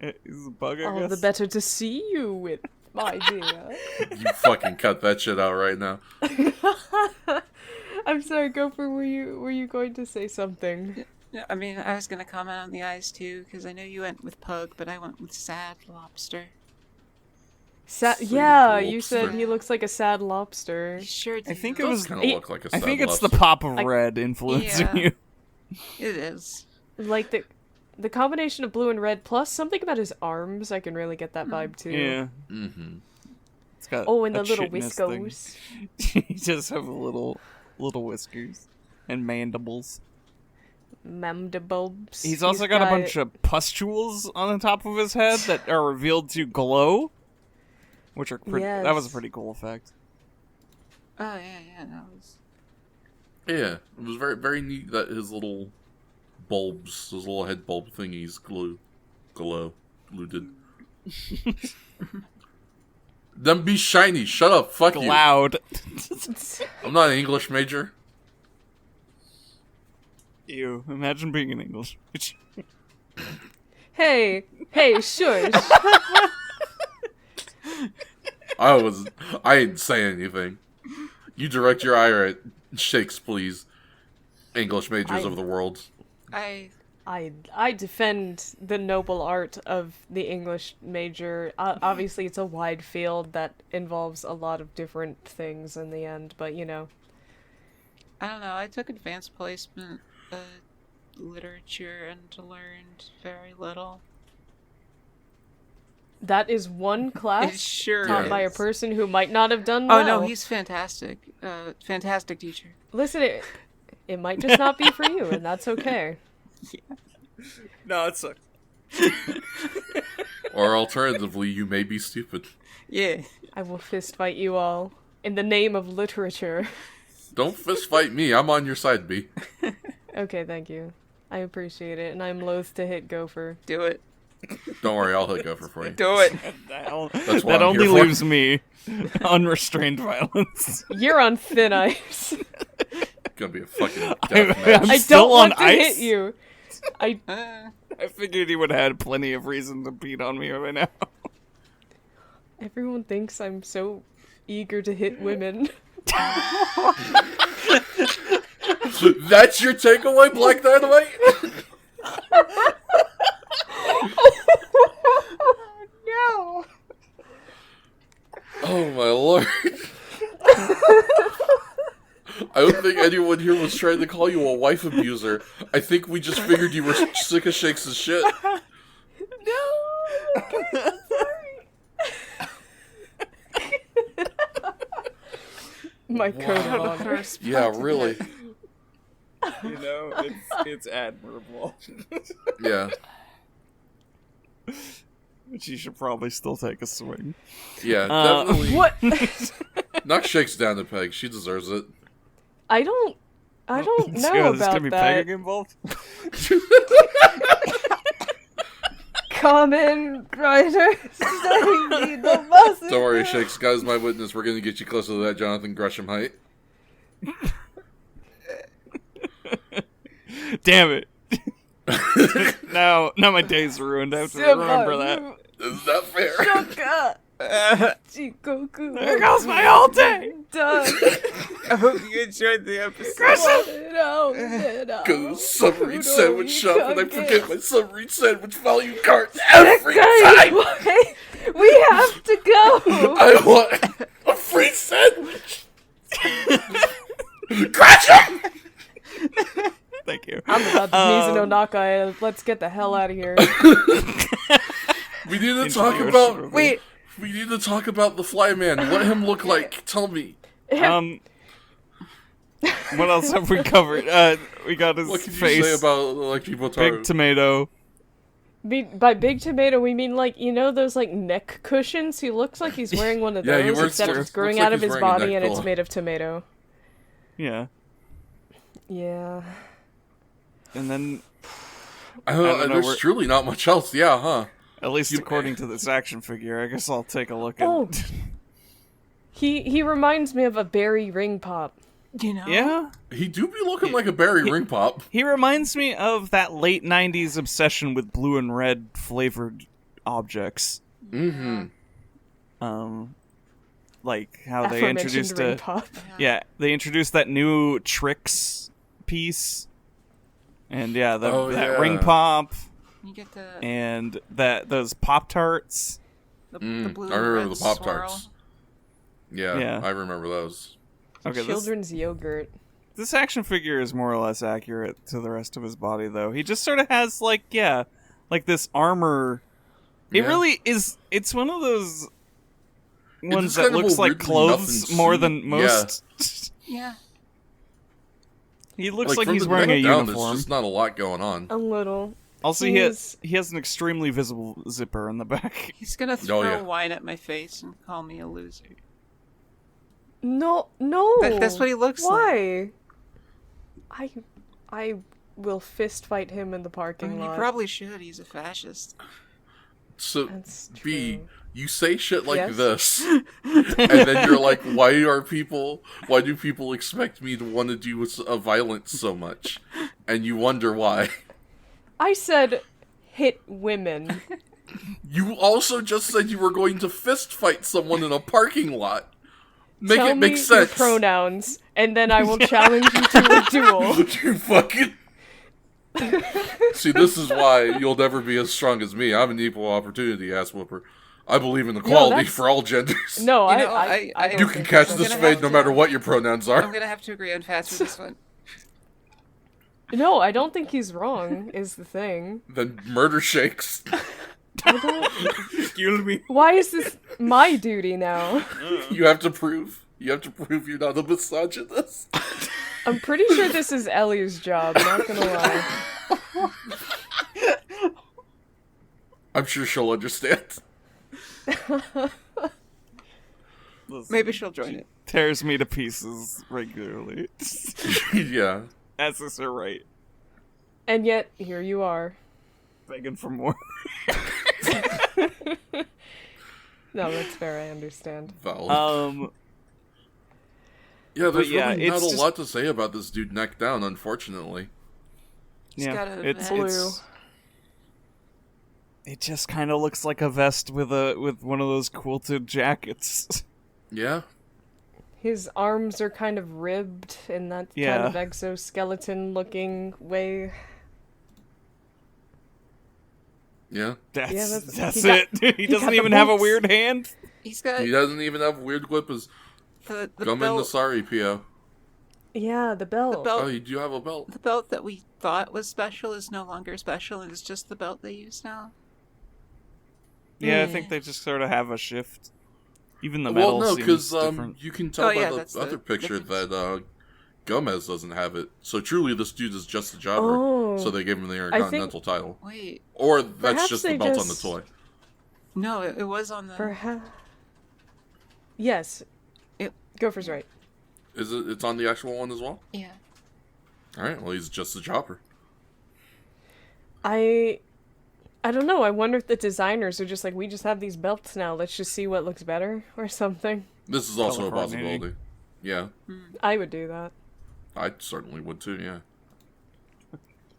He's a bug, I All guess. the better to see you with. my dear. You fucking cut that shit out right now. I'm sorry, Gopher, were you going to say something? Yeah, I mean, I was going to comment on the eyes, too, because I know you went with Pug, but I went with Sad Lobster. Yeah, you said he looks like a sad lobster. He sure do. I think it was... kind of look like a sad I think it's lobster. the pop of red influencing you. It is. Like the combination of blue and red, plus something about his arms, I can really get that vibe, too. Yeah. Mm-hmm. It's got and the little shitness whiskos. He just have little whiskers and mandibles. Mandibles. He's also got a bunch of pustules on the top of his head that are revealed to glow, which are Yes. That was a pretty cool effect. Oh, yeah, that was... Yeah, it was very, very neat that his little bulbs, his little head bulb thingies glued. Them be shiny. Shut up. Fuck you. Loud. I'm not an English major. Ew. Imagine being an English major. Hey, shush. I didn't say anything. You direct your ire at Shakes, please. English majors of the world. I defend the noble art of the English major. Obviously, it's a wide field that involves a lot of different things in the end, but you know. I don't know, I took advanced placement literature and learned very little. That is one class It sure taught is. by a person who might not have done Oh well. no, he's fantastic. Fantastic teacher. Listen, it might just not be for you, and that's okay. Yeah. No, it sucks. Or alternatively, you may be stupid. Yeah. I will fist fight you all in the name of literature. Don't fist fight me. I'm on your side, B. Okay, thank you. I appreciate it, and I'm loath to hit Gopher. Do it. Don't worry, I'll hit Gopher for you. Do it. That's what That I'm only here for. leaves me unrestrained violence. You're on thin ice. Gonna be a fucking death I'm match. I still don't want on to ice? hit you. I figured he would have had plenty of reason to beat on me right now. Everyone thinks I'm so eager to hit women. That's your takeaway, Black Dynamite? No. Oh my lord. I don't think anyone here was trying to call you a wife abuser. I think we just figured you were sick of Shakes' shit. No. Okay, sorry. My code of honor. Yeah, really. You know, it's admirable. Yeah. But you should probably still take a swing. Yeah, definitely. What? Knock Shakes down the peg. She deserves it. I don't know There's about gonna be that. pegging involved? Kamen Rider, save me the bus. Don't worry, Shakes. God is my witness. We're going to get you closer to that Jonathan Gresham height. Damn it. now my day's ruined. I have to remember that. Is that fair? Shoka. Jikoku. There goes my whole day. Done. I hope you enjoyed the episode. Go to submarine sandwich shop and I forget my submarine sandwich value card every time. We have to go. I want a free sandwich. Gresham! Thank you. I'm about to Mizuno Nakai. Let's get the hell out of here. We need to talk about... Wait. We need to talk about the fly man. What him look like? Tell me. What else have we covered? We got his What can face. you say about Electric Motaro? Big tomato. By big tomato, we mean like, you know those like neck cushions? He looks like he's wearing one of Yeah, he those, wears- except it's looks growing like out of he's his wearing a body neck and it's pillow. made of tomato. Yeah. Yeah. And then, I don't know, know, there's we're- truly not much else. Yeah, huh? at least according to this action figure, I guess I'll take a look at Oh. He reminds me of a berry ring pop. You know? Yeah? He do be looking like a berry ring pop. He reminds me of that late 90s obsession with blue and red flavored objects. Mm-hmm. like how they introduced ring pop. they introduced that new tricks piece, and that ring pop. You get and those Pop-Tarts. The blue I remember red the Pop-Tarts. Yeah, I remember those. Okay, children's yogurt. This action figure is more or less accurate to the rest of his body, though. He just sort of has like this armor. It really is. It's one of those ones that looks like clothes more than most. Yeah. He looks like he's wearing a uniform. There's just not a lot going on. A little. Also, he has an extremely visible zipper in the back. He's gonna throw wine at my face and call me a loser. No. That's what he looks like. Why? I will fist fight him in the parking lot. He probably should. He's a fascist. So, B, you say shit like this, and then you're like, why do people expect me to want to do violence so much? And you wonder why. I said hit women. You also just said you were going to fist fight someone in a parking lot. Tell me your pronouns, and then I will challenge you to a duel. You fucking... See, this is why you'll never be as strong as me. I'm an equal opportunity ass whooper. I believe in equality for all genders. No, I you can catch this fade no matter what your pronouns are. I'm gonna have to agree on fast for this one. No, I don't think he's wrong, is the thing. Then murder shakes. Excuse me. Why is this my duty now? You have to prove you're not a misogynist. I'm pretty sure this is Ellie's job, not gonna lie. I'm sure she'll understand. Maybe she'll join it. Tears me to pieces regularly. Yeah. As is her right. And yet, here you are. Begging for more. No, that's fair, I understand. Valid. Yeah, there's really not a lot to say about this dude neck down, unfortunately. It's blue. It just kind of looks like a vest with one of those quilted jackets. Yeah. His arms are kind of ribbed in that kind of exoskeleton-looking way. Yeah. That's it. He doesn't even have a weird hand. He doesn't even have weird whippers. The Come belt. in the sorry, P.O. Yeah, the belt. Oh, you do have a belt. The belt that we thought was special is no longer special, and it's just the belt they use now. Yeah, I think they just sort of have a shift. Even the metal seems different. You can tell by the other picture that Gomez doesn't have it. So truly, this dude is just a jobber. So they gave him the Intercontinental title. Wait. Or that's just the belt on the toy. No, it was on the... Yes. Gopher's right. Is it? It's on the actual one as well? Yeah. Alright, well, he's just a jobber. I don't know. I wonder if the designers are just like, we just have these belts now. Let's just see what looks better or something. This is also a possibility. Yeah. I would do that. I certainly would too, yeah.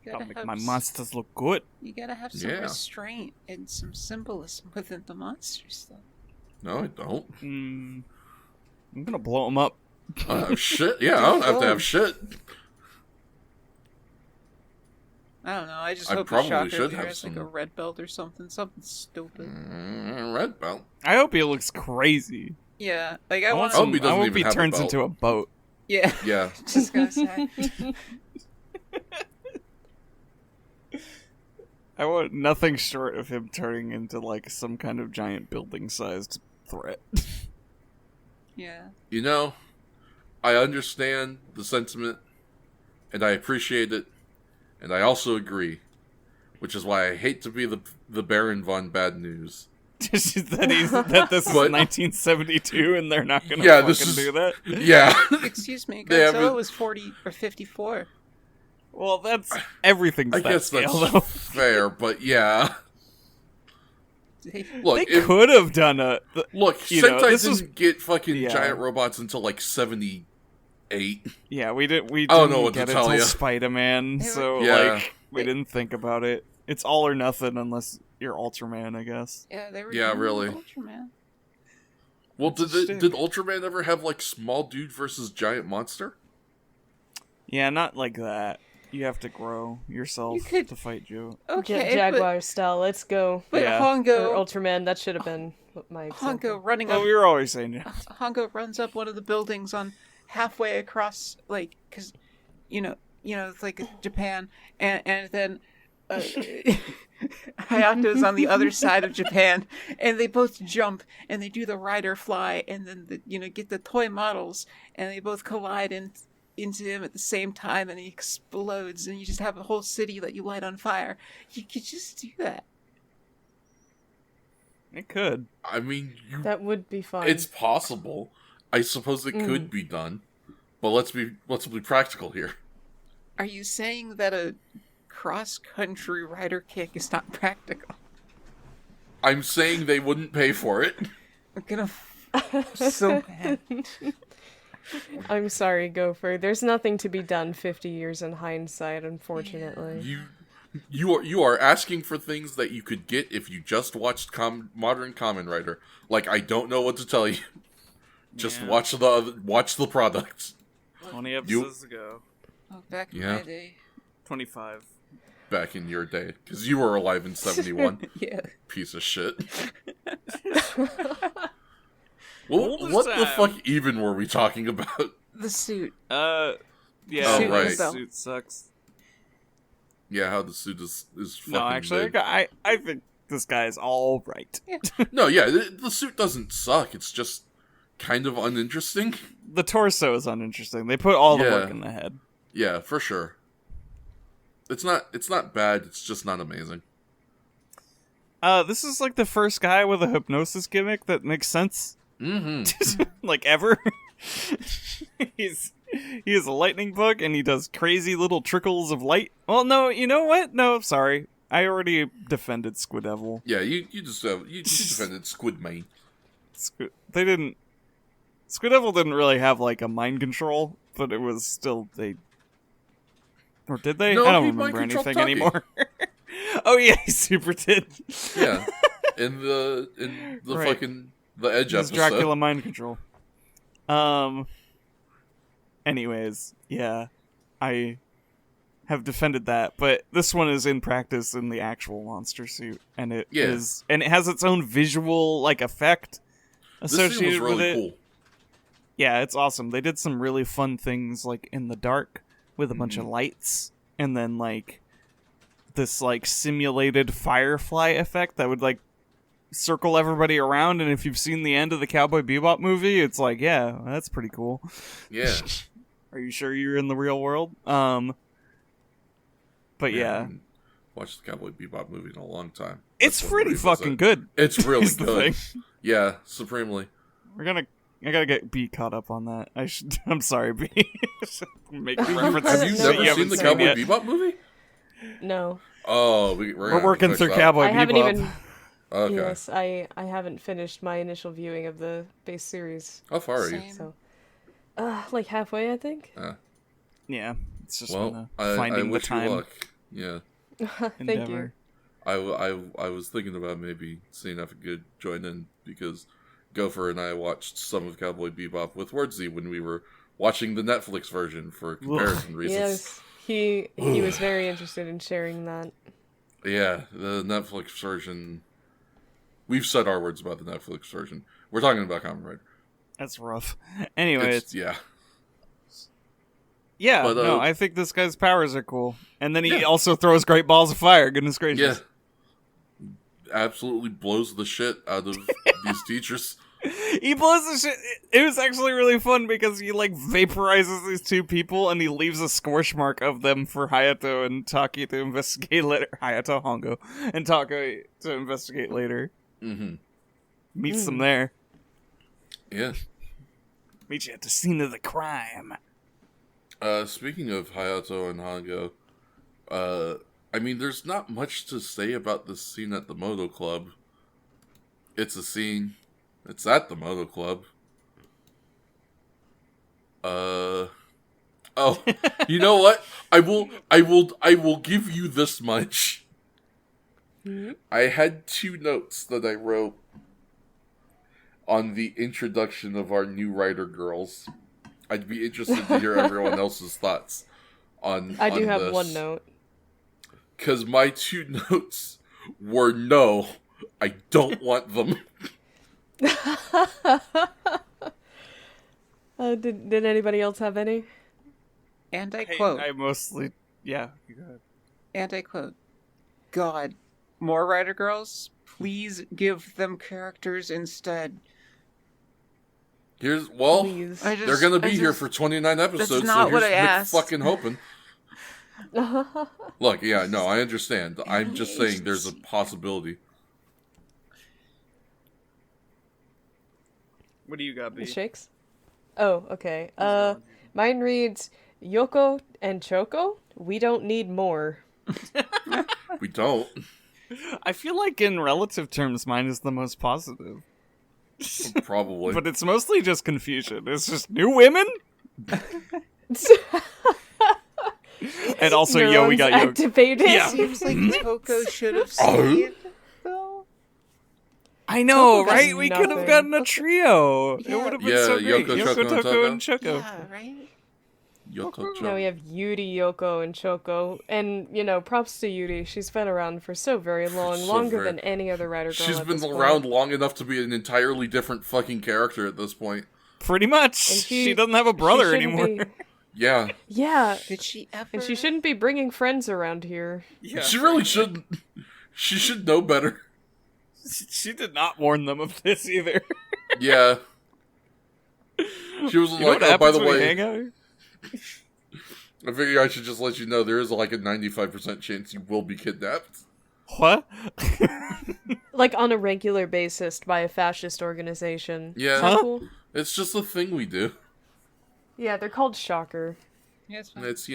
That'll make my monsters look good. You gotta have some restraint and some symbolism within the monsters, though. No, I don't. I'm gonna blow them up. I don't have shit. Yeah, I don't have to have shit. I don't know. I just hope Shocker has like a red belt or something. Something stupid. Red belt? I hope he looks crazy. Yeah. Like, I hope he turns into a boat. Yeah. Yeah. Just gonna say. I want nothing short of him turning into like some kind of giant building-sized threat. Yeah. You know, I understand the sentiment, and I appreciate it, and I also agree, which is why I hate to be the Baron von Bad News. that this is 1972 and they're not going to do that? Yeah. Excuse me, Godzilla was 40 or 54. Well, that's everything's I guess that's fair, but yeah. Look, they could have done Look, Sentai didn't get fucking giant robots until like 78. Yeah, we didn't know what get to it tell until you. Spider-Man, so we didn't think about it. It's all or nothing unless you're Ultraman, I guess. Yeah, they were really. Ultraman. Well, did Ultraman ever have, like, small dude versus giant monster? Yeah, not like that. You have to grow yourself to fight Joe. Okay, Jaguar style, let's go. But yeah. Hongo... Or Ultraman, that should have been my example. Hongo running up... Oh, you're always saying yeah. Hongo runs up one of the buildings on halfway across, like, because, it's like Japan, and then Hayato's on the other side of Japan, and they both jump, and they do the rider fly, and then, get the toy models, and they both collide into him at the same time, and he explodes, and you just have a whole city that you light on fire. You could just do that. It could. I mean, that would be fun. It's possible. I suppose it could be done, but let's be practical here. Are you saying that a cross-country rider kick is not practical? I'm saying they wouldn't pay for it. I'm gonna so bad. I'm sorry, Gopher. There's nothing to be done 50 years in hindsight, unfortunately. You are asking for things that you could get if you just watched modern Kamen Rider. Like, I don't know what to tell you. Just watch the product. 20 episodes ago. Oh, back in my day. 25. Back in your day, because you were alive in 71. Yeah. Piece of shit. What the fuck even were we talking about? The suit. Yeah. Oh, right. The suit sucks. Yeah, how the suit is fucking No, actually, big. I think this guy is all right. Yeah. No, yeah, the suit doesn't suck. It's just kind of uninteresting. The torso is uninteresting. They put all the work in the head. Yeah, for sure. It's not bad. It's just not amazing. This is like the first guy with a hypnosis gimmick that makes sense. Mm-hmm. Like ever. He is a lightning bug and he does crazy little trickles of light. Well, no, you know what? No, sorry. I already defended Squidevil. Yeah, you just defended Squid Mane. Squidevil didn't really have like a mind control, but it was still or did they? No, I don't he remember mind controlled anything anymore. Oh yeah, he super did. Yeah, in the right. fucking the Edge His episode. Dracula mind control. Anyways, yeah, I have defended that, but this one is in practice in the actual monster suit, and it has its own visual like effect associated this suit was really with it. Cool. Yeah, it's awesome. They did some really fun things like in the dark with a bunch of lights, and then like this like simulated firefly effect that would like circle everybody around, and if you've seen the end of the Cowboy Bebop movie, it's like, yeah, that's pretty cool. Yeah. Are you sure you're in the real world? But yeah. I haven't watched the Cowboy Bebop movie in a long time. It's pretty fucking good. It's really the good. thing. Yeah, supremely. I gotta get B caught up on that. I'm sorry, B. Make references. Have you never seen the Cowboy Bebop movie? No. Oh, we're working through Cowboy Bebop. I haven't even. Okay. Yes, I haven't finished my initial viewing of the base series. How far are you? So, like halfway, I think. Yeah, it's just finding the wish time. you luck. Yeah. Thank you. I was thinking about maybe seeing if I could join in, because Gopher and I watched some of Cowboy Bebop with Wordsy when we were watching the Netflix version for comparison reasons. Yes, he was very interested in sharing that. Yeah, the Netflix version. We've said our words about the Netflix version. We're talking about Kamen Rider. That's rough. Anyway, yeah. Yeah, but, no, I think this guy's powers are cool. And then he also throws great balls of fire, goodness gracious. Yeah. Absolutely blows the shit out of these teachers. He blows the shit. It was actually really fun because he like vaporizes these two people and he leaves a scorch mark of them for Hayato and Taki to investigate later. Hayato, Hongo, and Taka to investigate later. Mm-hmm. Meets them there. Yeah. Meet you at the scene of the crime. Speaking of Hayato and Hongo, I mean, there's not much to say about this scene at the Moto Club. It's a scene. It's at the Moto Club. Oh, you know what? I will give you this much. I had 2 notes that I wrote. on the introduction of our new writer girls. I'd be interested to hear everyone else's thoughts on I do have this. one note. Because my 2 notes were no, I don't want them. Did anybody else have any? And I quote. I mostly, yeah. You go ahead. And I quote, God, more writer girls? Please give them characters instead. They're gonna be here for 29 episodes, that's not so what I here's asked. fucking hoping. Look, yeah, no, I understand. I'm just saying there's a possibility. What do you got, B? Shakes? Oh, okay. Mine reads, Yoko and Choco, we don't need more. We don't. I feel like in relative terms, mine is the most positive. Probably. But it's mostly just confusion. It's just new women? And also, yo, we got Yoko. Activated. Yeah. Seems like Toko should have stayed, though. I know, Toko got right? We could have nothing. gotten a trio. Yeah. It would have been so great. Yoko, Toko, and Choco. Yeah, right? Yoko. Now we have Yuri, Yoko, and Choco. And, props to Yuri. She's been around for so very long. Longer than any other writer girl She's at been this around point. long enough to be an entirely different fucking character at this point. Pretty much. And She doesn't have a brother she shouldn't anymore. be- Yeah. Yeah. Did she ever? And she shouldn't be bringing friends around here. Yeah, She really shouldn't. She should know better. She did not warn them of this either. Yeah. She was You know like, what oh, by happens the when we way, hang out here? I figure I should just let you know there is like a 95% chance you will be kidnapped. What? Like on a regular basis by a fascist organization. Yeah. Is that Huh? cool? It's just a thing we do. Yeah, they're called Shocker. Yeah, it's fine. It's,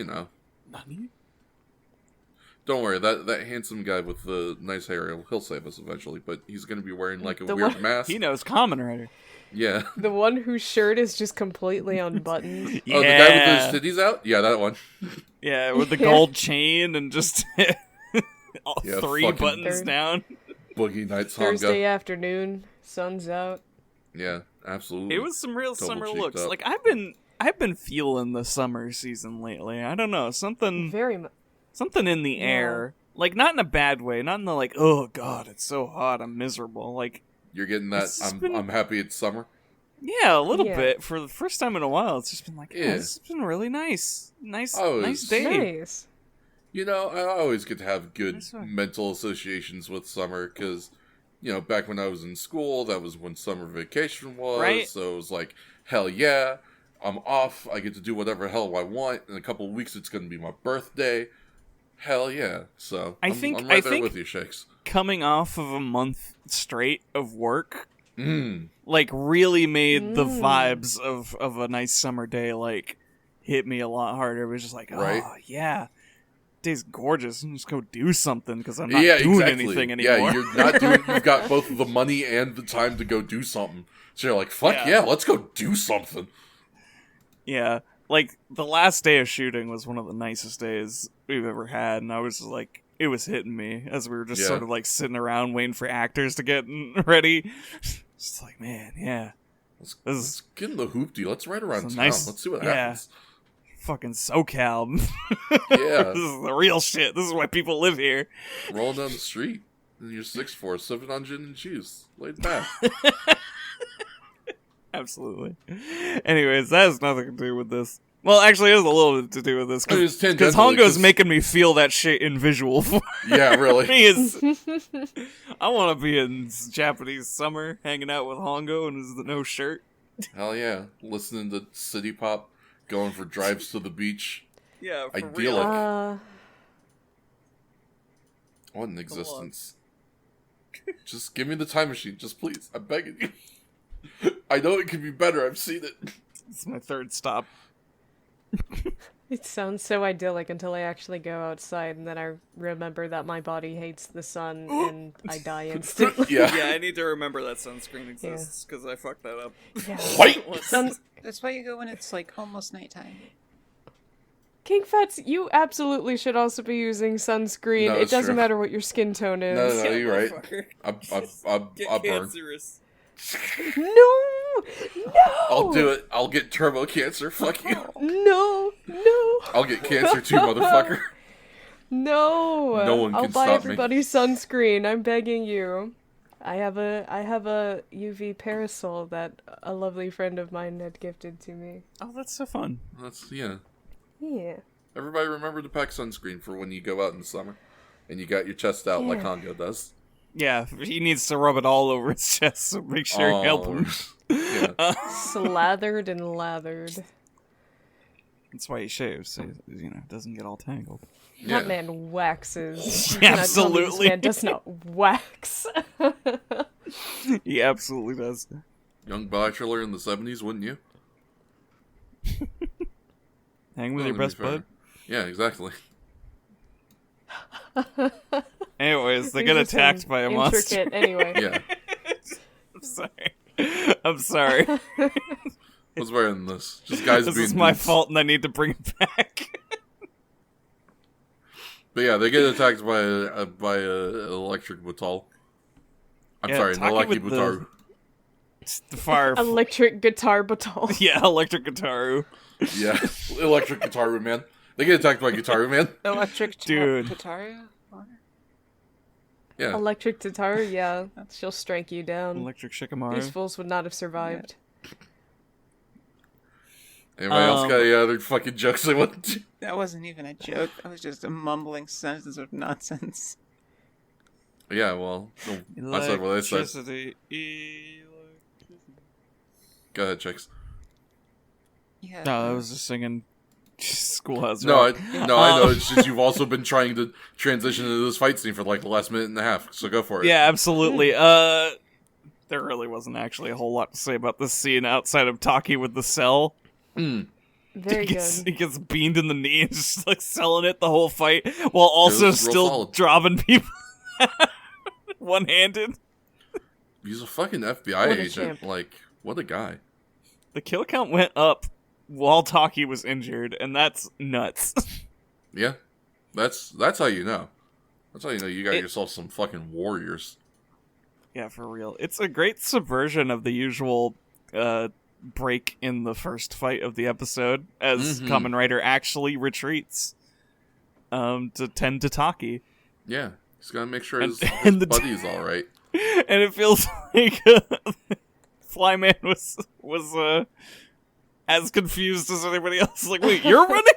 Don't worry, that handsome guy with the nice hair, he'll save us eventually, but he's going to be wearing like a The weird one- mask. He knows Kamen Rider. Yeah. The one whose shirt is just completely unbuttoned. Yeah. Oh, the guy with his titties out? Yeah, that one. Yeah, with the Yeah. gold chain and just all Yeah, 3 fucking- buttons down. Boogie Nights Thursday Honga. afternoon, sun's out. Yeah, absolutely. It was some real Double summer cheeked looks. up. Like I've been feeling the summer season lately. I don't know, something Very much. in the Yeah. air. Like not in a bad way, not in the like, oh god, it's so hot, I'm miserable. Like You're getting that, It's been- I'm happy it's summer. yeah, a little Yeah. bit. For the first time in a while, it's just been like, Yeah. this has been really nice. Nice it's day. Nice. You know, I always get to have good That's right. mental associations with summer because, back when I was in school, that was when summer vacation was. Right. So it was like, hell yeah, I'm off. I get to do whatever hell I want. In a couple of weeks, it's going to be my birthday. Hell yeah. So I I'm think- right I there think- with you, Shakes. Coming off of a month straight of work, Mm. like really made the vibes of a nice summer day like hit me a lot harder. It was just like, Right. oh yeah, day's gorgeous. I'm just go do something because I'm not Yeah, doing exactly. anything anymore. Yeah, you're not doing. You've got both the money and the time to go do something. So you're like, fuck yeah, let's go do something. Yeah, like the last day of shooting was one of the nicest days we've ever had, and I was just like, it was hitting me as we were just Yeah. sort of like sitting around waiting for actors to get ready. Just like, man, yeah, Let's This- get in the hoopty. Let's ride around It's town. a nice- Let's see what yeah. happens. fucking SoCal. Yeah. This is the real shit. This is why people live here. Rolling down the street in your 6'4", sipping on gin and juice. Laid back. Absolutely. Anyways, that has nothing to do with this. Well, actually, it has a little bit to do with this I mean, it's because tangentially, Hongo's making me feel that shit in visual form. Yeah, really. He is. I want to be in Japanese summer, hanging out with Hongo and his no shirt. Hell yeah. Listening to city pop, going for drives to the beach. Yeah, for Idyllic. real. What an existence. Just give me the time machine, just please. I'm begging you. I know it could be better, I've seen it. It's my third stop. It sounds so idyllic until I actually go outside and then I remember that my body hates the sun and I die instantly. Yeah. Yeah, I need to remember that sunscreen exists because I fucked that up. Yeah. White! That's why you go when it's like almost nighttime. King Fats, you absolutely should also be using sunscreen. No, it it's doesn't true. matter what your skin tone is. No, you're right. Motherfucker. I'll Get burn. cancerous. No! I'll do it. I'll get turbo cancer. Fuck you. No! I'll get cancer too, motherfucker. No! No one can I'll buy stop everybody sunscreen. I'm begging you. I have a UV parasol that a lovely friend of mine had gifted to me. Oh, that's so fun. Yeah. Yeah. Everybody remember to pack sunscreen for when you go out in the summer. And you got your chest out like Hongo does. Yeah, he needs to rub it all over his chest, so make sure you help him. Yeah. Slathered and lathered. That's why he shaves, so it doesn't get all tangled. That man waxes. Absolutely. This man does not wax. He absolutely does. Young bachelor in the 70s, wouldn't you? Hang with your best bud. Yeah, exactly. Anyways, they get attacked by a monster. Anyway. Yeah. I'm sorry. What's wearing this? Just guys this being is my dudes. fault and I need to bring it back. But yeah, they get attacked by a electric Butal. I'm sorry, an Lucky Butaru. The fire. Electric guitar baton. Yeah, electric Gitaru. Yeah, electric Gitaru man. They get attacked by Gitaru man. Electric Dude. Gitaru? Yeah. Electric guitar, yeah. She'll strike you down. Electric Shikamaru. These fools would not have survived. Anybody else got any other fucking jokes they want to? That wasn't even a joke. That was just a mumbling sentence of nonsense. Yeah, well, I said what I said. Go ahead, chicks. Yeah. No, I was just singing Schoolhouse No, Rock. I know. It's just you've also been trying to transition into this fight scene for like the last minute and a half. So go for it. Yeah, absolutely. There really wasn't actually a whole lot to say about this scene outside of Taki with the cell. Very He good. gets beamed in the knee and just like selling it the whole fight while also still dropping people one-handed. He's a fucking FBI What a agent. champ. Like, what a guy. The kill count went up while Taki was injured, and that's nuts. Yeah, that's how you know. That's how you know you got yourself some fucking warriors. Yeah, for real. It's a great subversion of the usual break in the first fight of the episode, as Kamen Rider actually retreats to tend to Taki. Yeah, he's gotta make sure his buddy's all right. And it feels like Flyman was as confused as anybody else. Like, wait, you're running?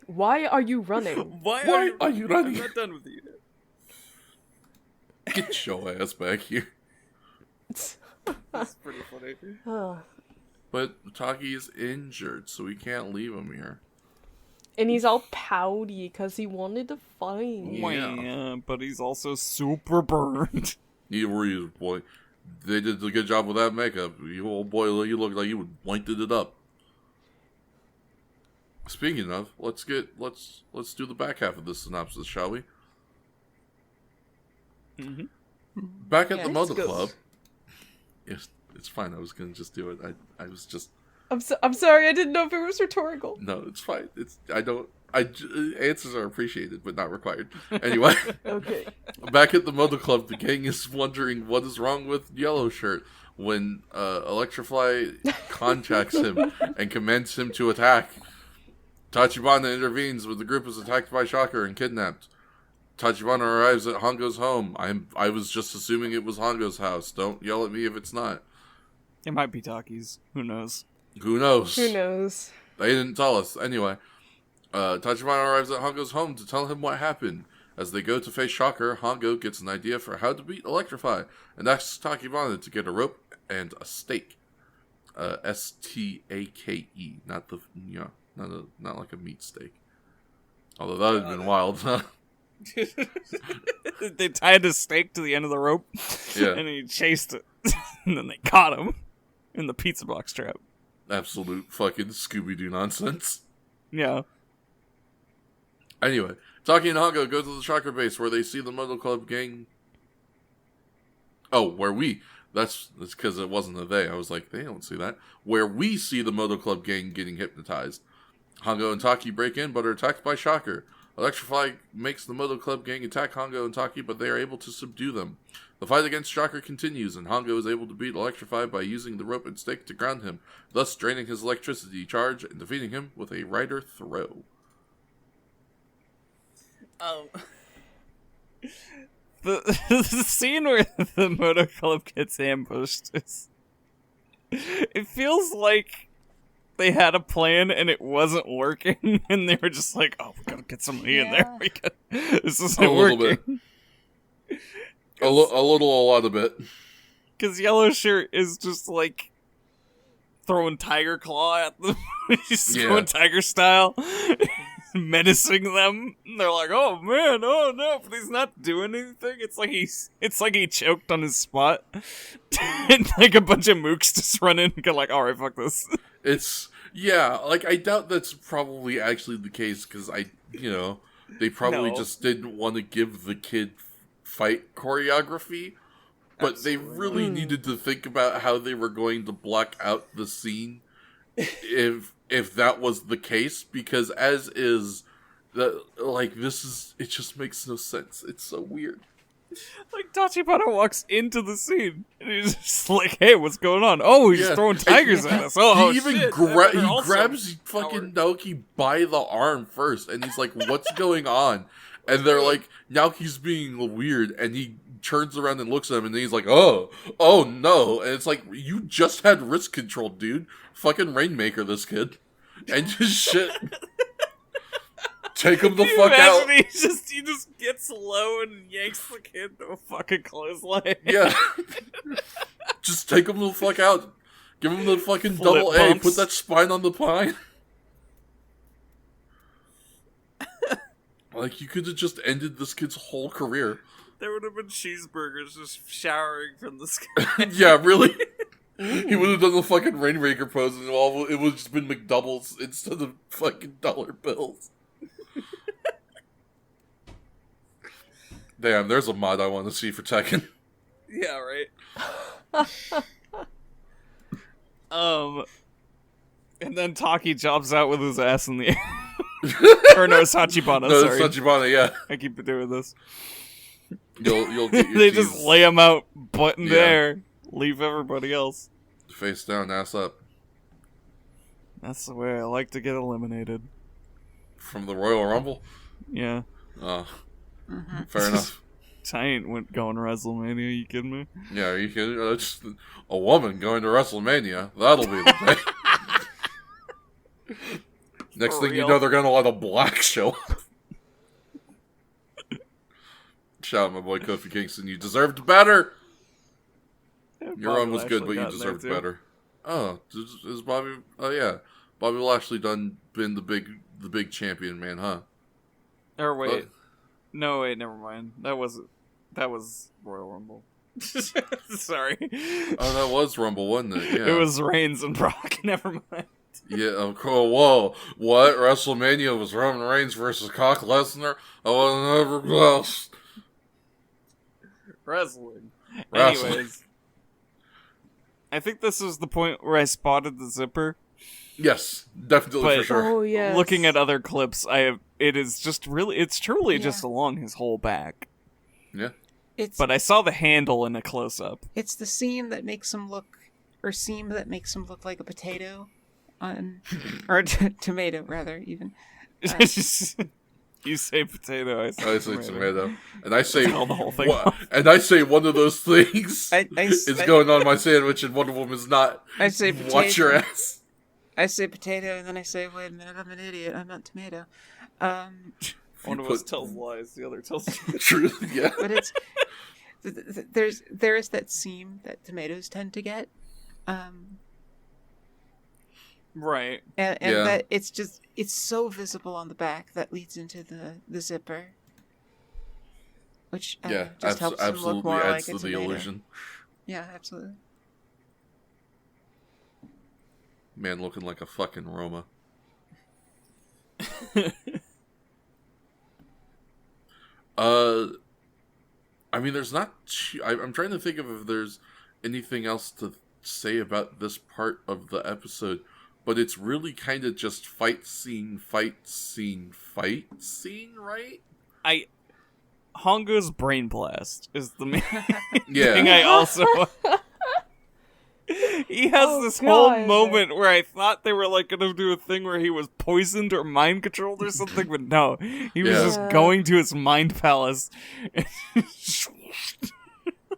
Why are you running? Why are you running? I'm not done with you. Get your ass back here. That's pretty funny. But Taki is injured, so we can't leave him here. And he's all pouty because he wanted to fight. Yeah. But he's also super burned. You were, boy. They did a good job with that makeup. You old boy, you look like you pointed it up. Speaking of, let's do the back half of this synopsis, shall we? Mm-hmm. Back at the let's Motor go. Club. Yes, it's fine. I was gonna just do it. I was just. I'm sorry. I didn't know if it was rhetorical. No, it's fine. Answers are appreciated, but not required. Anyway. Okay. Back at the Motor Club, the gang is wondering what is wrong with Yellow Shirt when Electrify contacts him and commands him to attack. Tachibana intervenes when the group is attacked by Shocker and kidnapped. Tachibana arrives at Hongo's home. I was just assuming it was Hongo's house. Don't yell at me if it's not. It might be Taki's. Who knows? Who knows? Who knows? They didn't tell us. Anyway, Tachibana arrives at Hongo's home to tell him what happened. As they go to face Shocker, Hongo gets an idea for how to beat Electrify and asks Tachibana to get a rope and a stake. Stake, not the not like a meat steak. Although that would have been wild, huh? They tied a stake to the end of the rope, Yeah. and he chased it, and then they caught him in the pizza box trap. Absolute fucking Scooby-Doo nonsense. Yeah. Anyway, Taki and Hongo go to the Shocker base where they see the Motor Club gang. Oh, that's because it wasn't a they. I was like, they don't see that. Where we see the Motor Club gang getting hypnotized. Hongo and Taki break in, but are attacked by Shocker. Electrify makes the Moto Club gang attack Hongo and Taki, but they are able to subdue them. The fight against Shocker continues, and Hongo is able to beat Electrify by using the rope and stake to ground him, thus draining his electricity charge and defeating him with a Rider throw. The scene where the Moto Club gets ambushed it feels like they had a plan and it wasn't working, and they were just like, "Oh, we gotta get somebody in there. This isn't working." A lot of it. Because Yellow Shirt is just like throwing Tiger Claw at them. He's going Tiger style, menacing them. And they're like, "Oh man, oh no!" But he's not doing anything. It's like he choked on his spot, and like a bunch of mooks just run in and go like, "All right, fuck this." I doubt that's probably actually the case because they probably just didn't want to give the kid fight choreography, but they really needed to think about how they were going to block out the scene if that was the case, because as is it just makes no sense. It's so weird. Like, Tachibana walks into the scene, and he's just like, "Hey, what's going on? Oh, he's throwing tigers at us. Oh, he even grabs fucking Naoki by the arm first, and he's like, "What's going on?" And they're like, Naoki's being weird, and he turns around and looks at him, and then he's like, oh no. And it's like, you just had wrist control, dude. Fucking Rainmaker this kid. And just shit. Take him the fuck out. He just gets low and yanks the kid to a fucking clothesline. Yeah. Just take him the fuck out. Give him the fucking double A. Put that spine on the pine. Like, you could have just ended this kid's whole career. There would have been cheeseburgers just showering from the sky. Yeah, really? He would have done the fucking Rainmaker pose, and it would have just been McDoubles instead of fucking dollar bills. Damn, there's a mod I want to see for Tekken. Yeah, right. And then Taki jobs out with his ass in the air. Or no, it's Tachibana, sorry. No, it's Tachibana, yeah. I keep doing this. You'll get your They just lay him out, butt in there, leave everybody else. Face down, ass up. That's the way I like to get eliminated. From the Royal Rumble? Yeah. Oh. Fair enough. I ain't going to WrestleMania, you kidding me? Yeah, are you kidding? Just a woman going to WrestleMania. That'll be the day. Next thing you know, they're going to let a black show up. Shout out my boy Kofi Kingston. You deserved better. Yeah, your run was good, but you deserved better. Oh, is Bobby? Oh yeah, Bobby Lashley been the big champion, man, huh? Or wait, no, wait, never mind. That was Royal Rumble. Sorry. Oh, that was Rumble, wasn't it? Yeah. It was Reigns and Brock. Never mind. Yeah. Oh, cool. Whoa. What? WrestleMania was Roman Reigns versus Brock Lesnar? I wasn't ever close. Wrestling. Anyways, I think this is the point where I spotted the zipper. Yes, definitely, for sure. Oh, yes. Looking at other clips, it's truly just along his whole back. Yeah. But I saw the handle in a close-up. It's the seam that makes him look like a potato, or tomato rather, even. You say potato, I say tomato, and I say the whole thing. And I say one of those things is going on my sandwich, and one of them is not. I say potato. Watch your ass. I say potato, and then I say, "Wait a minute, I'm an idiot. I meant tomato." One of us tells lies, the other tells the truth. Yeah, but it's there is that seam that tomatoes tend to get, right, and that it's so visible on the back that leads into the zipper, which just helps them look more like a tomato. The illusion. Yeah, absolutely. Man looking like a fucking Roma. I mean, there's not... I'm trying to think of if there's anything else to say about this part of the episode. but it's really kind of just fight scene, right? Hongo's Brain Blast is the main Yeah. thing I also... He has this whole moment where I thought they were like gonna do a thing where he was poisoned or mind controlled or something, but no. He was just going to his mind palace.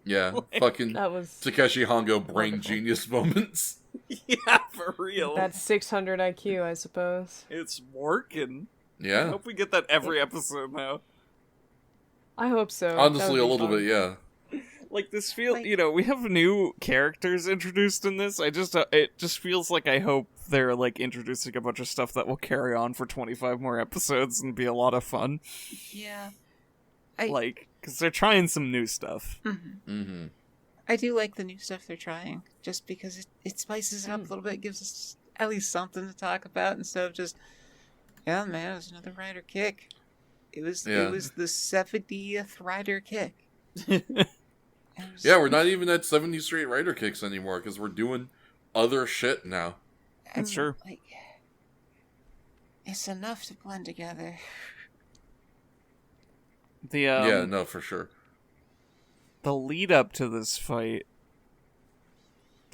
Yeah, fucking Takeshi Hongo brain genius moments. Yeah, for real. That's 600 IQ, I suppose. It's working. Yeah. I hope we get that every episode now. I hope so. Honestly, a little bit, yeah. Like, this we have new characters introduced in this. It just feels like I hope they're, like, introducing a bunch of stuff that will carry on for 25 more episodes and be a lot of fun. Yeah. Because they're trying some new stuff. Mm-hmm. Mm-hmm. I do like the new stuff they're trying, just because it spices it up a little bit, gives us at least something to talk about instead of just, yeah, man, it was another Rider kick. It was the 70th Rider kick. Yeah, we're not even at 70 straight Rider kicks anymore because we're doing other shit now. That's true. Like, it's enough to blend together. Yeah, no, for sure. The lead up to this fight,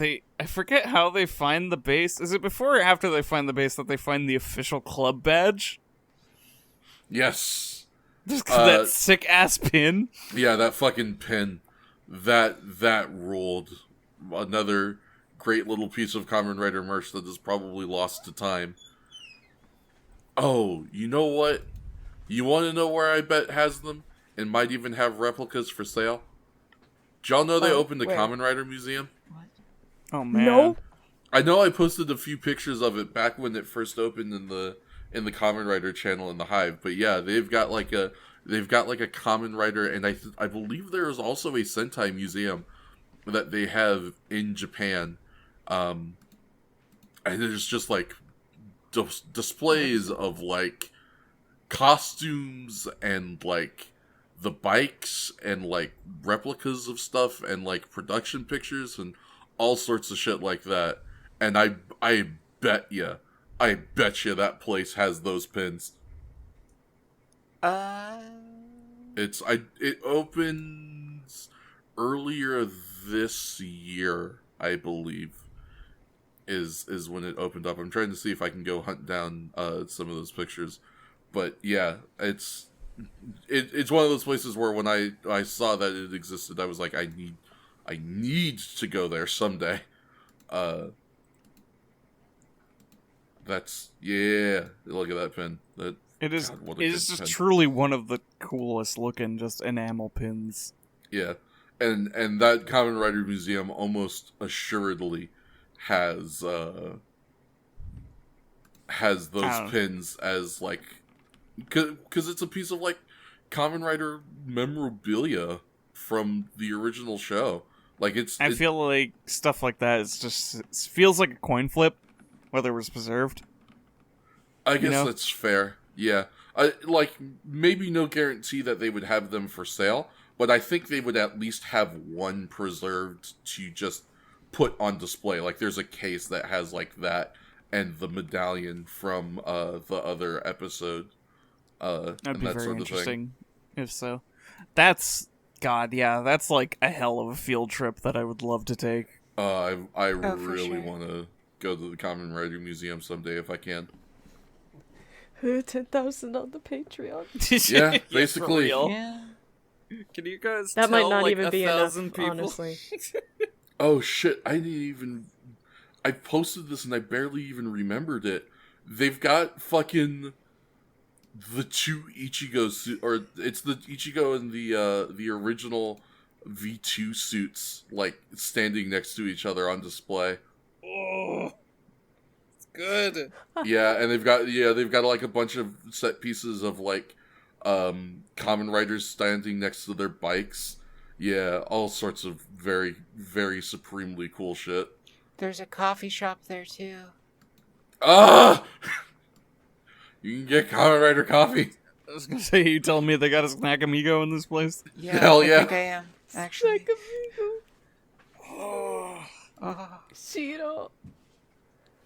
I forget how they find the base. Is it before or after they find the base that they find the official club badge? Yes. Just that sick ass pin. Yeah, that fucking pin. That ruled. Another great little piece of Kamen Rider merch that is probably lost to time. Oh, you know what? You want to know where I bet has them? And might even have replicas for sale? Did y'all know they opened the Kamen Rider Museum? What? Oh, man. No. I know I posted a few pictures of it back when it first opened in the Kamen Rider channel in the Hive, but yeah, they've got like a Kamen Rider, and I believe there is also a Sentai museum that they have in Japan, and there's just like displays of like costumes and like the bikes and like replicas of stuff and like production pictures and all sorts of shit like that. And I bet you that place has those pins. It opens earlier this year, I believe, is when it opened up. I'm trying to see if I can go hunt down some of those pictures, but yeah, it's one of those places where when I saw that it existed, I was like, I need to go there someday. That's look at that pin. It is. God, it is just truly one of the coolest looking just enamel pins. Yeah, and that Kamen Rider Museum almost assuredly has those pins as like, because it's a piece of like Kamen Rider memorabilia from the original show. Like I feel like stuff like that is just it feels like a coin flip whether it was preserved. I guess that's fair. Yeah. Like, maybe no guarantee that they would have them for sale, but I think they would at least have one preserved to just put on display. Like, there's a case that has, like, that and the medallion from the other episode. That'd be very interesting, if so. That's like a hell of a field trip that I would love to take. I really want to go to the Kamen Rider Museum someday if I can. 10,000 on the Patreon. Yeah, basically. Yeah. Can you guys that tell, might not like, even be enough, people? honestly. Oh shit, I posted this and I barely even remembered it. They've got fucking the two Ichigo suit, or it's the Ichigo and the original V2 suits, like, standing next to each other on display. Oh, it's good. Yeah, and they've got like a bunch of set pieces of like Kamen Riders standing next to their bikes. Yeah, all sorts of very, very supremely cool shit. There's a coffee shop there too. Ah! You can get Kamen Rider coffee. I was gonna say, you telling me they got a Snack Amigo in this place? Yeah, hell yeah. I think I am, actually. Snack Amigo. Oh. Shiro.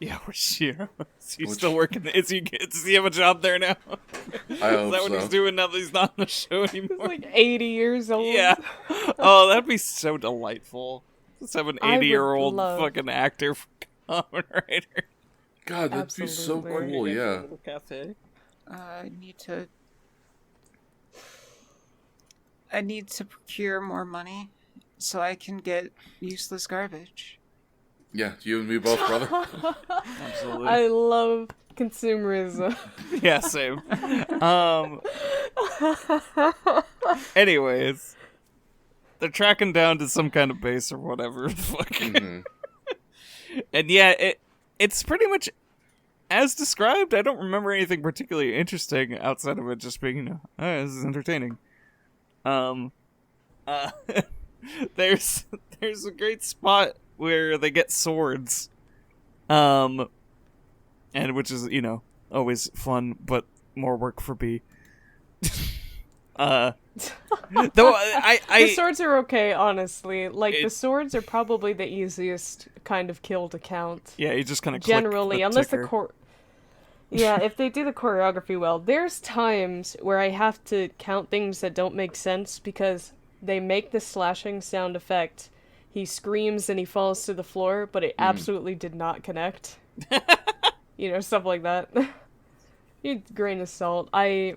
Yeah, where's Shiro? Is he still working? Does he have a job there now? I hope Is that what he's doing now that he's not on the show anymore? He's like 80 years old. Yeah. Oh, that'd be so delightful. Just have an 80-year-old fucking actor for Kamen Rider. God, that'd be so cool, yeah. Cafe. I need to procure more money so I can get useless garbage. Yeah, you and me both, brother. Absolutely. I love consumerism. Yeah, same. Anyways, they're tracking down to some kind of base or whatever. Mm-hmm. And yeah, it's pretty much as described. I don't remember anything particularly interesting outside of it just being, oh, this is entertaining. There's a great spot where they get swords, and which is always fun, but more work for B. Though the swords are okay, honestly. Like the swords are probably the easiest kind of kill to count. Yeah, you just kind of generally, unless yeah, if they do the choreography well. There's times where I have to count things that don't make sense because they make the slashing sound effect. He screams and he falls to the floor, but it absolutely did not connect. Stuff like that. Grain of salt. I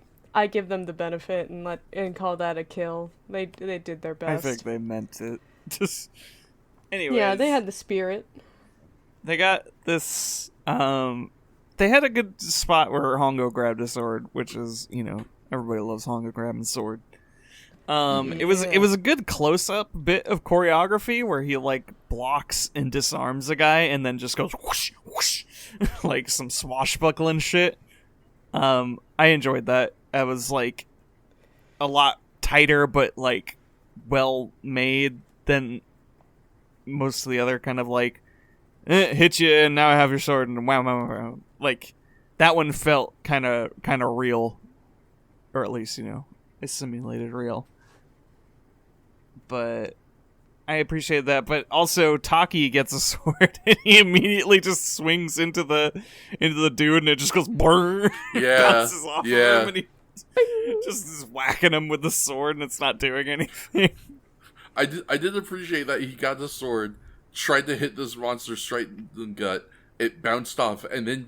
give them the benefit and call that a kill. They did their best. I think they meant it. Just anyways. Yeah, they had the spirit. They got this. They had a good spot where Hongo grabbed a sword, which is everybody loves Hongo grabbing a sword. It was a good close up bit of choreography where he blocks and disarms a guy and then just goes whoosh whoosh like some swashbuckling shit. I enjoyed that. That was a lot tighter but well made than most of the other kind of hit you and now I have your sword and wow. That one felt kind of real, or at least it simulated real. But I appreciate that. But also, Taki gets a sword and he immediately just swings into the dude, and it just goes brrr. Yeah, bounces off of him, and he just is whacking him with the sword, and it's not doing anything. I did appreciate that he got the sword, tried to hit this monster straight in the gut. It bounced off, and then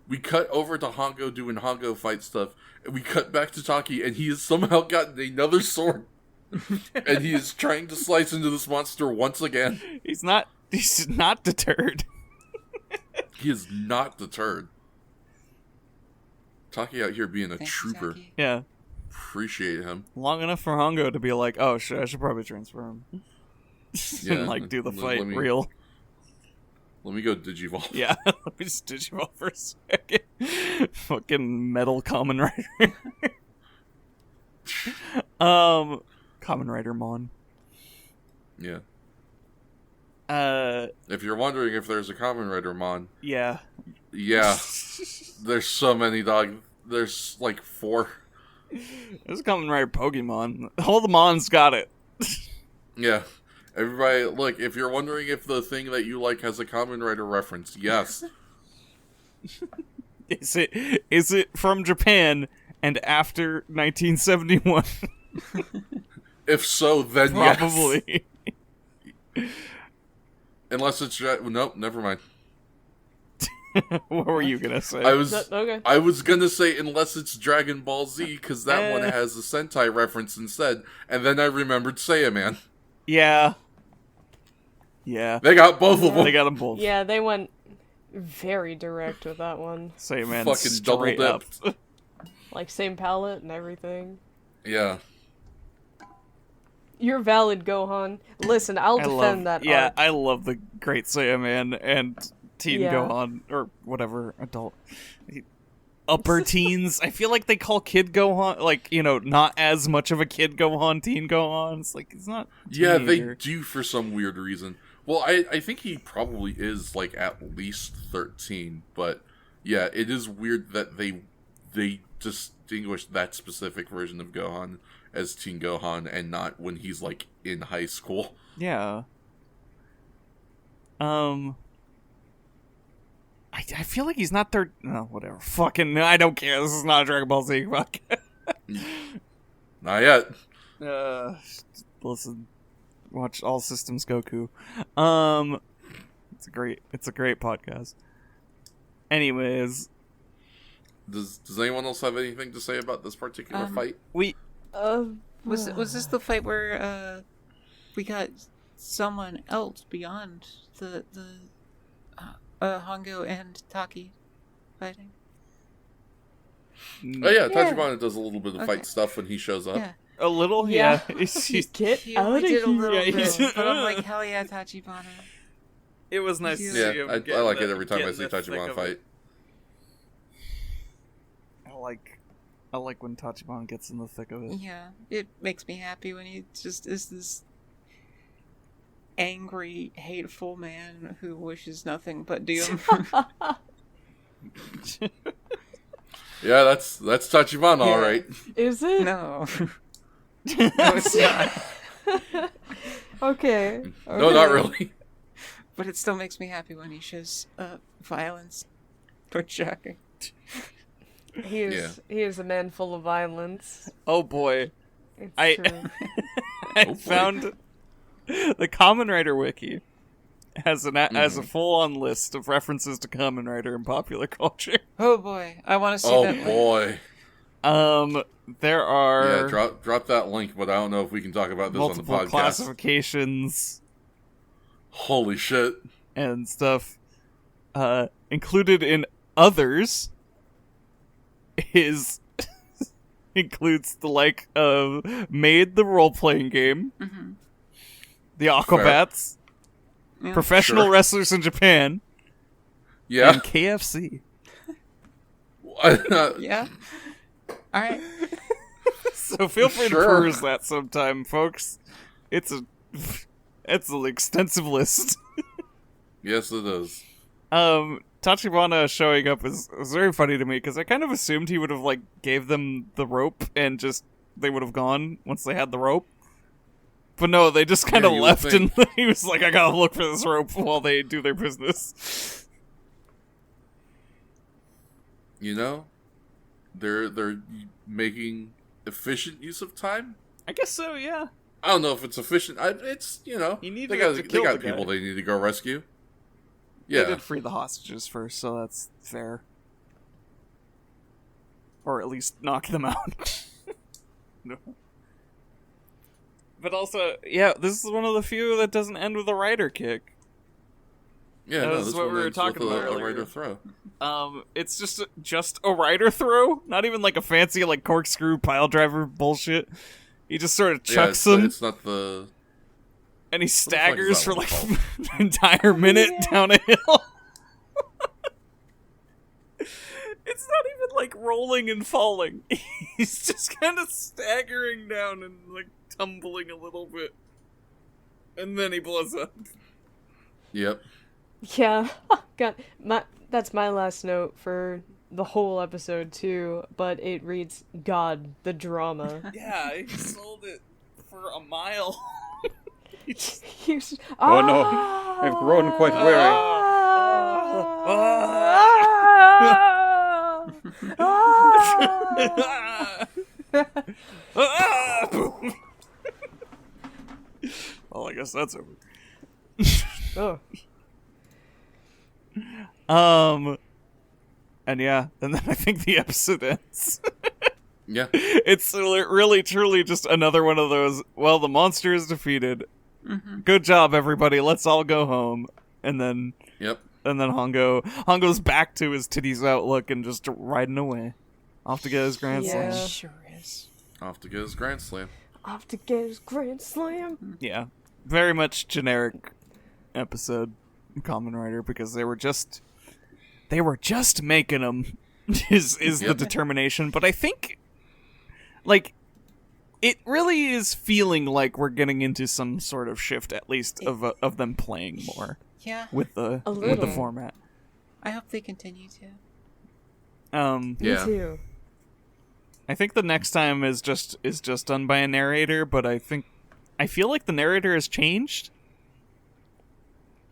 we cut over to Hongo doing Hongo fight stuff, and we cut back to Taki, and he has somehow gotten another sword, and he is trying to slice into this monster once again. He's not deterred. He is not deterred. Taki out here being a trooper. Taki. Yeah. Appreciate him. Long enough for Hongo to be like, oh shit, I should probably transfer him. Yeah. And do the fight real. Let me go Digivolve. Yeah, let me just Digivolve for a second. Fucking metal Kamen Rider. Kamen Rider Mon. Yeah. If you're wondering if there's a Kamen Rider Mon. Yeah. Yeah. There's so many, dog. There's 4. There's a Kamen Rider Pokemon. All the Mons got it. Yeah. Everybody, look, if you're wondering if the thing that you like has a Kamen Rider reference, yes. Is it from Japan and after 1971? If so, then probably. Yes. Unless it's nope, never mind. What were you gonna say? I was gonna say unless it's Dragon Ball Z because that one has a Sentai reference instead, and then I remembered Saiyaman. Yeah. Yeah. They got both of them. They got them both. Yeah, they went very direct with that one. Saiyaman fucking double dipped. Same palette and everything. Yeah. You're valid, Gohan. Listen, I'll defend that Yeah, arc. I love the Great Saiyaman and Teen Gohan, or whatever, adult. Upper teens. I feel like they call Kid Gohan, not as much of a Kid Gohan, Teen Gohan. It's he's not. Yeah, they do for some weird reason. Well, I think he probably is, at least 13, but yeah, it is weird that they distinguish that specific version of Gohan as Teen Gohan and not when he's, in high school. Yeah. I feel like he's not third. No, whatever. Fucking, I don't care. This is not a Dragon Ball Z podcast. Not yet. Listen, watch All Systems Goku. It's a great podcast. Anyways, does anyone else have anything to say about this particular fight? Was this the fight where we got someone else beyond the Hongo and Taki fighting? Oh yeah, Tachibana does a little bit of fight stuff when he shows up. Yeah. A little, yeah. He only did a little bit, but I'm like, hell yeah, Tachibana. It was nice to see him. I like it every time I see Tachibana fight. I like when Tachibana gets in the thick of it. Yeah, it makes me happy when he just is this angry, hateful man who wishes nothing but doom. Yeah, that's Tachibana, all right. Is it? No. No, it's not. Okay. No, not really. But it still makes me happy when he shows violence towards Shocking. He is a man full of violence. Oh boy. It's true. I found the Kamen Rider wiki has a full-on list of references to Kamen Rider in popular culture. Oh boy, I want to see that. Oh boy. There are drop that link, but I don't know if we can talk about this on the multiple podcast. classifications. Holy shit. And stuff. Included in others includes the like of Made the role-playing game, the Aquabats, professional wrestlers in Japan, and KFC. Yeah. All right. So feel free to peruse that sometime, folks. It's an extensive list. Yes, it is. Tachibana showing up was very funny to me because I kind of assumed he would have like gave them the rope and just they would have gone once they had the rope. But no, they just kind of left and he was like, I gotta look for this rope while they do their business. You know, they're making efficient use of time. I guess so, yeah. I don't know if it's efficient. It's, you know, they got people they need to go rescue. Yeah. They did free the hostages first, so that's fair. Or at least knock them out. No. But also, yeah, this is one of the few that doesn't end with a rider kick. Yeah, this is what we were talking about earlier. A rider throw. It's just a rider throw, not even like a fancy like corkscrew pile driver bullshit. He just sort of chucks them. It's not the. And he staggers for like an entire minute down a hill. It's not even like rolling and falling. He's just kind of staggering down and like tumbling a little bit. And then he blows up. Yep. Yeah. God, that's my last note for the whole episode too, but it reads, God, the drama. Yeah, he sold it for a mile. Oh no, I've grown quite weary. Well, I guess that's over. And yeah, and then I think the episode ends. Yeah. It's really, truly just another one of those, well, the monster is defeated. Mm-hmm. Good job, everybody. Let's all go home. And then... Yep. And then Hongo's back to his titties out look and just riding away. Off to get his Grand Slam. Yeah, sure is. Off to get his Grand Slam. Off to get his Grand Slam. Yeah. Very much generic episode, Kamen Rider, because they were just making them, is the determination. But I think, like, it really is feeling like we're getting into some sort of shift, at least, of them playing more. Yeah. With the format. I hope they continue to. Me too. I think the next time is just done by a narrator, but I feel like the narrator has changed.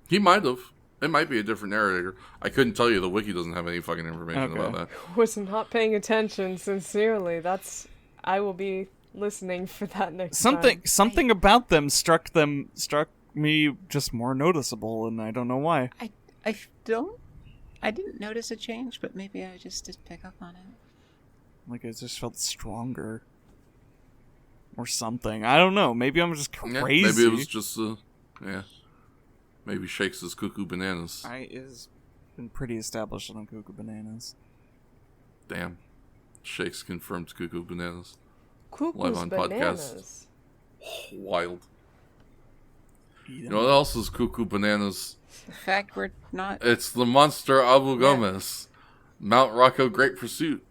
He might have. It might be a different narrator. I couldn't tell you. The wiki doesn't have any fucking information about that. Was not paying attention, sincerely. I will be listening for that next time. Something about them struck me just more noticeable, and I don't know why. I didn't notice a change, but maybe I just didn't pick up on it. Like, it just felt stronger. Or something. I don't know. Maybe I'm just crazy. Yeah, maybe it was just, maybe Shakes is cuckoo bananas. It's been pretty established on cuckoo bananas. Damn. Shakes confirmed cuckoo bananas. Cuckoo's live on bananas. Podcast. Wild. You know what else is cuckoo bananas? The fact we're not... It's the monster Abu Gomez. Mount Rocco Great Pursuit.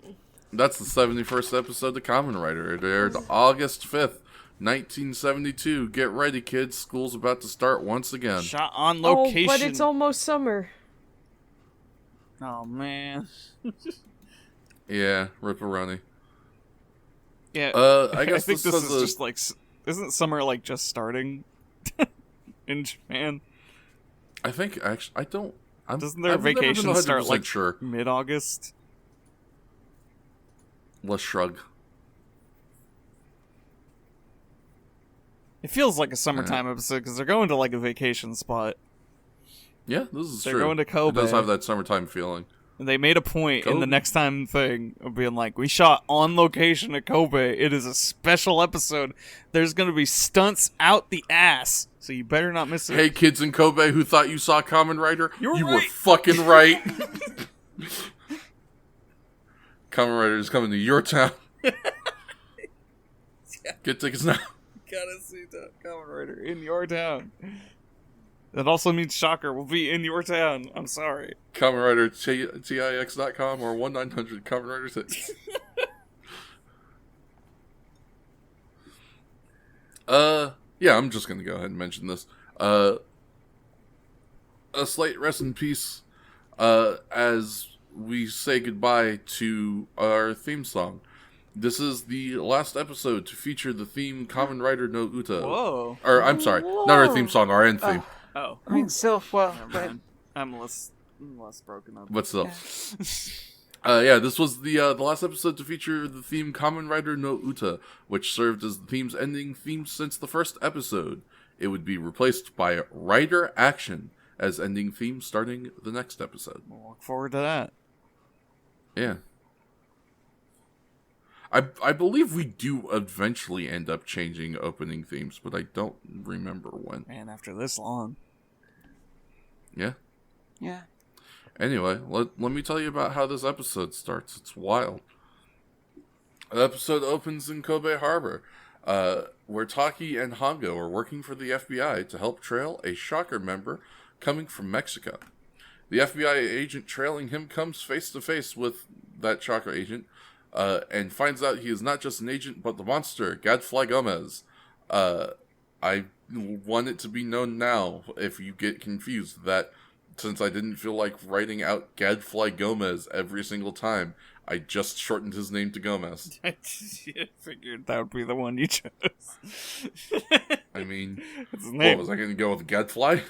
That's the 71st episode of Kamen Rider. It aired August 5th, 1972. Get ready, kids. School's about to start once again. Shot on location. Oh, but it's almost summer. Oh, man. Yeah, Ripperoni. Yeah, I guess I think this is just like... Isn't summer, like, just starting in Japan? I think, actually, I don't... Doesn't their vacation start, like, sure. mid-August? Let's shrug. It feels like a summertime episode because they're going to like a vacation spot. Yeah, this is they're true. They're going to Kobe. It does have that summertime feeling. And they made a point in the next time thing of being like, we shot on location at Kobe. It is a special episode. There's going to be stunts out the ass, so you better not miss it. Hey, kids in Kobe who thought you saw Kamen Rider, you right. were fucking right. Kamen Rider is coming to your town. Get tickets now. Gotta see that Kamen Rider in your town. That also means Shocker will be in your town. I'm sorry. Kamen Rider, TIX.com or 1-900 Kamen Rider 6. Yeah, I'm just gonna go ahead and mention this. A slight rest in peace, as we say goodbye to our theme song. This is the last episode to feature the theme Kamen Rider no Uta. Whoa. Or, I'm sorry, not our theme song, our end theme. Oh. I mean, still, well, but... I'm less broken up. But still. Yeah, this was the last episode to feature the theme Kamen Rider no Uta, which served as the theme's ending theme since the first episode. It would be replaced by Rider Action as ending theme starting the next episode. We'll look forward to that. Yeah. I believe we do eventually end up changing opening themes, but I don't remember when. Man, after this long. Yeah? Yeah. Anyway, let me tell you about how this episode starts. It's wild. The episode opens in Kobe Harbor, where Taki and Hongo are working for the FBI to help trail a Shocker member coming from Mexico. The FBI agent trailing him comes face to face with that Shocker agent, and finds out he is not just an agent, but the monster, Gadfly Gomez. I want it to be known now, if you get confused, that since I didn't feel like writing out Gadfly Gomez every single time, I just shortened his name to Gomez. I figured that would be the one you chose. I mean, that's his name. What, was I going to go with Gadfly?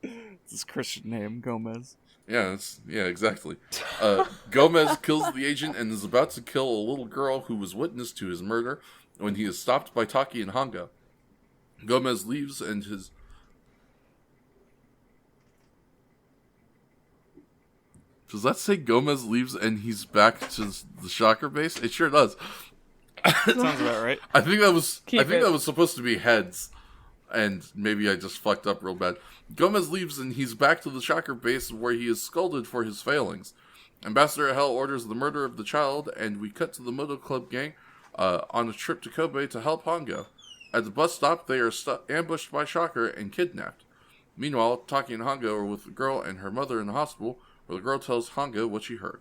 It's his Christian name, Gomez. Yeah, exactly. Gomez kills the agent and is about to kill a little girl who was witness to his murder when he is stopped by Taki and Hongo. Gomez leaves and his... Does that say Gomez leaves and he's back to the Shocker base? It sure does. Sounds about right. I think that was supposed to be heads, and maybe I just fucked up real bad. Gomez leaves and he's back to the Shocker base where he is scolded for his failings. Ambassador Hell orders the murder of the child, and we cut to the Moto Club gang on a trip to Kobe to help Hongo. At the bus stop, they are ambushed by Shocker and kidnapped. Meanwhile, Taki and Hongo are with the girl and her mother in the hospital, where the girl tells Hongo what she heard.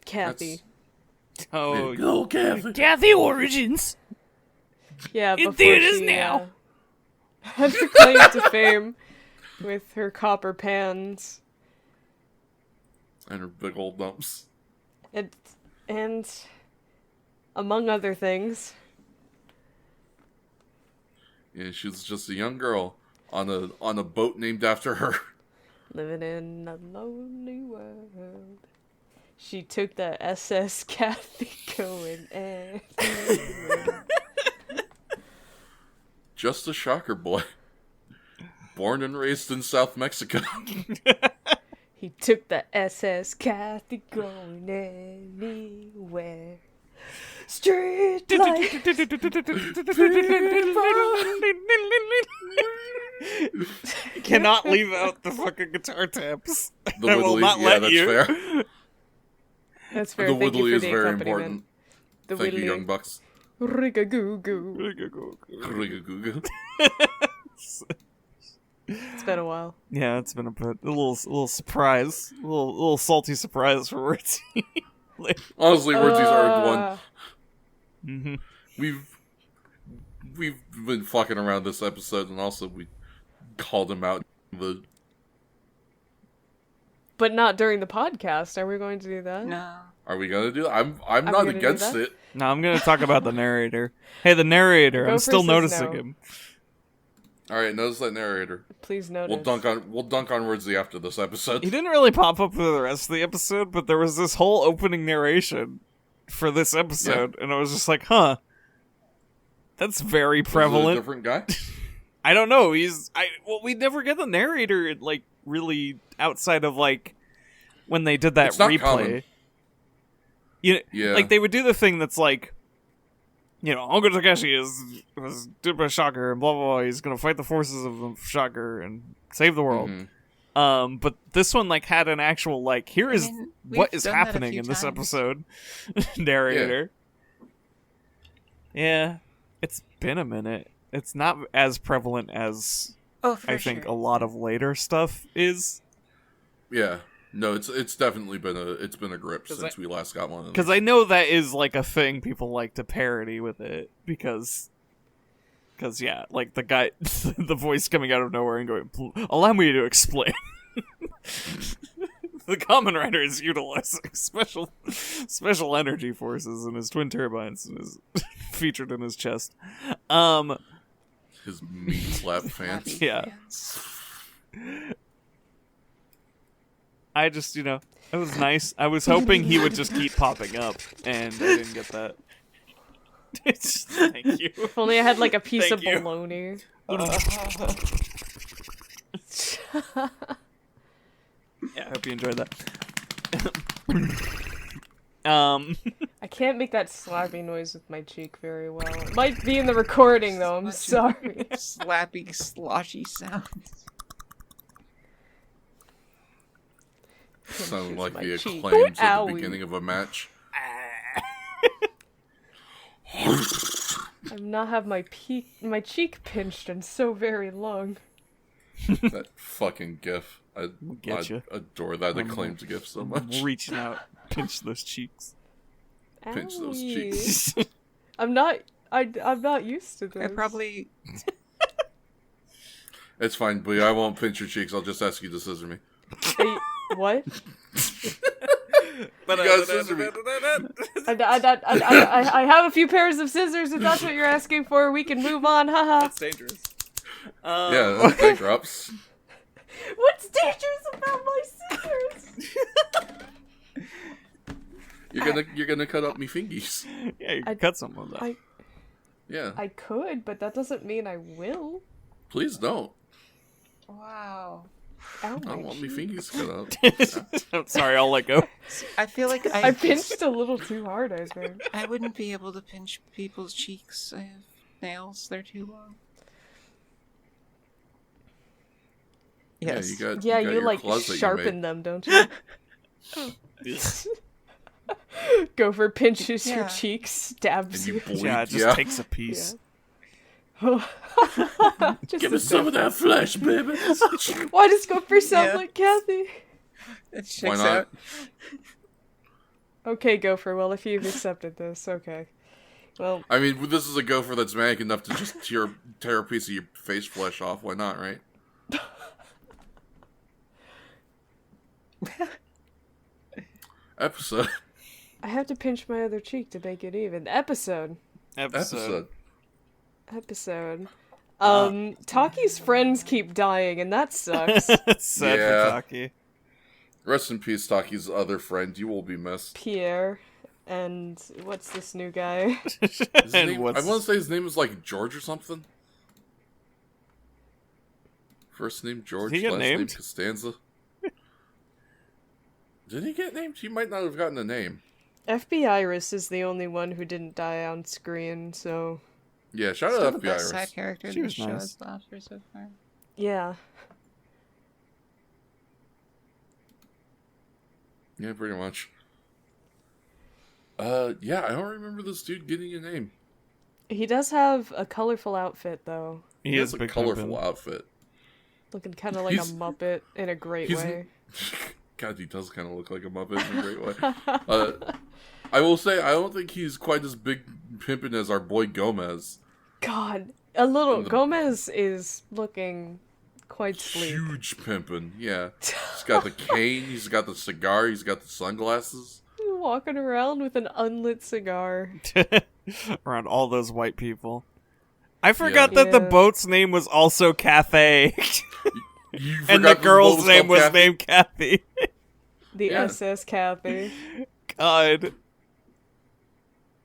Kathy. Oh, go, Kathy. Kathy Origins. Yeah, in theaters now. Had her claim to fame with her copper pans. And her big old dumps. And among other things. Yeah, she was just a young girl on a boat named after her. Living in a lonely world. She took the SS Kathy going everywhere. Just a shocker boy. Born and raised in South Mexico. He took the SS Kathy going anywhere. Street lights. Cannot leave out the fucking guitar taps. The I will Woodley, not let you. That's fair. That's fair. The Thank you Woodley for is the very accompaniment. important. The Thank Woodley. you, Young Bucks. Rig-a-goo-goo. Rig-a-goo-goo. It's been a while. Yeah, it's been a bit. A little surprise. A little salty surprise for Wordsy. Honestly, Wordsy's our one. Mm-hmm. We've been fucking around this episode, and also we called him out. But not during the podcast. Are we going to do that? No. Are we gonna do that? I'm not against it. No, I'm gonna talk about the narrator. Hey, the narrator. I'm still noticing him. All right, notice that narrator. Please notice. We'll dunk on Wordsy after this episode. He didn't really pop up for the rest of the episode, but there was this whole opening narration for this episode, and I was just like, huh. That's very prevalent. Is it a different guy? I don't know. We never get the narrator, like, really outside of, like, when they did that It's not replay. common. Yeah. Like, they would do the thing that's like, Uncle Takeshi was duped by Shocker, and blah, blah, blah. He's gonna fight the forces of the Shocker and save the world. Mm-hmm. But this one, like, had an actual, like, here is what is happening in this episode. Narrator. Yeah. It's been a minute. It's not as prevalent as I think a lot of later stuff is. Yeah. No, it's definitely been a grip since we last got one. Because I know that is like a thing people like to parody with it because yeah, like the guy, the voice coming out of nowhere and going, "Allow me to explain." The Kamen Rider is utilizing special energy forces in his twin turbines and is featured in his chest. His meat slap fans. Yeah. I just, it was nice. I was hoping he would just keep popping up, and I didn't get that. Thank you. If only I had, like, a piece of bologna. Yeah, I hope you enjoyed that. I can't make that slappy noise with my cheek very well. It might be in the recording, though. I'm sorry. Slappy, sloshy sounds. Sounded like the cheek. acclaims at the beginning of a match. I've not had my cheek pinched in so very long. That fucking gif. I adore that I'm acclaimed gif so much. Reaching out, pinch those cheeks. Pinch those Owie. cheeks. I'm not used to this. I probably... It's fine, Blee. I won't pinch your cheeks. I'll just ask you to scissor me. Hey, what? But you gotta scissor me. I have a few pairs of scissors. If that's what you're asking for, we can move on. Haha. That's dangerous. Yeah, that's bankrupts. What's dangerous about my scissors? You're gonna cut up me fingies. Yeah, you can cut some of that. Yeah. I could, but that doesn't mean I will. Please don't. Wow. Ow, I don't want me fingies cut up. I'm sorry, I'll let go. I feel like I pinched a little too hard, I think. I wouldn't be able to pinch people's cheeks. I have nails. They're too long. Yes. Yeah, you like closet sharpen them, don't you? Gopher pinches your cheeks, stabs and you you. bleed. Yeah, it just takes a piece. Give us some of that flesh, baby. Why does Gopher sound like Kathy? It checks Why not? out. Okay, Gopher. Well, if you've accepted this, okay. Well, I mean, this is a gopher that's manic enough to just tear a piece of your face flesh off. Why not, right? Episode. I have to pinch my other cheek to make it even. Episode. Episode. Taki's friends keep dying, and that sucks. It's sad for Taki. Rest in peace, Taki's other friend. You will be missed. Pierre. And what's this new guy? I want to say his name is like George or something. First name George, last name Costanza. Did he get named? He might not have gotten a name. FB Iris is the only one who didn't die on screen, so... Yeah, shout out to FB Iris. Side character in the show has lasted so far. Yeah. Yeah, pretty much. Yeah, I don't remember this dude getting a name. He does have a colorful outfit, though. He has a colorful outfit. Looking kind of like a Muppet in a great way. God, he does kind of look like a Muppet in a great way. I will say, I don't think he's quite as big pimpin' as our boy Gomez. God, a little. Gomez is looking quite sleek. Huge pimpin', yeah. He's got the cane, he's got the cigar, he's got the sunglasses. Walking around with an unlit cigar. Around all those white people. I forgot that the boat's name was also Cathay. And the girl's name was named Kathy. The SS Kathy. God.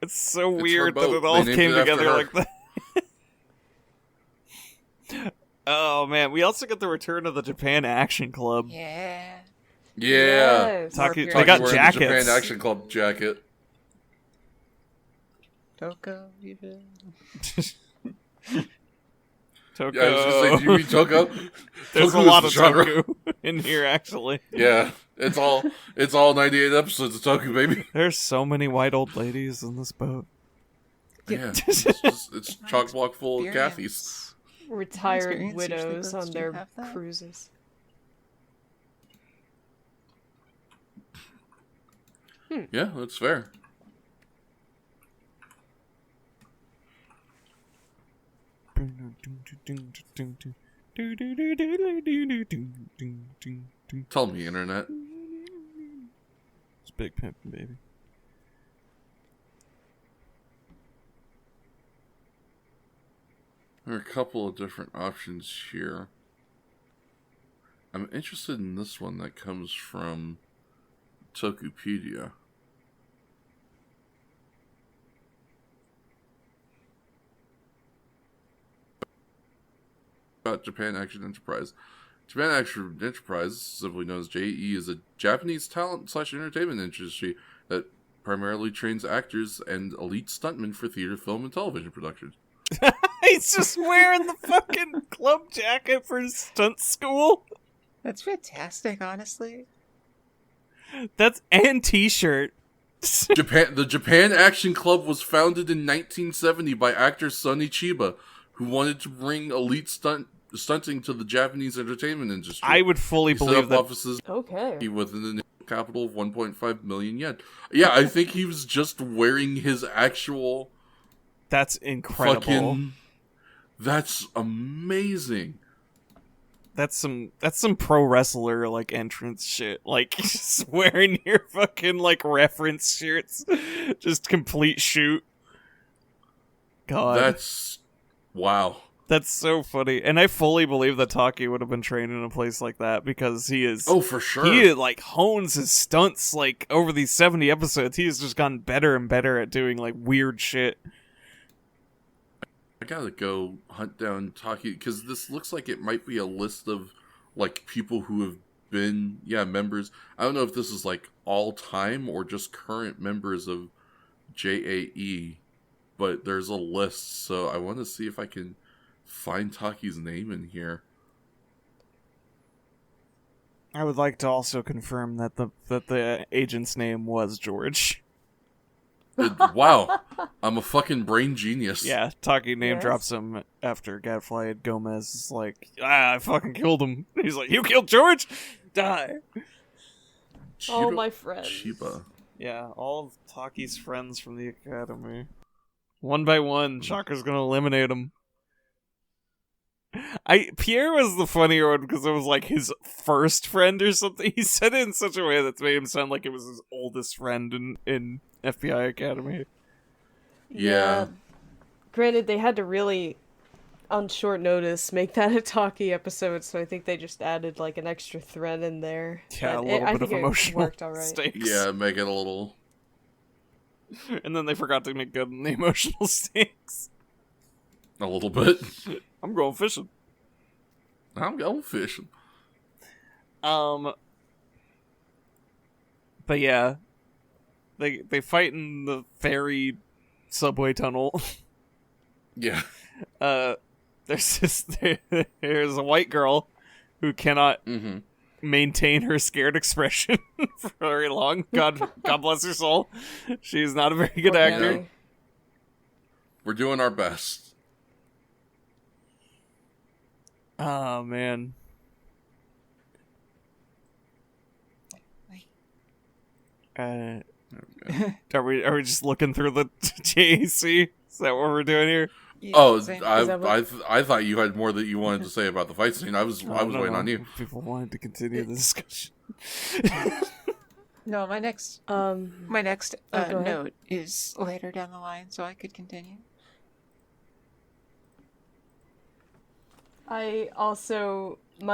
It's so weird that it all came together like that. Oh man, we also got the return of the Japan Action Club. Yeah. Yeah. Yes. They got jackets. The Japan Action Club jacket. Toko, even. Toko. Yeah, I was just saying, do you mean Toko? There's Toko a lot of genre. Toku in here, actually. Yeah, it's all 98 episodes of Toku, baby. There's so many white old ladies in this boat. Yeah, it's chock block full of Cathys. Retired widows on their cruises. Yeah, that's fair. Tell me, internet. It's big pimpin', baby. There are a couple of different options here. I'm interested in this one that comes from Tokupedia. About Japan Action Enterprise. Japan Action Enterprise, simply known as JE, is a Japanese talent/entertainment industry that primarily trains actors and elite stuntmen for theater, film, and television productions. He's just wearing the fucking club jacket for stunt school. That's fantastic, honestly. And t-shirt. The Japan Action Club was founded in 1970 by actor Sonny Chiba, who wanted to bring elite stunting to the Japanese entertainment industry. I would fully believe that. Offices within the capital of 1.5 million yen. Yeah, I think he was just wearing his actual. That's incredible. That's amazing. That's some pro wrestler like entrance shit. Like just wearing your fucking like reference shirts, just complete shoot. God, that's wow. That's so funny, and I fully believe that Taki would have been trained in a place like that because he is. Oh, for sure. He like hones his stunts like over these 70 episodes. He has just gotten better and better at doing like weird shit. I gotta go hunt down Taki, because this looks like it might be a list of, like, people who have been, members. I don't know if this is, like, all-time or just current members of JAE, but there's a list, so I want to see if I can find Taki's name in here. I would like to also confirm that the agent's name was George. Wow, I'm a fucking brain genius. Yeah, Taki name drops him after Gadfly and Gomez is like, I fucking killed him. He's like, you killed George? Die. All my friends. Chiba. Yeah, all of Taki's friends from the academy. One by one, Shocker's gonna eliminate him. Pierre was the funnier one because it was like his first friend or something. He said it in such a way that made him sound like it was his oldest friend in FBI Academy. Yeah. Granted, they had to really on short notice make that a Taki episode, so I think they just added like an extra thread in there. Yeah, a little bit of emotional worked all right. stakes. Yeah, make it a little. And then they forgot to make good the emotional stakes. A little bit. I'm going fishing. I'm going fishing. But yeah, they fight in the ferry subway tunnel. Yeah. There's a white girl who cannot maintain her scared expression for very long. God bless her soul. She's not a very good actor. Yeah. We're doing our best. Oh man. Are we just looking through the JAC? Is that what we're doing here? Yeah, Oh, same. I thought you had more that you wanted to say about the fight scene. I was waiting on you. People wanted to continue the discussion. No, my next note is later down the line, so I could continue. My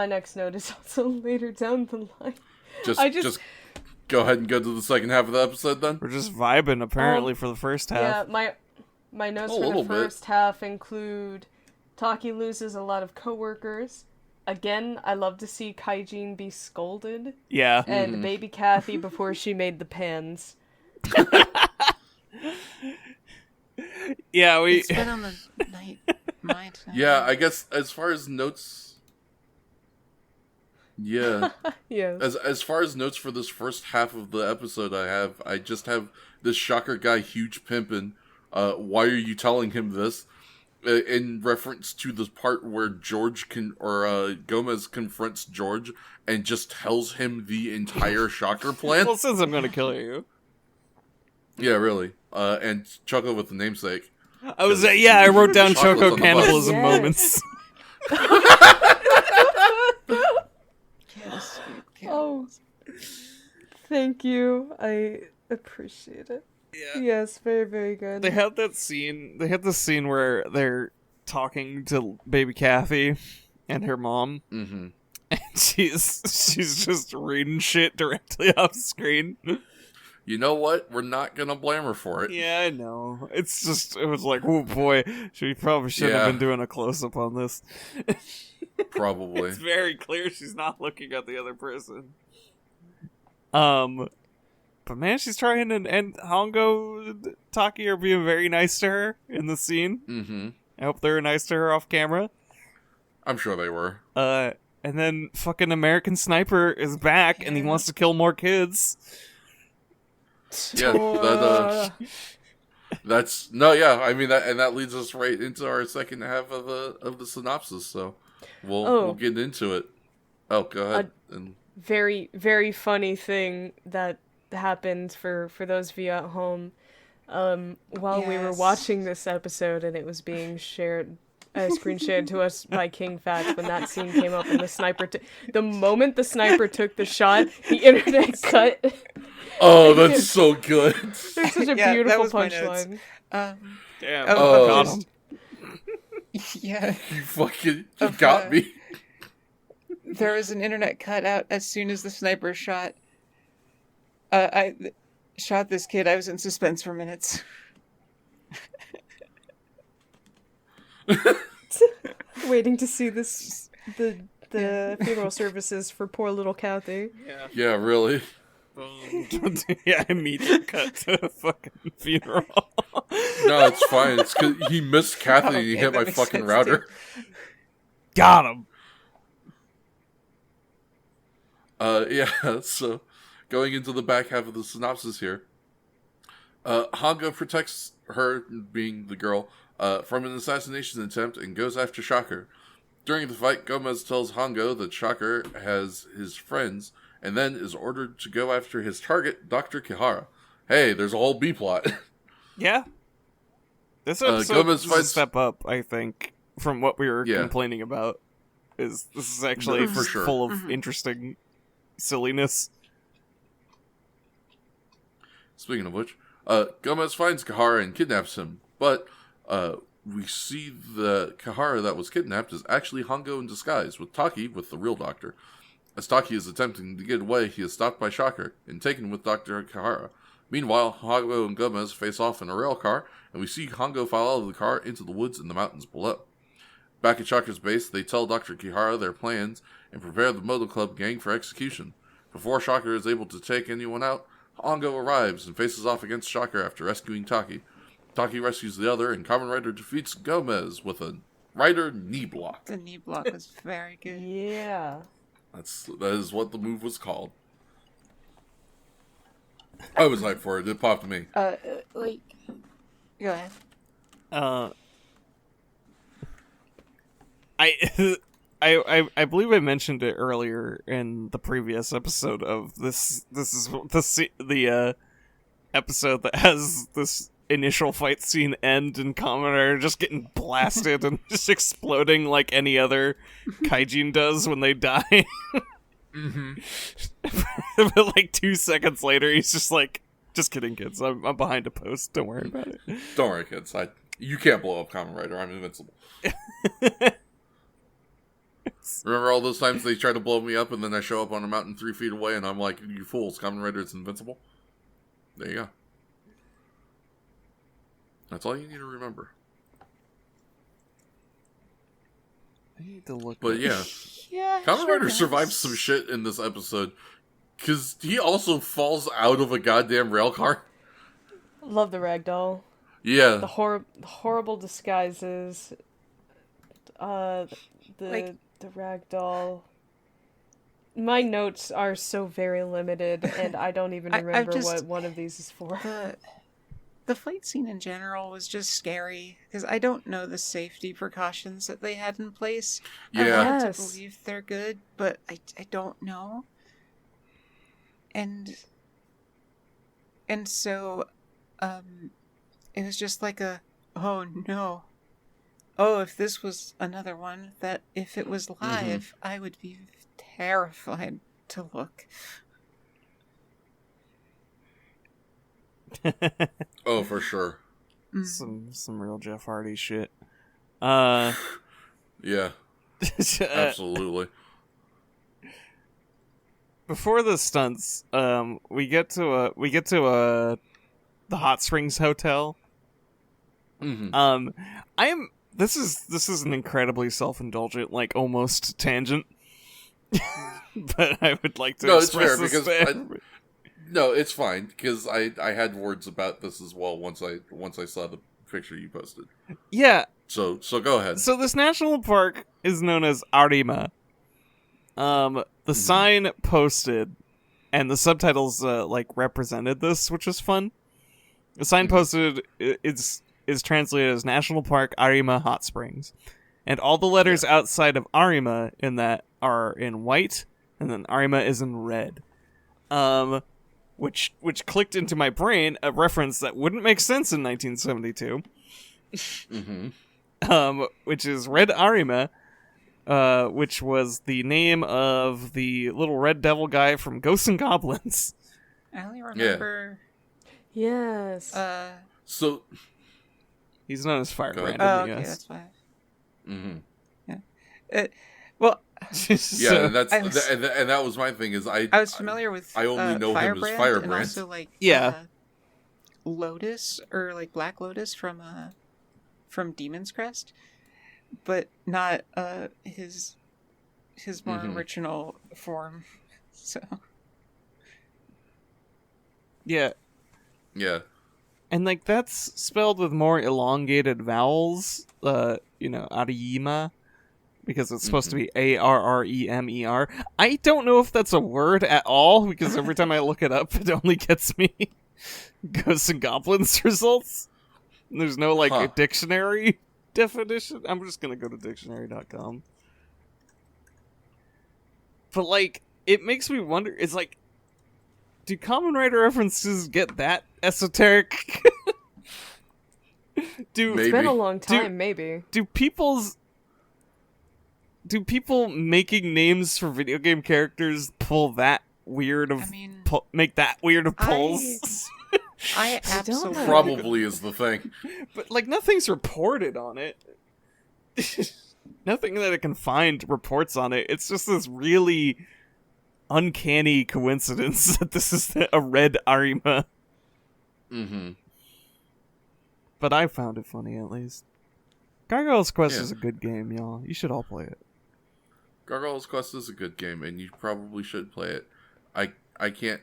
next note is also later down the line. Just go ahead and go to the second half of the episode then. We're just vibing apparently for the first half. Yeah, my notes for the first half include Taki loses a lot of coworkers. Again, I love to see Kaijin be scolded. Yeah. And baby Kathy before she made the pans. Yeah, It's been on the mind. Yeah, I guess as far as notes. Yeah. Yeah. As far as notes for this first half of the episode, I just have this shocker guy, huge pimpin'. Why are you telling him this? In reference to the part where Gomez confronts George and just tells him the entire shocker plan. Well, since I'm gonna kill you. Yeah, really. And Choco with the namesake. I wrote down Choco cannibalism moments. Oh, thank you. I appreciate it. Yeah. Yes, very, very good. They had this scene where they're talking to baby Kathy and her mom. Mm-hmm. And she's just reading shit directly off screen. You know what? We're not gonna blame her for it. Yeah, I know. It was like, oh boy, she probably shouldn't have been doing a close-up on this. Probably. It's very clear she's not looking at the other person. But man, she's trying, and Hongo, Taki are being very nice to her in the scene. Mm-hmm. I hope they were nice to her off camera. I'm sure they were. And then fucking American Sniper is back, and he wants to kill more kids. Yeah, that's no, yeah. I mean that leads us right into our second half of the synopsis. So we'll get into it. Oh, go ahead. Very, very funny thing that happened for those of you at home while we were watching this episode, and it was being shared, screen shared to us by King Fats when that scene came up and the sniper the moment the sniper took the shot, the internet cut. Oh, that's so good. There's such a beautiful punchline. Damn, got him. Yeah. You got me. There was an internet cut out as soon as the sniper shot. I shot this kid. I was in suspense for minutes. Waiting to see the funeral services for poor little Kathy. Yeah, really. Yeah, immediately cut to the fucking funeral. No, it's fine. It's because he missed Kathy and he hit my fucking router. Got him. Yeah, so going into the back half of the synopsis here. Hongo protects her, being the girl, from an assassination attempt and goes after Shocker. During the fight, Gomez tells Hongo that Shocker has his friends and then is ordered to go after his target, Dr. Kihara. Hey, there's a whole B-plot. Yeah. This episode is a step up, I think, from what we were complaining about. This is actually full of interesting silliness. Speaking of which, Gomez finds Kihara and kidnaps him, but we see the Kihara that was kidnapped is actually Hongo in disguise, with Taki with the real doctor. As Taki is attempting to get away, he is stopped by Shocker and taken with Dr. Kihara. Meanwhile, Hongo and Gomez face off in a rail car, and we see Hongo fall out of the car into the woods in the mountains below. Back at Shocker's base, they tell Dr. Kihara their plans and prepare the Moto Club gang for execution. Before Shocker is able to take anyone out, Hongo arrives and faces off against Shocker after rescuing Taki. Taki rescues the other, and Kamen Rider defeats Gomez with a Rider knee block. The knee block was very good. Yeah. That is what the move was called. I was hyped for it. It popped me. Like, go ahead. I believe I mentioned it earlier in the previous episode of this. This is the episode that has this initial fight scene end and Kamen Rider just getting blasted and just exploding like any other kaijin does when they die. Mm-hmm. But like 2 seconds later, he's just like, "Just kidding, kids. I'm behind a post. Don't worry about it." Don't worry, kids. You can't blow up Kamen Rider. I'm invincible. Remember all those times they tried to blow me up, and then I show up on a mountain 3 feet away, and I'm like, "You fools! Kamen Rider is invincible." There you go. That's all you need to remember. I need to look. But yeah, Kamen Rider survives some shit in this episode, because he also falls out of a goddamn rail car. Love the ragdoll. Yeah. The horrible disguises. The ragdoll. My notes are so very limited, and I don't even remember what one of these is for. The fight scene in general was just scary, because I don't know the safety precautions that they had in place. Yeah. I want to believe they're good, but I don't know. And so, it was just like oh no. Oh, if this was another one, that if it was live, I would be terrified to look. Oh, for sure. Some real Jeff Hardy shit. Yeah. Absolutely. Before the stunts, we get to the Hot Springs Hotel. Mm-hmm. This is an incredibly self-indulgent, like almost tangent. But I would like to express this because no, it's fine because I had words about this as well once I saw the picture you posted. Yeah. So go ahead. So this national park is known as Arima. The sign posted, and the subtitles like represented this, which was fun. The sign posted is translated as National Park Arima Hot Springs, and all the letters outside of Arima in that are in white, and then Arima is in red. Which clicked into my brain a reference that wouldn't make sense in 1972. Which is Red Arima, which was the name of the little red devil guy from Ghosts and Goblins. I only remember. Yes. So he's known as Firebrand. Oh, okay, that's fine. Mm-hmm. Yeah. Well. Yeah, and that was my thing. Is I was familiar with. I only know him as Firebrand, and also like Lotus or like Black Lotus from Demon's Crest, but not his more original form. So yeah, and like that's spelled with more elongated vowels. Arima. Because it's supposed to be Arremer. I don't know if that's a word at all, because every time I look it up, it only gets me Ghosts and Goblins results. There's no, a dictionary definition. I'm just gonna go to dictionary.com. But, it makes me wonder, it's do Kamen Rider references get that esoteric? It's been a long time, maybe. Do people making names for video game characters pull that weird of make that weird of pulls? I absolutely probably is the thing. But like nothing's reported on it. Nothing that I can find reports on it. It's just this really uncanny coincidence that this is a red Arima. Mm-hmm. But I found it funny, at least. Gargoyle's Quest is a good game, y'all. You should all play it. Gargoyle's Quest is a good game, and you probably should play it. I can't,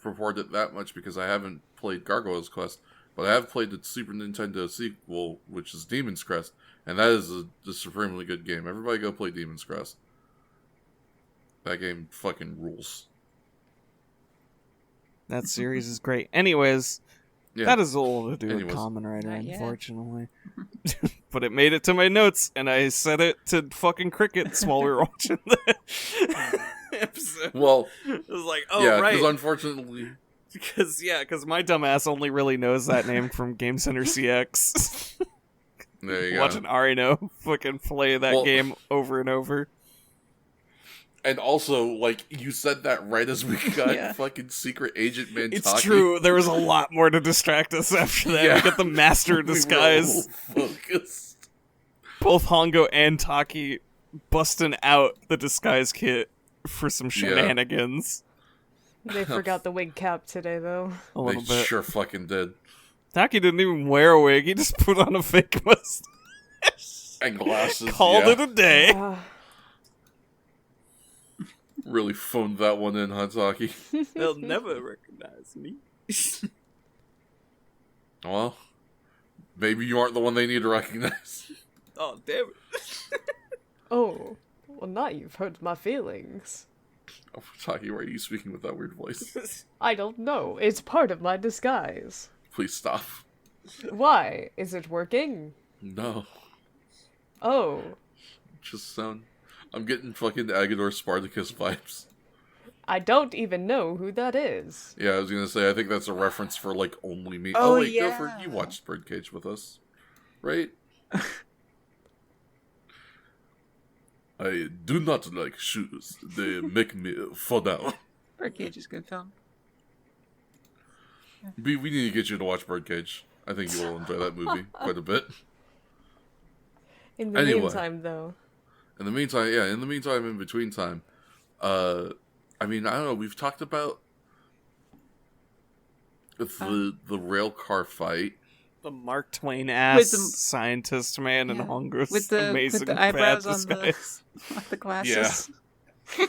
report it that much because I haven't played Gargoyle's Quest, but I have played the Super Nintendo sequel, which is Demon's Crest, and that is a supremely good game. Everybody go play Demon's Crest. That game fucking rules. That series is great. Anyways, that is all to do with Kamen Rider, unfortunately. But it made it to my notes, and I set it to fucking crickets while we were watching the episode. Well, it was like, right. Because unfortunately... Because my dumbass only really knows that name from Game Center CX. There you go. Watching Arino fucking play that game over and over. And also, you said that right as we got fucking Secret Agent Mantaki. It's true. There was a lot more to distract us after that. We got the Master Disguise. Focused. Both Hongo and Taki busting out the disguise kit for some shenanigans. They forgot the wig cap today, though. A little bit. Sure fucking did. Taki didn't even wear a wig. He just put on a fake mustache. And glasses. Called it a day. Really phoned that one in, huh, Taki? They'll never recognize me. Well, maybe you aren't the one they need to recognize. Oh, damn it. Oh, well, now you've hurt my feelings. Oh, Taki, why are you speaking with that weird voice? I don't know. It's part of my disguise. Please stop. Why? Is it working? No. Oh. Just sound... I'm getting fucking Agador Spartacus vibes. I don't even know who that is. Yeah, I was gonna say, I think that's a reference for, Only Me. Oh, wait, yeah. Gopher, you watched Birdcage with us, right? I do not like shoes. They make me fall down. Birdcage is a good film. We need to get you to watch Birdcage. I think you will enjoy that movie quite a bit. In the meantime, though. In the meantime, in between time, I don't know, we've talked about the rail car fight. The Mark Twain ass scientist man and Hongo's amazing with the eyebrows disguise. on the glasses. Yeah.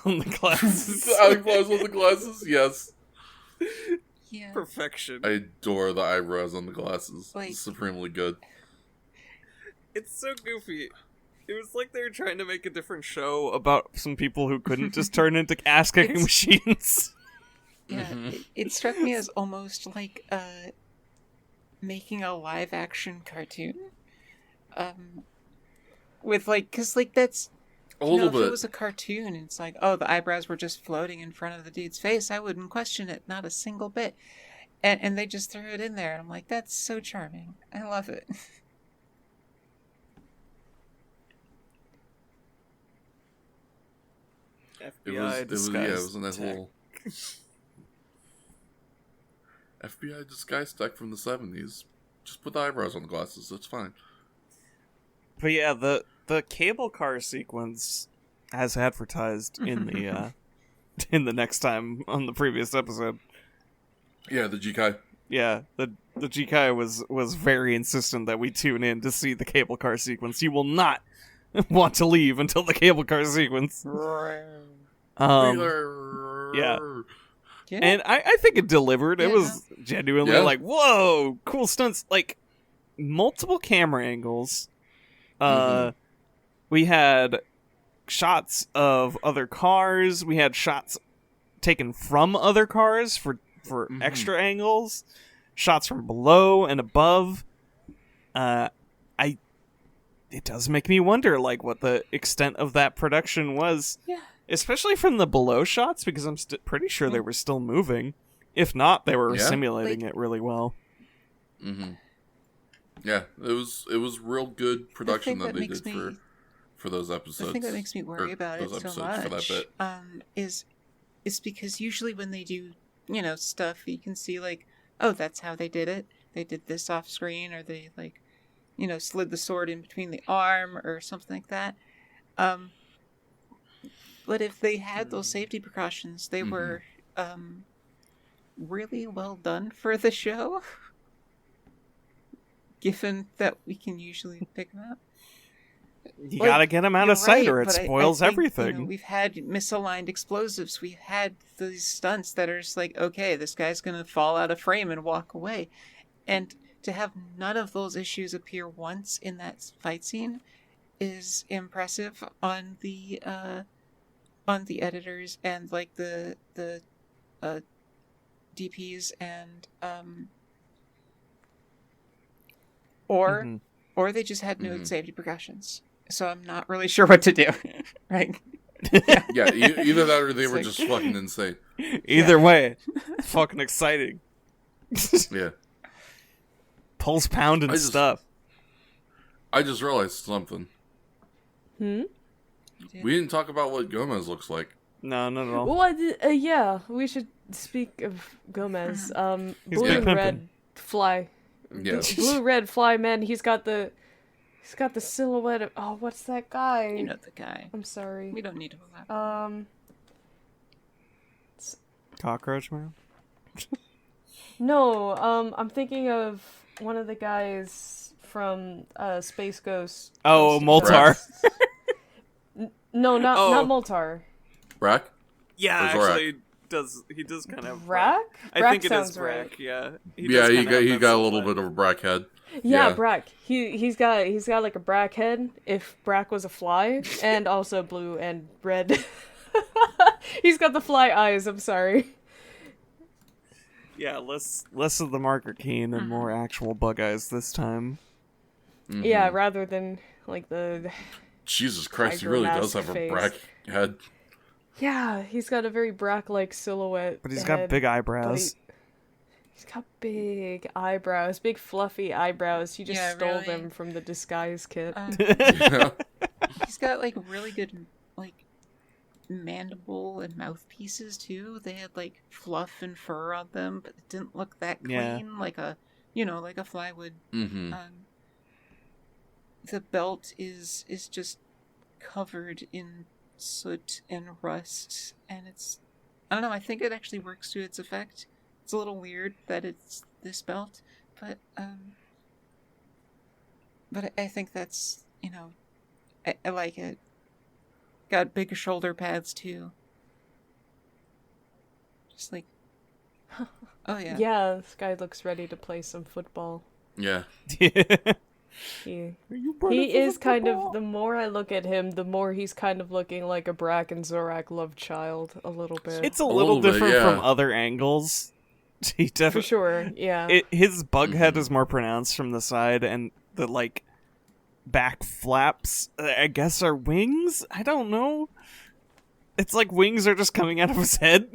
On the glasses. The eyebrows on the glasses, yes. Yeah. Perfection. I adore the eyebrows on the glasses. It's supremely good. It's so goofy. It was like they were trying to make a different show about some people who couldn't just turn into ass-kicking machines. Yeah, it struck me as almost like making a live-action cartoon. With, because, that's... A little bit. If it was a cartoon, and it's like, the eyebrows were just floating in front of the dude's face, I wouldn't question it, not a single bit. And they just threw it in there, and I'm like, that's so charming. I love it. FBI disguise it was a nice little FBI disguise tech from the 70s. Just put the eyebrows on the glasses, it's fine. But yeah, the cable car sequence, as advertised in the in the next time on the previous episode. Yeah, the Jikai. Yeah, the Jikai was very insistent that we tune in to see the cable car sequence. You will not want to leave until the cable car sequence. Yeah. And I think it delivered. It was genuinely like, whoa, cool stunts. Like, multiple camera angles. We had shots of other cars. We had shots taken from other cars for extra angles. Shots from below and above. It does make me wonder, what the extent of that production was. Yeah. Especially from the below shots, because I'm pretty sure they were still moving. If not, they were simulating it really well. Mm-hmm. Yeah, it was real good production that they did for those episodes. The thing that makes me worry about it so much is because usually when they do stuff. You can see, like, oh, that's how they did it. They did this off screen, or they, like, slid the sword in between the arm or something like that. But if they had those safety precautions, they were really well done for the show, given that we can usually pick them up. You gotta get them out of sight, or it spoils everything. We've had misaligned explosives. We've had these stunts that are just like, okay, this guy's gonna fall out of frame and walk away. And to have none of those issues appear once in that fight scene is impressive on the editors and, like, the DPs and or they just had no safety precautions. So I'm not really sure what to do, right? Yeah, either that or they were just fucking insane. Either way, it's fucking exciting. Yeah. Pulse pounding stuff. I just realized something. We didn't talk about what Gomez looks like. No, not at all. Well, yeah, we should speak of Gomez. Blue and red fly. Yeah. Blue, red fly, man. He's got the silhouette of... Oh, what's that guy? You know the guy. I'm sorry. We don't need to elaborate. Cockroach Man? No, I'm thinking of one of the guys from Space Ghost. Oh, Moltar. No, not Moltar. Brack? Yeah, actually, he does kind of... Brack? I think it is sounds Brack, right. yeah. He got a little bit of a Brack head. Yeah, Brack. He's got like a Brack head if Brack was a fly, and also blue and red. He's got the fly eyes, I'm sorry. Yeah, less of the marker keen and more actual bug eyes this time. Mm-hmm. Yeah, rather than like the... Jesus Christ, he really does have a Brack head. Yeah, he's got a very Brack-like silhouette. But he's got big eyebrows. He's got big eyebrows, big fluffy eyebrows. You just stole them from the disguise kit. He's got, like, really good, like, mandible and mouthpieces too. They had, like, fluff and fur on them, but it didn't look that clean, like a fly would. The belt is just covered in soot and rust, and I don't know, I think it actually works to its effect. It's a little weird that it's this belt, but I think that's, I like it. Got big shoulder pads too. Just like, oh yeah. Yeah, this guy looks ready to play some football. Yeah. He is kind of, the more I look at him, the more he's kind of looking like a Brack and Zorak love child, a little bit. It's a little different from other angles. He For sure, yeah. His bug head is more pronounced from the side, and the, like, back flaps, I guess, are wings? I don't know. It's like wings are just coming out of his head.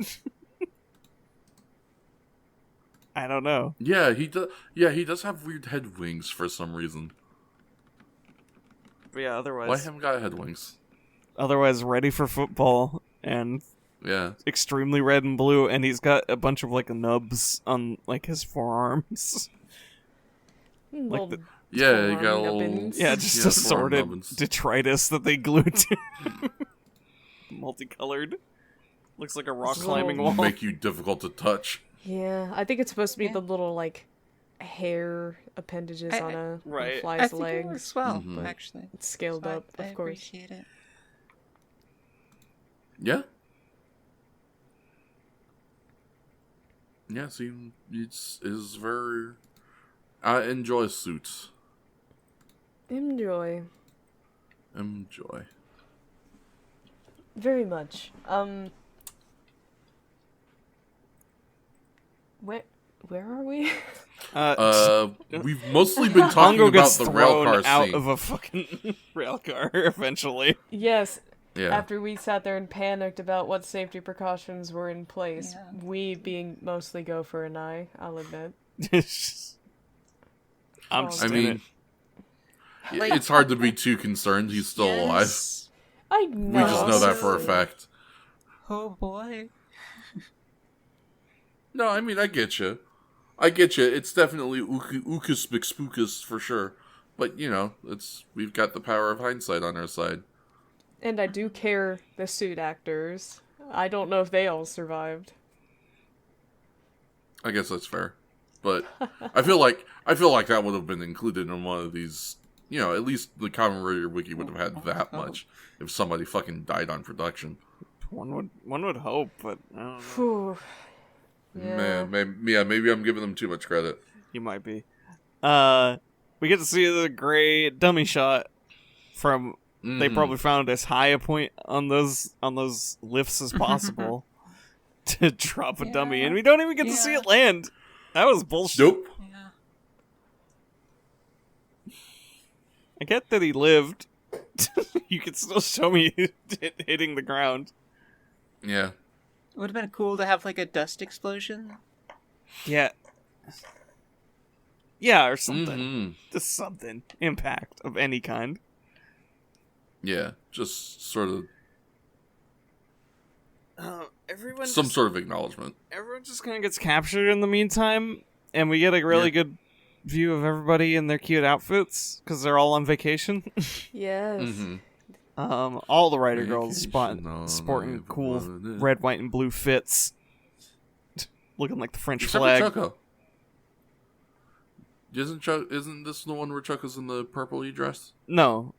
I don't know. Yeah, he does. Yeah, he does have weird head wings for some reason. But yeah, otherwise, why haven't got head wings? Otherwise, ready for football and extremely red and blue, and he's got a bunch of like nubs on like his forearms. Like he got a little just assorted detritus that they glued to. Multicolored. Looks like a rock climbing wall. Make you difficult to touch. Yeah, I think it's supposed to be the little, like, hair appendages on a fly's legs. I think it works well, but actually. It's scaled up, of course. I appreciate it. Yeah. Yeah, see, it's very... I enjoy suits. Enjoy. Very much. Where are we? We've mostly been talking about the rail car out scene. of a fucking rail car eventually. Yes. Yeah. After we sat there and panicked about what safety precautions were in place, we being mostly Gopher and I'll admit. It's hard to be too concerned. He's still alive. I know. We just know that for a fact. Oh boy. No, I mean, I get you. It's definitely Ukus McSpookus for sure. But, we've got the power of hindsight on our side. And I do care the suit actors. I don't know if they all survived. I guess that's fair. But I feel like that would have been included in one of these, at least the Kamen Rider wiki would have had that much if somebody fucking died on production. One would hope, but I don't know. Yeah. Maybe I'm giving them too much credit. You might be. We get to see the great dummy shot from. Mm-hmm. They probably found as high a point on those lifts as possible to drop a dummy, and we don't even get to see it land. That was bullshit. Nope. Yeah. I get that he lived. You can still show me hitting the ground. Yeah. It would have been cool to have, like, a dust explosion. Yeah. Yeah, or something. Mm-hmm. Just something. Impact of any kind. Yeah, just sort of... Some sort of acknowledgement. Everyone just kind of gets captured in the meantime, and we get a really good view of everybody in their cute outfits, because they're all on vacation. Yes. Mm-hmm. All the Rider girls sporting cool red, white, and blue fits. Looking like the French flag. Choco. Isn't this the one where Choco's in the purple dress? No.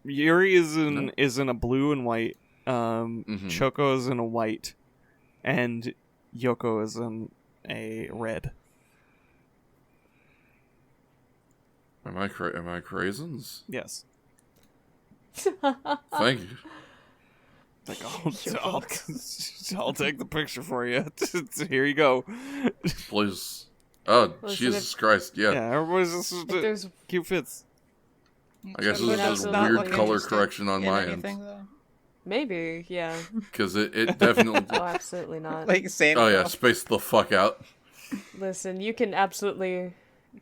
Yuri is in a blue and white. Choco is in a white. And Yoko is in a red. Am I craisins? Yes. Thank you. Like, I'll take the picture for you. Here you go. Please. Oh, Jesus Christ, yeah. Yeah, everybody's just cute fits. I guess this is a weird color correction on my end. Maybe, yeah. Because it definitely... Oh, absolutely not. Like, same. Oh, yeah, space the fuck out. Listen, you can absolutely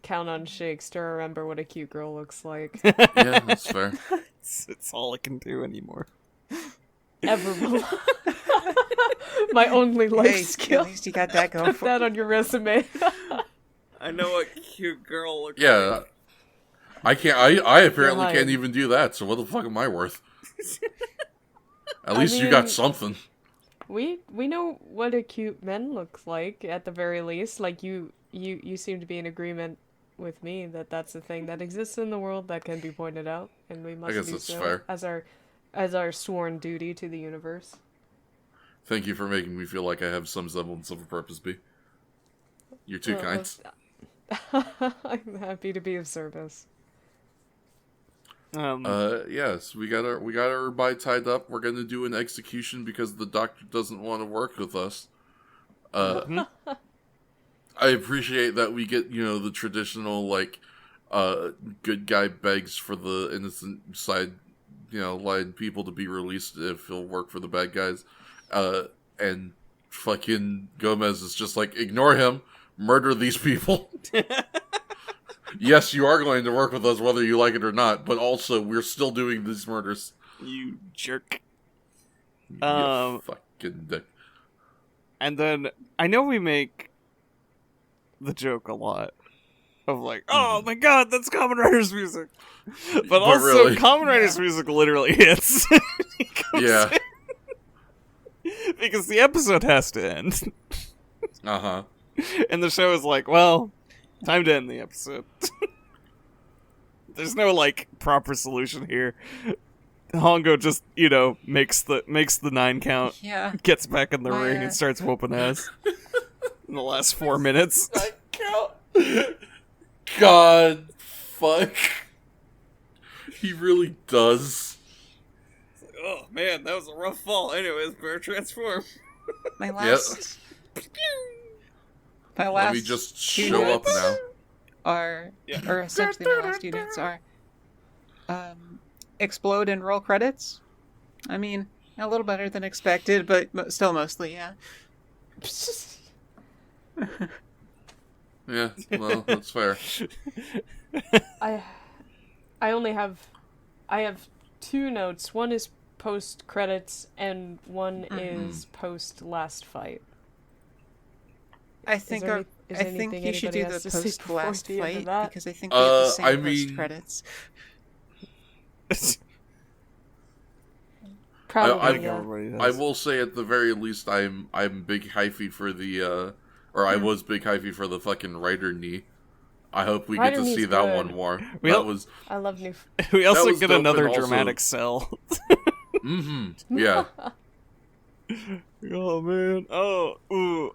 count on Shakes to remember what a cute girl looks like. Yeah, that's fair. It's all I can do anymore. Ever. My only life skill. At least you got that going. Put that on your resume. I know what cute girl looks like. I can't. I apparently can't even do that. So what the fuck am I worth? At least you got something. We know what a cute man looks like at the very least. Like you seem to be in agreement with me that that's a thing that exists in the world that can be pointed out, and we must do so fair. as our sworn duty to the universe. Thank you for making me feel like I have some semblance of a purpose, B. You're too kind. I'm happy to be of service. Yes, we got everybody tied up. We're gonna do an execution because the doctor doesn't want to work with us. I appreciate that we get, the traditional, good guy begs for the innocent side, line people to be released if he'll work for the bad guys. And fucking Gomez is just like, ignore him, murder these people. Yes, you are going to work with us whether you like it or not, but also we're still doing these murders. You jerk. You fucking dick. And then, I know we make the joke a lot of like, oh my god, that's Kamen Rider's music. But also, really, Kamen Rider's music literally hits. Yeah. Because the episode has to end. Uh-huh. And the show is like, well, time to end the episode. There's no, proper solution here. Hongo just, makes the 9 count, gets back in the ring, and starts whooping ass in the last 4 minutes. God, fuck. He really does. Oh, man, that was a rough fall. Anyways, better transform. My last... My last Let me just show up now. Or essentially my last units are explode and roll credits. I mean, a little better than expected, but still mostly, yeah. Yeah, well, that's fair. I have 2 notes. One is post credits and one is post last fight. I think you should do the post-last fight because I think we have the same post-credits. I will say at the very least I'm big hyphy for the I was big hyphy for the fucking Rider knee. I hope we get to see that one more. I love new. We also get another dramatic cell. Mm-hmm. Yeah. Oh man. Oh. Ooh.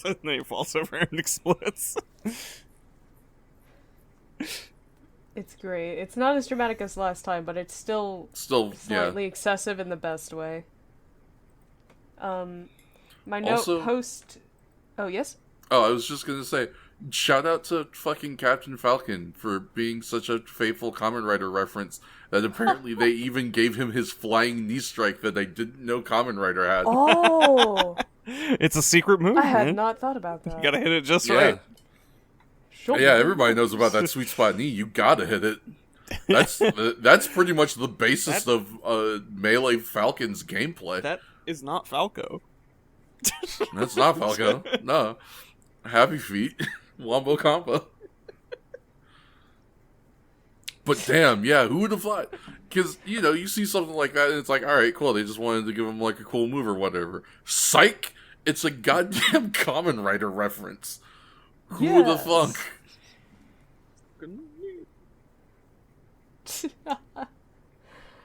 And then he falls over and explodes. It's great. It's not as dramatic as last time, but it's still slightly excessive in the best way. My note post. Oh yes. Oh, I was just gonna say, shout out to fucking Captain Falcon for being such a faithful Kamen Rider reference that apparently they even gave him his flying knee strike that I didn't know Kamen Rider had. Oh. It's a secret move. I had not thought about that. You gotta hit it just right. Yeah, everybody knows about that sweet spot knee. You gotta hit it. That's pretty much the basis of Melee Falcon's gameplay. That is not Falco. That's not Falco. No. Happy Feet. Wombo combo. But damn, yeah, who would have thought? Because, you see something like that and it's like, alright, cool, they just wanted to give him like a cool move or whatever. Psych! It's a goddamn Kamen Rider reference. Who would have thunk?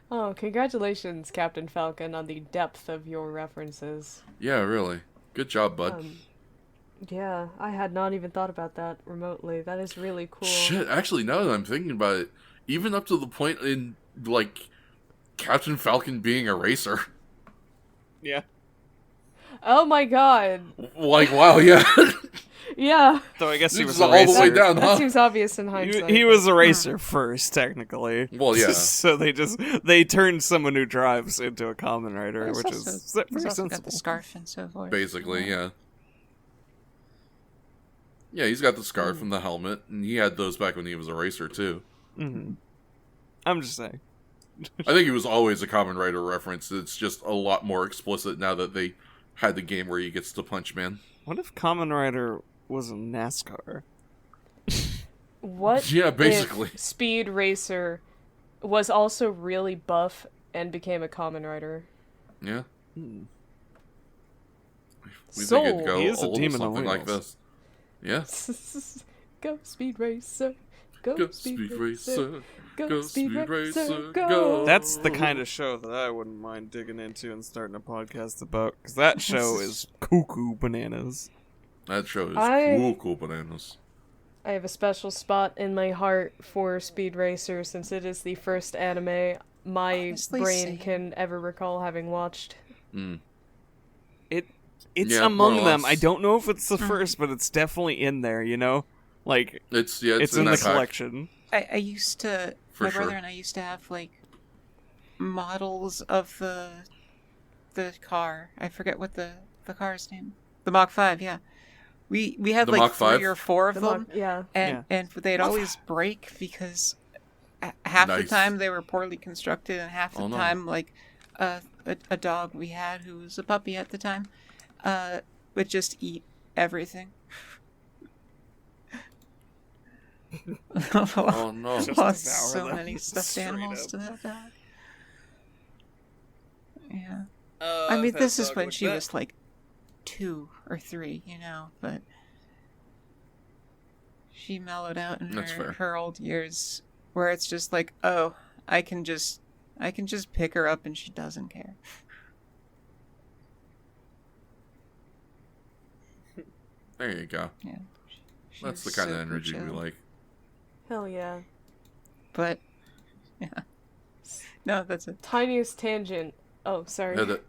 Oh, congratulations, Captain Falcon, on the depth of your references. Yeah, really. Good job, bud. Yeah, I had not even thought about that remotely. That is really cool. Shit, actually, now that I'm thinking about it, even up to the point in, like, Captain Falcon being a racer. Yeah. Oh my god. Like, wow, yeah. Yeah. So I guess he was all a racer. the way down, huh? That seems obvious in hindsight. He was a racer first, technically. Well, yeah. So they turned someone who drives into a Kamen Rider, which is pretty sensible. Got the scarf and so forth. Basically, yeah. Yeah, he's got the scarf and the helmet, and he had those back when he was a racer, too. Mm-hmm. I'm just saying. I think he was always a Kamen Rider reference. It's just a lot more explicit now that they had the game where he gets to punch man. What if Kamen Rider was a NASCAR? What? Yeah, basically. If Speed Racer was also really buff and became a Kamen Rider? Yeah. Hmm. We think it'd go he is a old demon something on like wheels. this. Yeah. Go Speed Racer. Go Speed Racer. Go Speed Racer. Go. That's the kind of show that I wouldn't mind digging into and starting a podcast about, because that show is cuckoo bananas. That show is cool bananas. I have a special spot in my heart for Speed Racer since it is the first anime my brain can ever recall having watched. Mm. It's among them. I don't know if it's the first, but it's definitely in there, Like, it's in the collection. I used to, my brother and I used to have, like, models of the car. I forget what the car's name. The Mach 5, yeah. We had, like, Mach 5? 3 or 4 of them. And they'd always break because half the time they were poorly constructed and half the time, like, a dog we had who was a puppy at the time would just eat everything. Oh no! Lost so many stuffed animals to that dog. Yeah. I mean, this is when she was like 2 or 3, but she mellowed out in her old years, where it's just like, oh, I can just pick her up and she doesn't care. There you go. Yeah. That's the kind of energy we like. Hell yeah. But, yeah. No, that's it. Tiniest tangent. Oh, sorry. We're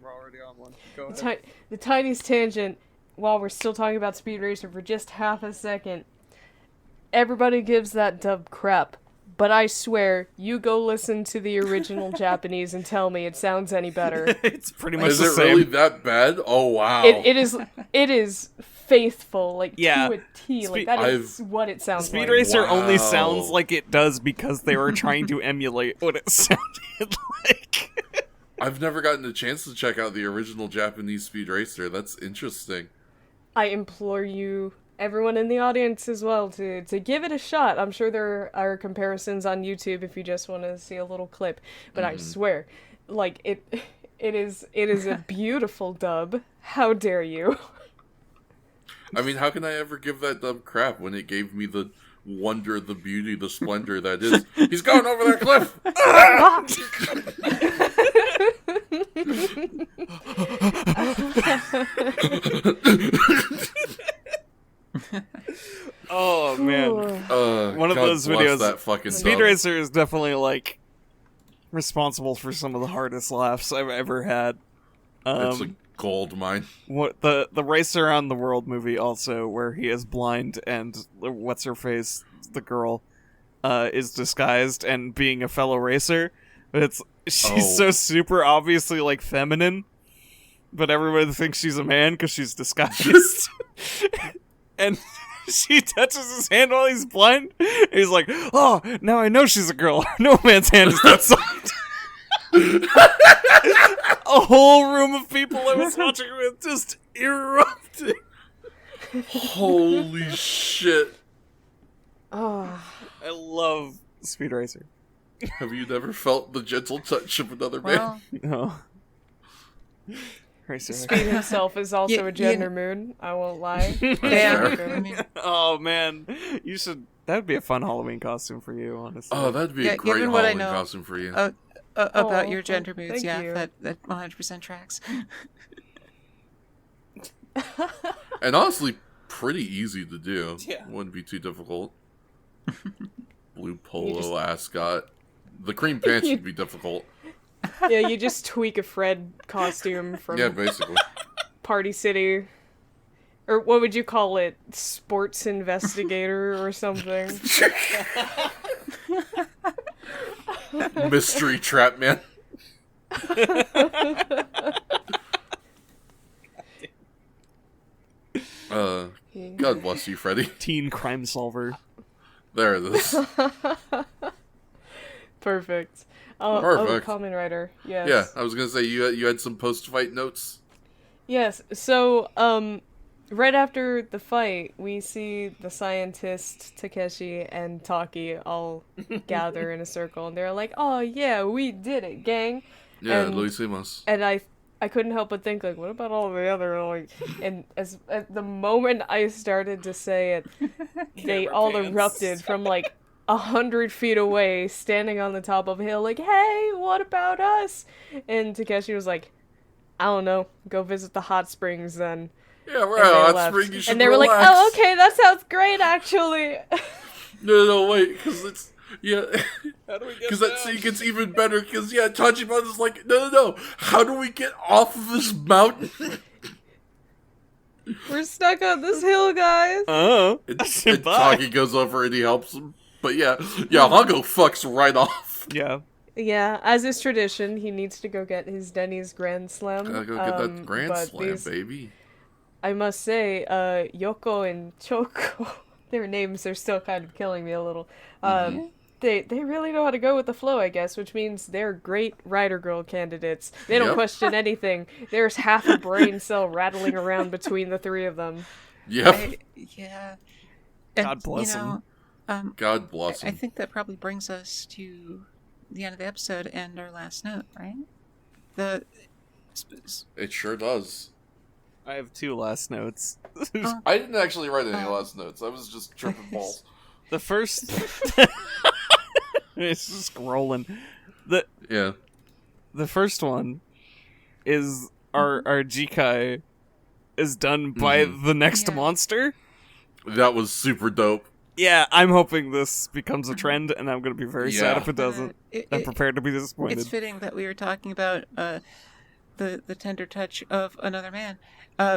already on one. Go ahead. The tiniest tangent, while we're still talking about Speed Racer for just half a second. Everybody gives that dub crap, but I swear, you go listen to the original Japanese and tell me it sounds any better. It's pretty much the same. Is it really that bad? Oh, wow. It is faithful, like, to a T. Like, that is what it sounds like. Speed Racer only sounds like it does because they were trying to emulate what it sounded like. I've never gotten a chance to check out the original Japanese Speed Racer. That's interesting. I implore you, everyone in the audience as well, to give it a shot. I'm sure there are comparisons on YouTube if you just want to see a little clip, but I swear, like, it is a beautiful dub. How dare you? I mean, how can I ever give that dub crap when it gave me the wonder, the beauty, the splendor that is? He's going over that cliff! Oh man, one of God those bless videos. That fucking Speed dub. Racer is definitely like responsible for some of the hardest laughs I've ever had. It's a gold mine. What the Race Around the World movie also, where he is blind and what's her face, the girl, is disguised and being a fellow racer. But she's so super obviously like feminine, but everybody thinks she's a man because she's disguised. And she touches his hand while he's blind. And he's like, "Oh, now I know she's a girl. No man's hand is that soft." A whole room of people I was watching with just erupted. Holy shit. Oh. I love Speed Racer. Have you never felt the gentle touch of another man? No. Racer. Speed himself is also a gender moon, I won't lie. Yeah. I mean, Oh man, you should. That would be a fun Halloween costume for you, honestly. Oh, that'd be a great given what I Halloween know, costume for you. about your gender moods, thank you. that 100% tracks. And honestly, pretty easy to do. Yeah. Wouldn't be too difficult. Blue polo ascot. The cream pants should be difficult. Yeah, you just tweak a Fred costume from Yeah, basically. Party City. Or what would you call it? Sports investigator or something? Mystery trap man. God bless you, Freddy. Teen crime solver. There it is. Perfect. Perfect. Oh, Kamen Rider. Yes. Yeah, I was gonna say you had some post-fight notes. Yes. So, right after the fight, we see the scientist Takeshi and Taki all gather in a circle, and they're like, "Oh yeah, we did it, gang!" Yeah, And- Lo hicimos. And I couldn't help but think, like, what about all the other, like, and at the moment I started to say it, they all pants. erupted from, like, 100 feet away, standing on the top of a hill, like, "Hey, what about us?" And Takeshi was like, "I don't know, go visit the hot springs then." Yeah, we're And at they hot left. spring. You should And they were like, relax. "Oh, okay, that sounds great, actually." No, wait, because it's How do we get because that scene gets even better. Because Tachibana's like, no, how do we get off of this mountain? We're stuck on this hill, guys. Oh. And Bye. Taki goes over and he helps him. But Hago fucks right off. Yeah. Yeah, as is tradition, he needs to go get his Denny's Grand Slam. Gotta go get that Grand but Slam, baby. I must say, Yoko and Choco, their names are still kind of killing me a little. They really know how to go with the flow, I guess, which means they're great Rider Girl candidates. They don't Yep. question anything. There's half a brain cell rattling around between the three of them. Yep. Yeah. God bless him. God bless I him. think that probably brings us to the end of the episode and our last note, right? It sure does. I have 2 last notes. I didn't actually write any last notes. I was just tripping balls. The first... It's just rolling. Yeah. The first one is our Jikai is done by the next monster. That was super dope. Yeah, I'm hoping this becomes a trend, and I'm going to be very sad Yeah. if it doesn't. I'm prepared to be disappointed. It's fitting that we were talking about the tender touch of another man,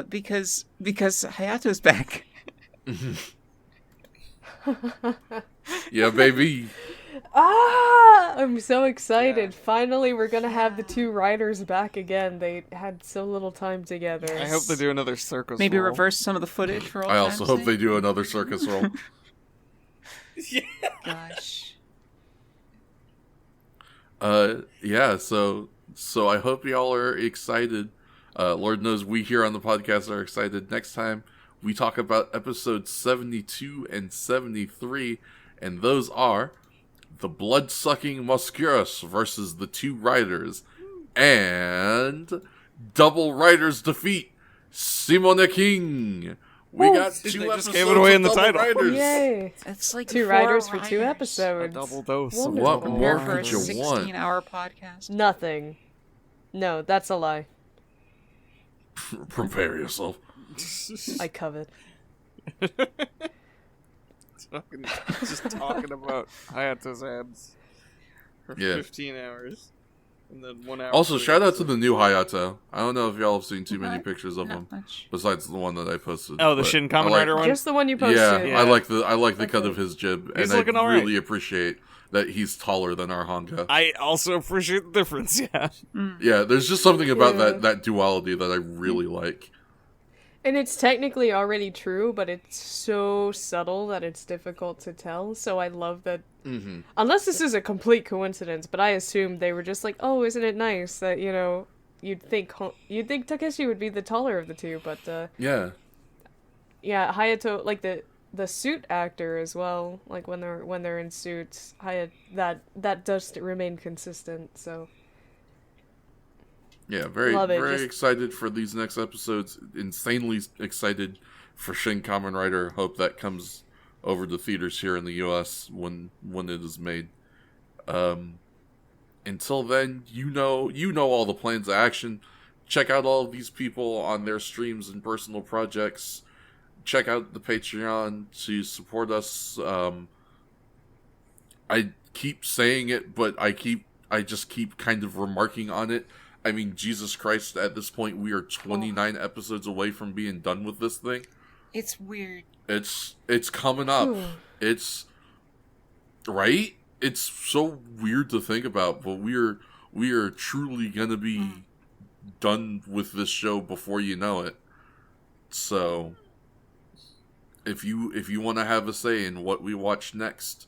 because Hayato's back. Yeah, baby. I'm so excited. Finally, we're gonna have the two riders back again. They had so little time together. I hope they do another circus Maybe roll. reverse some of the footage for all I also hope they do another circus roll. Gosh. Yeah, so I hope y'all are excited. Lord knows we here on the podcast are excited. Next time we talk about episodes 72 and 73, and those are the blood-sucking Muscurus versus the two riders, and Double Riders defeat Simone King. We got two episodes gave it away in the Double title. Riders. Yay! It's like Two 4 riders for 2 riders. episodes. A double dose. Wonderful. What more Prepare for a could you want? 16-hour podcast. Nothing. No, that's a lie. Prepare yourself. I covet. Just talking about Hayato's ads for 15 hours. And then 1 hour. Also, shout out to the new Hayato. I don't know if y'all have seen too many pictures of him, Much. besides the one that I posted. Oh, the but Shin I Kamen Rider one? Just the one you posted. Yeah, I like the cut of his jib, He's and I looking all right. really appreciate that he's taller than our Honka. I also appreciate the difference, yeah. Yeah, there's just something about Yeah. that duality that I really like. And it's technically already true, but it's so subtle that it's difficult to tell. So I love that. Mm-hmm. Unless this is a complete coincidence, but I assumed they were just like, oh, isn't it nice that, you know, you'd think Takeshi would be the taller of the two, but Yeah. yeah, Hayato, like the suit actor as well, like when they're in suits, that does remain consistent. So Yeah, very Love it, very just- excited for these next episodes. Insanely excited for Shin Kamen Rider. Hope that comes over to theaters here in the US when it is made. Until then, you know all the plans of action. Check out all of these people on their streams and personal projects. Check out the Patreon to support us. I keep saying it, but I just keep kind of remarking on it. I mean, Jesus Christ, at this point, we are 29 episodes away from being done with this thing. It's weird. It's coming up. It's right? It's so weird to think about, but we are truly gonna be done with this show before you know it. So if you want to have a say in what we watch next,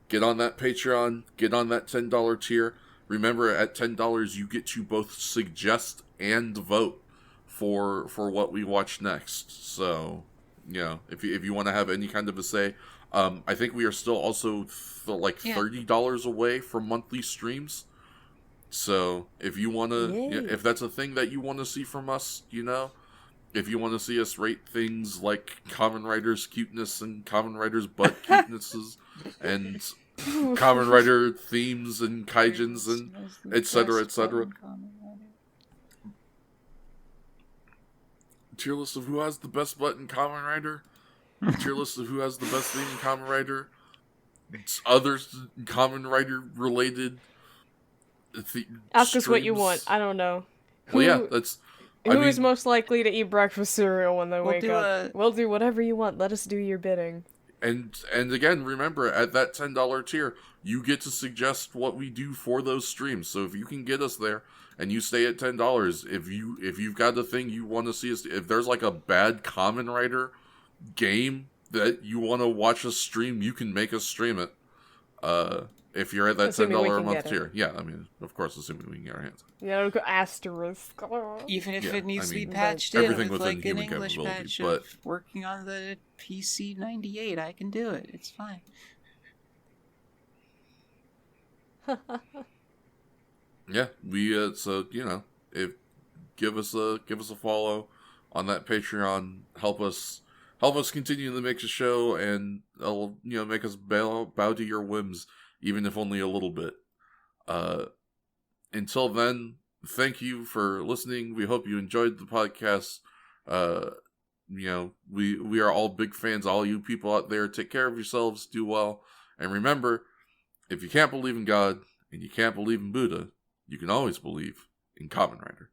get on that Patreon, get on that $10 tier. Remember, at $10 you get to both suggest and vote for what we watch next. So, you know, if you want to have any kind of a say, I think we are still also $30 away from monthly streams. So if you want to, if that's a thing that you want to see from us, you know, if you want to see us rate things like Kamen Rider's cuteness and Kamen Rider's butt cutenesses and Kamen Rider themes and kaijins and etc. Tier list of who has the best butt in Kamen Rider. Tier list of who has the best theme in Kamen Rider. Others Kamen Rider related. Ask us what you want. I don't know. Well, yeah, that's. Who is most likely to eat breakfast cereal when they wake up? a- We'll do whatever you want. Let us do your bidding. And again, remember, at that $10 tier, you get to suggest what we do for those streams. So if you can get us there and you stay at $10, if you've got a thing you want to see us, if there's like a bad Kamen Rider game that you want to watch us stream, you can make us stream it. If you're at that Assuming we $10 a can month get it. tier. Yeah, I mean, of course, assuming we can get our hands on it. Yeah, it'll go asterisk. Even if Yeah, it needs I to be mean, patched everything in with within like an human English capability, patch but- of working on the PC 98, I can do it. It's fine. Yeah, we so you know, if give us a follow on that Patreon, help us continue to make the show, and it'll, you know, make us bow to your whims, even if only a little bit. Until then, thank you for listening. We hope you enjoyed the podcast. You know, we are all big fans. All you people out there, take care of yourselves, do well, and remember, if you can't believe in God and you can't believe in Buddha, you can always believe in Kamen Rider.